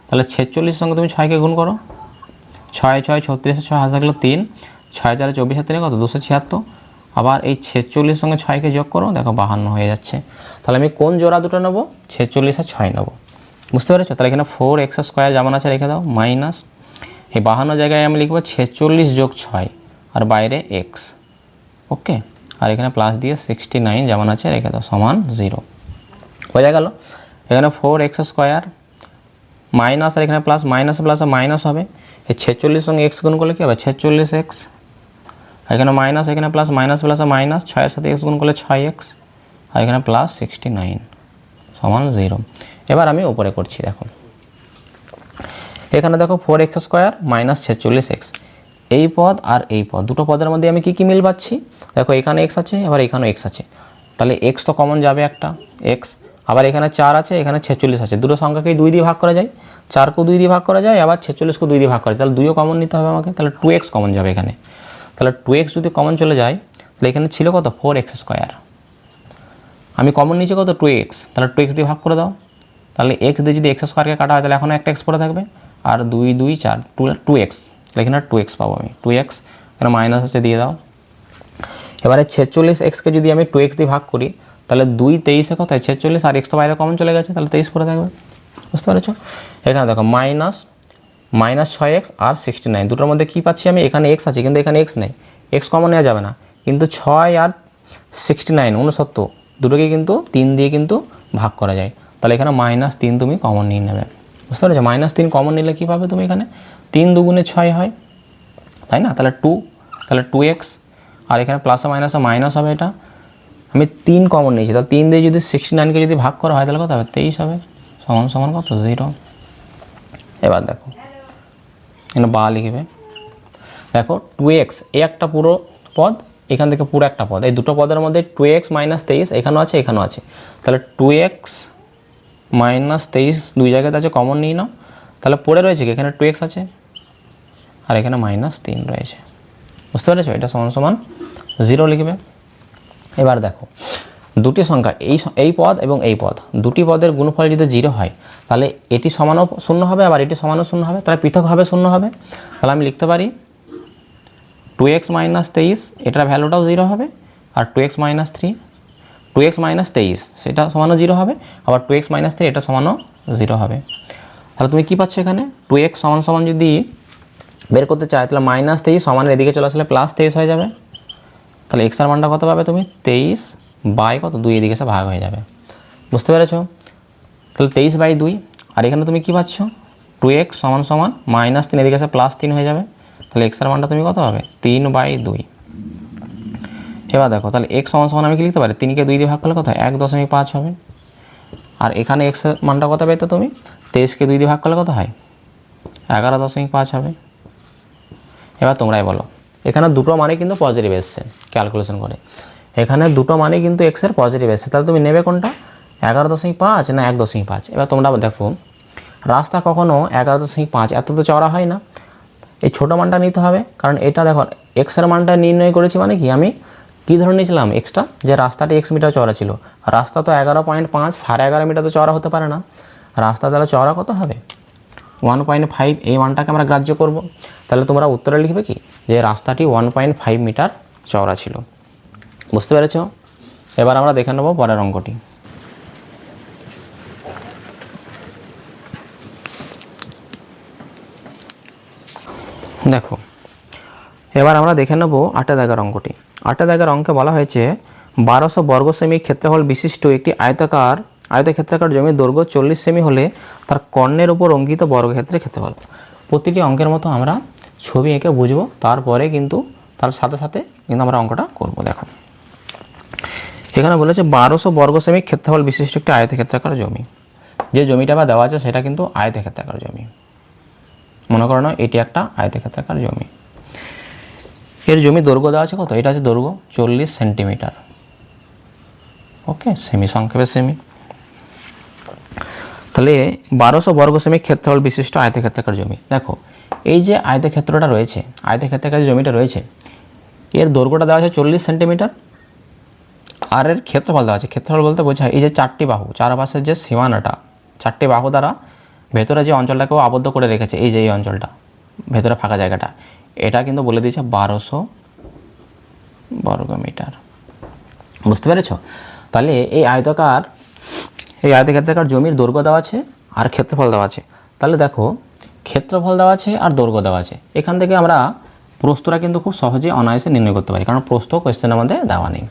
তাহলে 46 সঙ্গে তুমি 6কে গুণ করো, 6 6 36 6 হাতে থাকলো 3, 6 4 24 হাতে কত 276। আবার এই 46 সঙ্গে 6কে যোগ করো, দেখো 52 হয়ে যাচ্ছে। তাহলে আমি কোন জোড়া দুটো নেব, 46 আর 6 নেব, বুঝতে পেরেছো। তাহলে এখানে 4x² যেমন আছে রেখে দাও, মাইনাস এই 52 জায়গায় আমি লিখবো 46 যোগ 6 আর বাইরে x, ওকে। আর এখানে প্লাস দিয়ে 69 যেমন আছে রেখে দাও, সমান 0। বোঝা গেল। এখানে 4x² মাইনাস, আর এখানে প্লাস, মাইনাস প্লাসে মাইনাস হবে। এই 46 সঙ্গে x গুণ করলে কী হবে, 46x। এখানে মাইনাস, এখানে প্লাস, মাইনাস প্লাসে মাইনাস, 6 এর সাথে x গুণ করলে 6x, আর এখানে প্লাস 69 সমান 0। এবার আমি উপরে করছি, দেখো এখানে দেখো 4x² - 46x, এই পদ আর এই পদ, দুটো পদের মধ্যে আমি কি মিল পাচ্ছি, দেখো এখানে x আছে, আবার এখানেও x আছে, তাহলে x তো কমন যাবে একটা x। আবার এখানে 4 আছে, এখানে 46 আছে, দুটো সংখ্যাকেই 2 দিয়ে ভাগ করা যায়, 4কেও 2 দিয়ে ভাগ করা যায়, আবার 46কেও 2 দিয়ে ভাগ করা যায়, তাহলে 2ও কমন নিতে হবে আমাকে, তাহলে 2x কমন যাবে এখানে। তাহলে 2x যদি কমন চলে যায়, তাহলে এখানে ছিল কত 4x², আমি কমন নিয়েছি কত 2x, তাহলে 2x দিয়ে ভাগ করে দাও। তাহলে x দিয়ে যদি x² কাটা হয়, তাহলে এখনও একটা x পড়ে থাকবে, আর 2 2 4 2x, তাহলে এখানে 2x পাবো আমি, 2x এখানে মাইনাস আছে দিয়ে দাও। এবারে 46xকে যদি আমি 2x দিয়ে ভাগ করি, তাহলে 2 23 কত হয় 46, আর x তো বাইরে কমন চলে গেছে, তাহলে 23 পড়ে থাকবে, বুঝতে পেরেছো। এখানে দেখো মাইনাস 6x আর 69, দুটোর মধ্যে কী পাচ্ছি আমি, এখানে x আছে কিন্তু এখানে x নেই, x কমন নেওয়া যাবে না, কিন্তু 6 আর 69 69, দুটোকে কিন্তু 3 দিয়ে কিন্তু ভাগ করা যায়, তাহলে এখানে -3 তুমি কমন নিয়ে নেবে, বুঝতে পেরেছো। -3 কমন নিলে কী পাবে তুমি, এখানে 3 2 6 হয়, তাই না, তাহলে 2, তাহলে 2x, আর এখানে প্লাসে মাইনাসে মাইনাস হবে, এটা আমি 3 কমন নিয়েছি, তাহলে 3 দিয়ে যদি 69কে যদি ভাগ করা হয়, তাহলে কত হবে 23 হবে, সমান সমান কত 0। এবার দেখো এখানে বা লিখবে, দেখো 2x এই একটা পুরো পদ, এখান থেকে পুরো একটা পদ, এই দুটো পদের মধ্যে 2x - 23 এখানেও আছে, এখানেও আছে, তাহলে 2x - 23 দুই জায়গাতে আছে, কমন নিয়ে নাও, তাহলে পড়ে রয়েছে কি, এখানে 2x আছে আর এখানে -3 রয়েছে, বুঝতে পেরেছো। এটা সমান সমান 0 লিখবে। এবার দেখো দুটি সংখ্যা, এই পদ এবং এই পদ, দুটি পদের গুণফল যদি 0 হয়, তাহলে এটি সমানও 0 হবে, আবার এটি সমানও 0 হবে, তাহলে পৃথকভাবে 0 হবে। তাহলে আমি লিখতে পারি 2x - 23 এটার ভ্যালুটাও 0 হবে, আর 2x - 3 2x - 23 সেটা সমানও 0 হবে, আবার 2x - 3 এটা সমানও 0 হবে। তাহলে তুমি কি পাচ্ছ, এখানে 2x সমান যদি বের করতে চাই, তাহলে -23 সমানের এদিকে চলে আসলে +23 হয়ে যাবে, তাহলে x এর মানটা কত পাবে তুমি 23 বাই কত 2 এদিকে এসে ভাগ হয়ে যাবে, বুঝতে পেরেছো। তাহলে 23/2, আর এখানে তুমি কি পাচ্ছ 2x সমান -3 এদিকে এসে +3 হয়ে যাবে, তাহলে x এর মানটা তুমি কত পাবে 3/2। এবার দেখো তাহলে x সমান আমি কি লিখতে পারি, 3কে 2 দিয়ে ভাগ করলে কত হয় 1.5 হবে, আর এখানে x এর মানটা কত পেতো তুমি 23কে 2 দিয়ে ভাগ করলে কত হয় 11.5 হবে। এবার তোমরাই বলো, এখানে দুটো মানে কিন্তু পজিটিভ এসছে ক্যালকুলেশন করে, এখানে দুটো মানে কিন্তু x এর পজিটিভ এসছে, তাহলে তুমি নেবে কোনটা 11.5 না 1.5। এবার তোমরা দেখো রাস্তা কখনো 11.5 এত তো চওড়া হয় না, এই ছোটো মানটা নিতে হবে, কারণ এটা দেখো এক্সের মানটা নির্ণয় করেছি মানে কি আমি কী ধরে নিয়েছিলাম এক্সটা, যে রাস্তাটি এক্স মিটার চওড়া ছিল। রাস্তা তো 11.5 11.5 মিটার তো চওড়া হতে পারে না, রাস্তা তাহলে চওড়া কত হবে 1.5, এই মানটাকে আমরা গ্রাহ্য করব। তাহলে তোমরা উত্তরে লিখবে কি যে রাস্তাটি 1.5 মিটার চওড়া ছিল। বুঝতে পেরেছ? এবার আমরা দেখে নেব পরের অঙ্কটি। দেখো এবার আমরা দেখে নেব 8 দাগের অঙ্কটি। 8 দাগের অঙ্কে বলা হয়েছে 1200 বর্গ সেমি ক্ষেত্রফল বিশিষ্ট একটি আয়তক্ষেত্রাকার জমির দৈর্ঘ্য 40 সেমি হলে তার কর্ণের উপর অঙ্কিত বর্গক্ষেত্রের ক্ষেত্রফল। প্রতিটি অঙ্কের মতো আমরা ছবি এঁকে বুঝবো, তারপরে কিন্তু তার সাথে সাথে কিন্তু আমরা অঙ্কটা করব। দেখো এখানে বলেছে 1200 বর্গ সেমি ক্ষেত্রফল বিশিষ্ট একটি আয়তক্ষেত্রাকার জমি। যে জমিটা বা দেওয়া আছে সেটা কিন্তু আয়তক্ষেত্রাকার জমি। মনে করো না এটি একটা আয়তক্ষেত্রাকার জমি, এর জমি দৈর্ঘ্য দেওয়া আছে কত, এটা আছে দৈর্ঘ্য 40 সেন্টিমিটার। ওকে, সেমি সংক্ষেপে সেমি। তাহলে 1200 বর্গ সেমি ক্ষেত্রফল বিশিষ্ট আয়তক্ষেত্রাকার জমি। দেখো এই যে আয়তক্ষেত্রটা রয়েছে, আয়তক্ষেত্রাকার জমিটা রয়েছে, এর দৈর্ঘ্যটা দেওয়া আছে 40 সেন্টিমিটার, আর এর ক্ষেত্রফল দেওয়া আছে। ক্ষেত্রফল বলতে বোঝায় এই যে 4টি বাহু, চারপাশের যে সীমানাটা 4টি বাহু দ্বারা ভেতরে যে অঞ্চলটাকেও আবদ্ধ করে রেখেছে, এই যে এই অঞ্চলটা ভেতরে ফাঁকা জায়গাটা, এটা কিন্তু বলে দিয়েছে 1200 বর্গ মিটার। বুঝতে পেরেছ? তাহলে এই আয়তক্ষেত্রাকার জমির দৈর্ঘ্য দেওয়া আছে আর ক্ষেত্রফল দেওয়া আছে। তাহলে দেখো ক্ষেত্রফল দেওয়া আছে আর দৈর্ঘ্য দেওয়া আছে, এখান থেকে আমরা প্রস্থটা কিন্তু খুব সহজে অনায়াসে নির্ণয় করতে পারি, কারণ প্রস্থ কোয়েশ্চেনের মধ্যে দেওয়া নেই।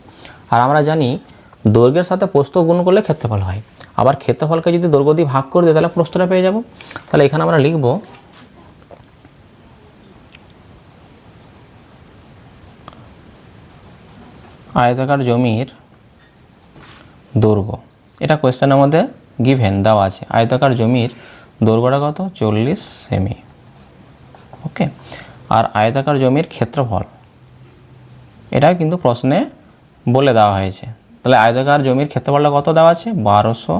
আর আমরা জানি দৈর্ঘ্যের সাথে প্রস্থ গুণ করলে ক্ষেত্রফল হয়, আবার ক্ষেত্রফলকে যদি দৈর্ঘ্য দিয়ে ভাগ করে দিই তাহলে প্রস্থটা পেয়ে যাব। তাহলে এখানে আমরা লিখব আয়তাকার জমির দৈর্ঘ্য, এটা কোয়েশ্চেনের মধ্যে গিভেন দেওয়া আছে। আয়তাকার জমির দৈর্ঘ্যটা কত 40 সেমি। ওকে, আর আয়তাকার জমির ক্ষেত্রফল এটাও কিন্তু প্রশ্নে বলে দেওয়া হয়েছে। তাহলে আয়তাকার জমির ক্ষেত্রফলটা কত দেওয়া আছে 1200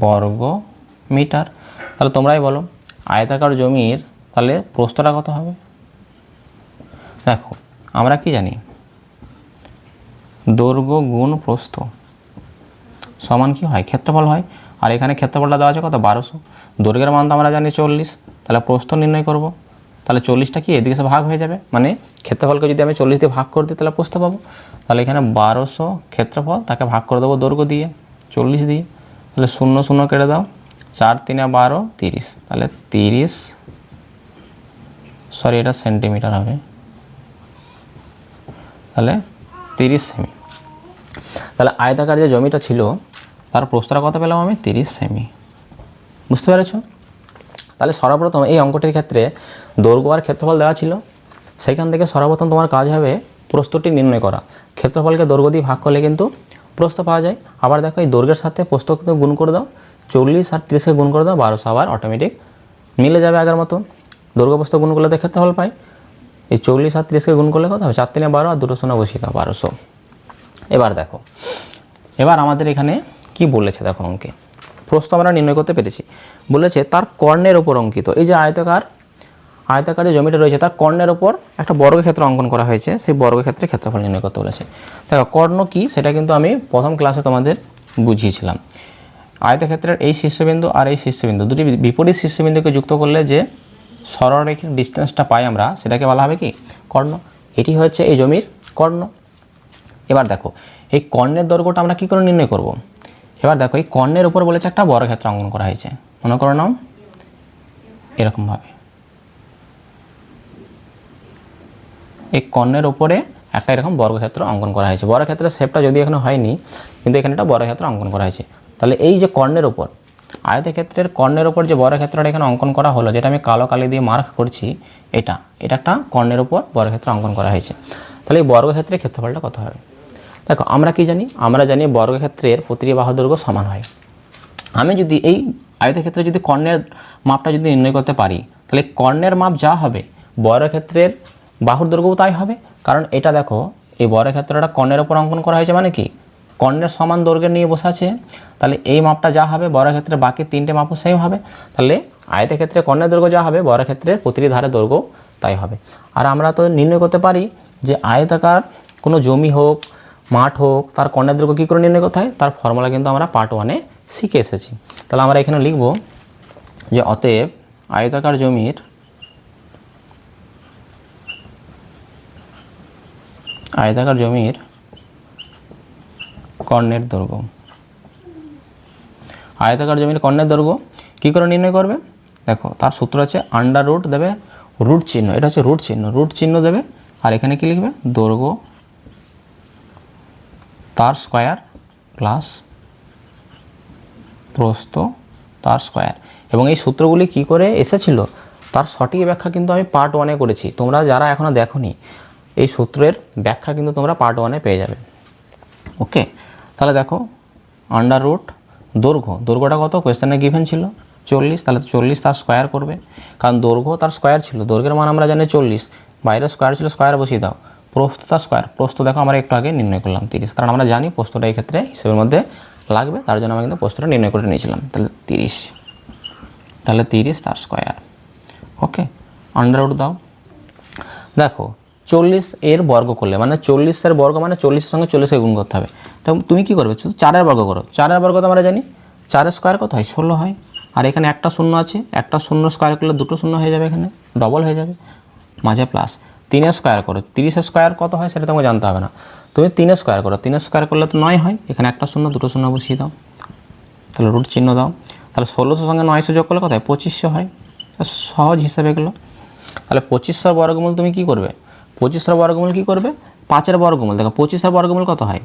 বর্গ মিটার। তাহলে তোমরাই বলো আয়তাকার জমির তাহলে প্রস্থটা কত হবে। দেখো আমরা কি জানি দৈর্ঘ্য গুণ প্রস্থ সমান কি হয় ক্ষেত্রফল হয়, আর এখানে ক্ষেত্রফলটা দেওয়া আছে কত 1200, দৈর্ঘ্যের মান তো আমরা জানি 40, তাহলে প্রস্থ নির্ণয় করব। তাহলে 40টা কি এদিকে ভাগ হয়ে যাবে, মানে ক্ষেত্রফলকে যদি আমি 40 দিয়ে ভাগ করে দিই তাহলে প্রস্থ পাবো। তাহলে এখানে 1200 ক্ষেত্রফল, তাকে ভাগ করে দেবো দৈর্ঘ্য দিয়ে 40 দিয়ে, তাহলে 0 0 কেটে দাও, 4 3 12 30, তাহলে 30 এটা সেন্টিমিটার হবে, তাহলে 30 সেমি। তাহলে আয়তাকার যে জমিটা ছিল তার প্রস্থটা কত পেলাম আমি 30 সেমি। বুঝতে পেরেছ? তাহলে সর্বপ্রথম এই অঙ্কটির ক্ষেত্রে দৈর্ঘ্য আর ক্ষেত্রফল দেওয়া ছিল, সেখান থেকে সর্বপ্রথম তোমার কাজ হবে প্রস্থটি নির্ণয় করা। ক্ষেত্রফলকে দৈর্ঘ্য দিয়ে ভাগ করলে কিন্তু প্রস্থ পাওয়া যায়। আবার দেখো এই দৈর্ঘ্যের সাথে প্রস্থ কিন্তু গুণ করে দাও, 40 আর 30কে গুণ করে দাও 1200, আবার অটোমেটিক মিলে যাবে আগের মতো। দৈর্ঘ্য প্রস্থ গুণ করলে তো ক্ষেত্রফল পাই। এই 40 আর 30কে গুণ করলে কত হবে 4 3 12 আর 2 0 বসিয়ে দাও 1200। এবার দেখো এবার আমাদের এখানে কি বলেছে, দেখো অঙ্কে প্রস্থ আমরা নির্ণয় করতে পেরেছি। বলেছে তার কর্ণের ওপর অঙ্কিত এই যে আয়তাকার যে জমিটা রয়েছে তার কর্ণের ওপর একটা বর্গক্ষেত্র অঙ্কন করা হয়েছে, সেই বর্গক্ষেত্রে ক্ষেত্রফল নির্ণয় করতে বলেছে। দেখো কর্ণ কি সেটা কিন্তু আমি প্রথম ক্লাসে তোমাদের বুঝিয়েছিলাম। আয়তক্ষেত্রের এই শীর্ষবিন্দু আর এই শীর্ষবিন্দু দুটি বিপরীত শীর্ষবিন্দুকে যুক্ত করলে যে সরলরেখার ডিস্টেন্সটা পাই আমরা, সেটাকে বলা হবে কি কর্ণ। এটি হচ্ছে এই জমির কর্ণ। এবার দেখো এই কর্ণের দৈর্ঘ্যটা আমরা কী করে নির্ণয় করব। এবার দেখো এই কর্ণের উপর বলেছে একটা বর্গক্ষেত্র অঙ্কন করা হয়েছে, মনে করো নাও এরকমভাবে, এই কর্ণের উপরে একটা এরকম বর্গক্ষেত্র অঙ্কন করা হয়েছে। বর্গক্ষেত্রের শেপটা যদি এখানে হয়নি, কিন্তু এখানে একটা বর্গক্ষেত্র অঙ্কন করা হয়েছে। তাহলে এই যে কর্ণের উপর আয়তক্ষেত্রের কর্ণের উপর যে বর্গক্ষেত্রটা এখানে অঙ্কন করা হলো, যেটা আমি কালো কালি দিয়ে মার্ক করছি, এটা একটা কর্ণের উপর বর্গক্ষেত্র অঙ্কন করা হয়েছে। তাহলে এই বর্গক্ষেত্রের ক্ষেত্রফলটা কত হবে। দেখো আমরা কি জানি, আমরা জানি বর্গক্ষেত্রের প্রতিটি বাহু দৈর্ঘ্য সমান হয়। আমি যদি এই আয়তক্ষেত্রে যদি কর্ণের মাপটা যদি নির্ণয় করতে পারি, তাহলে কর্ণের মাপ যা হবে বর্গক্ষেত্রের বাহুর দৈর্ঘ্যও তাই হবে। কারণ এটা দেখো এই বর্গক্ষেত্রটা কর্ণের ওপর অঙ্কন করা হয়েছে, মানে কি কর্ণের সমান দৈর্ঘ্যের নিয়ে বসে আছে, তাহলে এই মাপটা যা হবে বর্গক্ষেত্রে বাকি তিনটে মাপও সেম হবে। তাহলে আয়তের ক্ষেত্রে কর্ণের দৈর্ঘ্য যা হবে বর্গক্ষেত্রের প্রতিটি ধারের দৈর্ঘ্য তাই হবে। আর আমরা তো নির্ণয় করতে পারি যে আয়তাকার কোনো জমি হোক, মাঠ হোক, তার কর্ণের দৈর্ঘ্য কী করে নির্ণয় করতে হয়, তার ফর্মুলা কিন্তু আমরা পার্ট 1-এ শিখে এসেছি। তাহলে আমরা এখানে লিখব যে অতএব আয়তাকার জমির কর্ণের দৈর্ঘ্য, আয়তাকার জমির কর্ণের দৈর্ঘ্য কী করে নির্ণয় করবে? দেখো তার সূত্র আছে আন্ডার রুট দেবে, রুট চিহ্ন, এটা হচ্ছে রুট চিহ্ন দেবে, আর এখানে কি লিখবে? দৈর্ঘ্য তার স্কয়ার প্লাস প্রস্থ তার স্কয়ার। এবং এই সূত্রগুলি কি করে এসেছিল তার সঠিক ব্যাখ্যা কিন্তু আমি পার্ট 1-এ করেছি। তোমরা যারা এখনও দেখোনি এই সূত্রের ব্যাখ্যা কিন্তু তোমরা পার্ট 1-এ পেয়ে যাবে। ওকে, তাহলে দেখো আন্ডার রুট দৈর্ঘ্যটা কত কোয়েশ্চেনে গিভেন ছিল 40, তাহলে 40 তার স্কয়ার করবে, কারণ দৈর্ঘ্য তার স্কয়ার ছিল, দৈর্ঘ্যের মান আমরা জানি 40, বাইরে স্কয়ার ছিল, স্কয়ার বসিয়ে দাও। প্রস্থ তার স্কয়ার, প্রস্থ দেখো আমরা একটু আগে নির্ণয় করলাম 30, কারণ আমরা জানি প্রস্থটা এই ক্ষেত্রে হিসেবের মধ্যে লাগবে, তার জন্য আমরা কিন্তু প্রস্থটা নির্ণয় করে নিয়েছিলাম। তাহলে 30 তার স্কয়ার। ওকে, আন্ডার রুট দাও। দেখো 40 এর বর্গ করলে মানে 40-এর বর্গ মানে 40-এর সঙ্গে 40-কে গুণ করতে হবে। তো তুমি কী করবে? শুধু 4-এর বর্গ করো। 4-এর বর্গ তো আমরা জানি 4-এর স্কয়ার কত হয়? 16 হয়। আর এখানে একটা শূন্য আছে, একটা শূন্য স্কয়ার করলে দুটো শূন্য হয়ে যাবে, এখানে ডবল হয়ে যাবে, মাঝে প্লাস। 3-এর স্কয়ার করো, 30-এর স্কয়ার কত হয় সেটা তোমাকে জানতে হবে না, তুমি 3-এর স্কয়ার করো, 3-এর স্কয়ার করলে তো 9 হয়, এখানে একটা শূন্য দুটো শূন্য বসিয়ে দাও, তাহলে রুট চিহ্ন দাও। তাহলে 1600 সঙ্গে 900 যোগ করলে কত হয়? 2500 হয়। সহজ হিসাবে এগুলো। তাহলে 2500 বর্গমূল তুমি কী করবে? 2500 বর্গমূল কী করবে? 5-এর বর্গমূল। দেখো 2500 বর্গমূল কত হয়?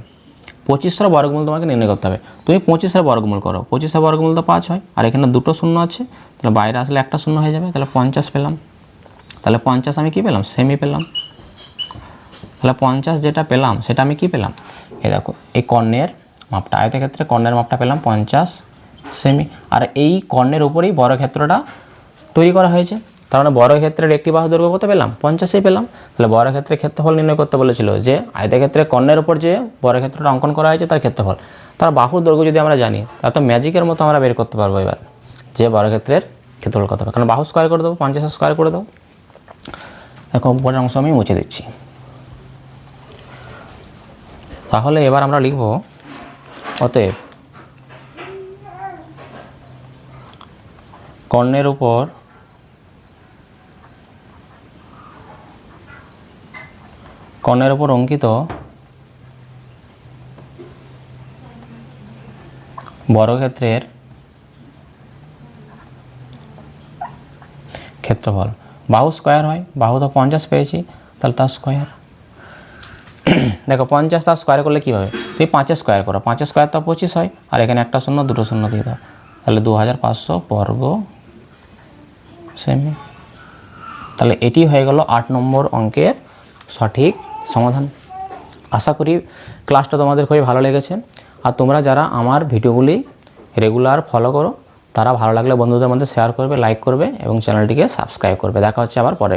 2500 বর্গমূল তোমাকে নির্ণয় করতে হবে। তুমি 2500 বর্গমূল করো, 2500 বর্গমূল তো 5 হয়, আর এখানে দুটো শূন্য আছে, তাহলে বাইরে আসলে একটা শূন্য হয়ে যাবে, তাহলে 50 পেলাম। তাহলে 50 আমি কী পেলাম? সেমি পেলাম। তাহলে 50 যেটা পেলাম সেটা আমি কী পেলাম? এই দেখো এই কর্ণের মাপটা, আয়তের ক্ষেত্রে কর্ণের মাপটা পেলাম 50 সেমি। আর এই কর্ণের উপরেই বর্গক্ষেত্রটা তৈরি করা হয়েছে, তার মানে বর্গক্ষেত্রের একটি বাহু দৈর্ঘ্য কত পেলাম? 50-ই পেলাম। তাহলে বর্গক্ষেত্রের ক্ষেত্রফল নির্ণয় করতে বলেছিল, যে আয়তক্ষেত্রে কর্ণের উপর যে বর্গক্ষেত্রটা অঙ্কন করা হয়েছে তার ক্ষেত্রফল। তার বাহুর দৈর্ঘ্য যদি আমরা জানি তাহলে তো ম্যাজিকের মতো আমরা বের করতে পারবো এবার যে বর্গক্ষেত্রের ক্ষেত্রফল কত হবে, কারণ বাহু স্কয়ার করে দেবো, 50 স্কয়ার করে দেবো। দেখো উপরের অংশ আমি মুছে দিচ্ছি। তাহলে এবার আমরা লিখব অতএব কর্ণের উপর অঙ্কিত বর্গক্ষেত্রের ক্ষেত্রফল। বাহু স্কয়ার হয়, বাহু তো 50 পেয়েছি, তাহলে তার স্কয়ার। দেখো 50 তার স্কয়ার করলে কী হবে? তুমি 5-এর স্কয়ার করো, 5-এর স্কয়ার তো 25 হয়, আর এখানে একটা শূন্য দুটো শূন্য দিয়ে দাও, তাহলে 2500 বর্গ সেমি। তাহলে এটি হয়ে গেল 8 নম্বর অঙ্কের সঠিক সমাধান। আশা করি ক্লাসটা তোমাদের খুবই ভালো লেগেছে। আর তোমরা যারা আমার ভিডিওগুলি রেগুলার ফলো করো তারা ভালো লাগলে বন্ধুদের মধ্যে শেয়ার করবে, লাইক করবে এবং চ্যানেলটিকে সাবস্ক্রাইব করবে। দেখা হচ্ছে আবার পরে।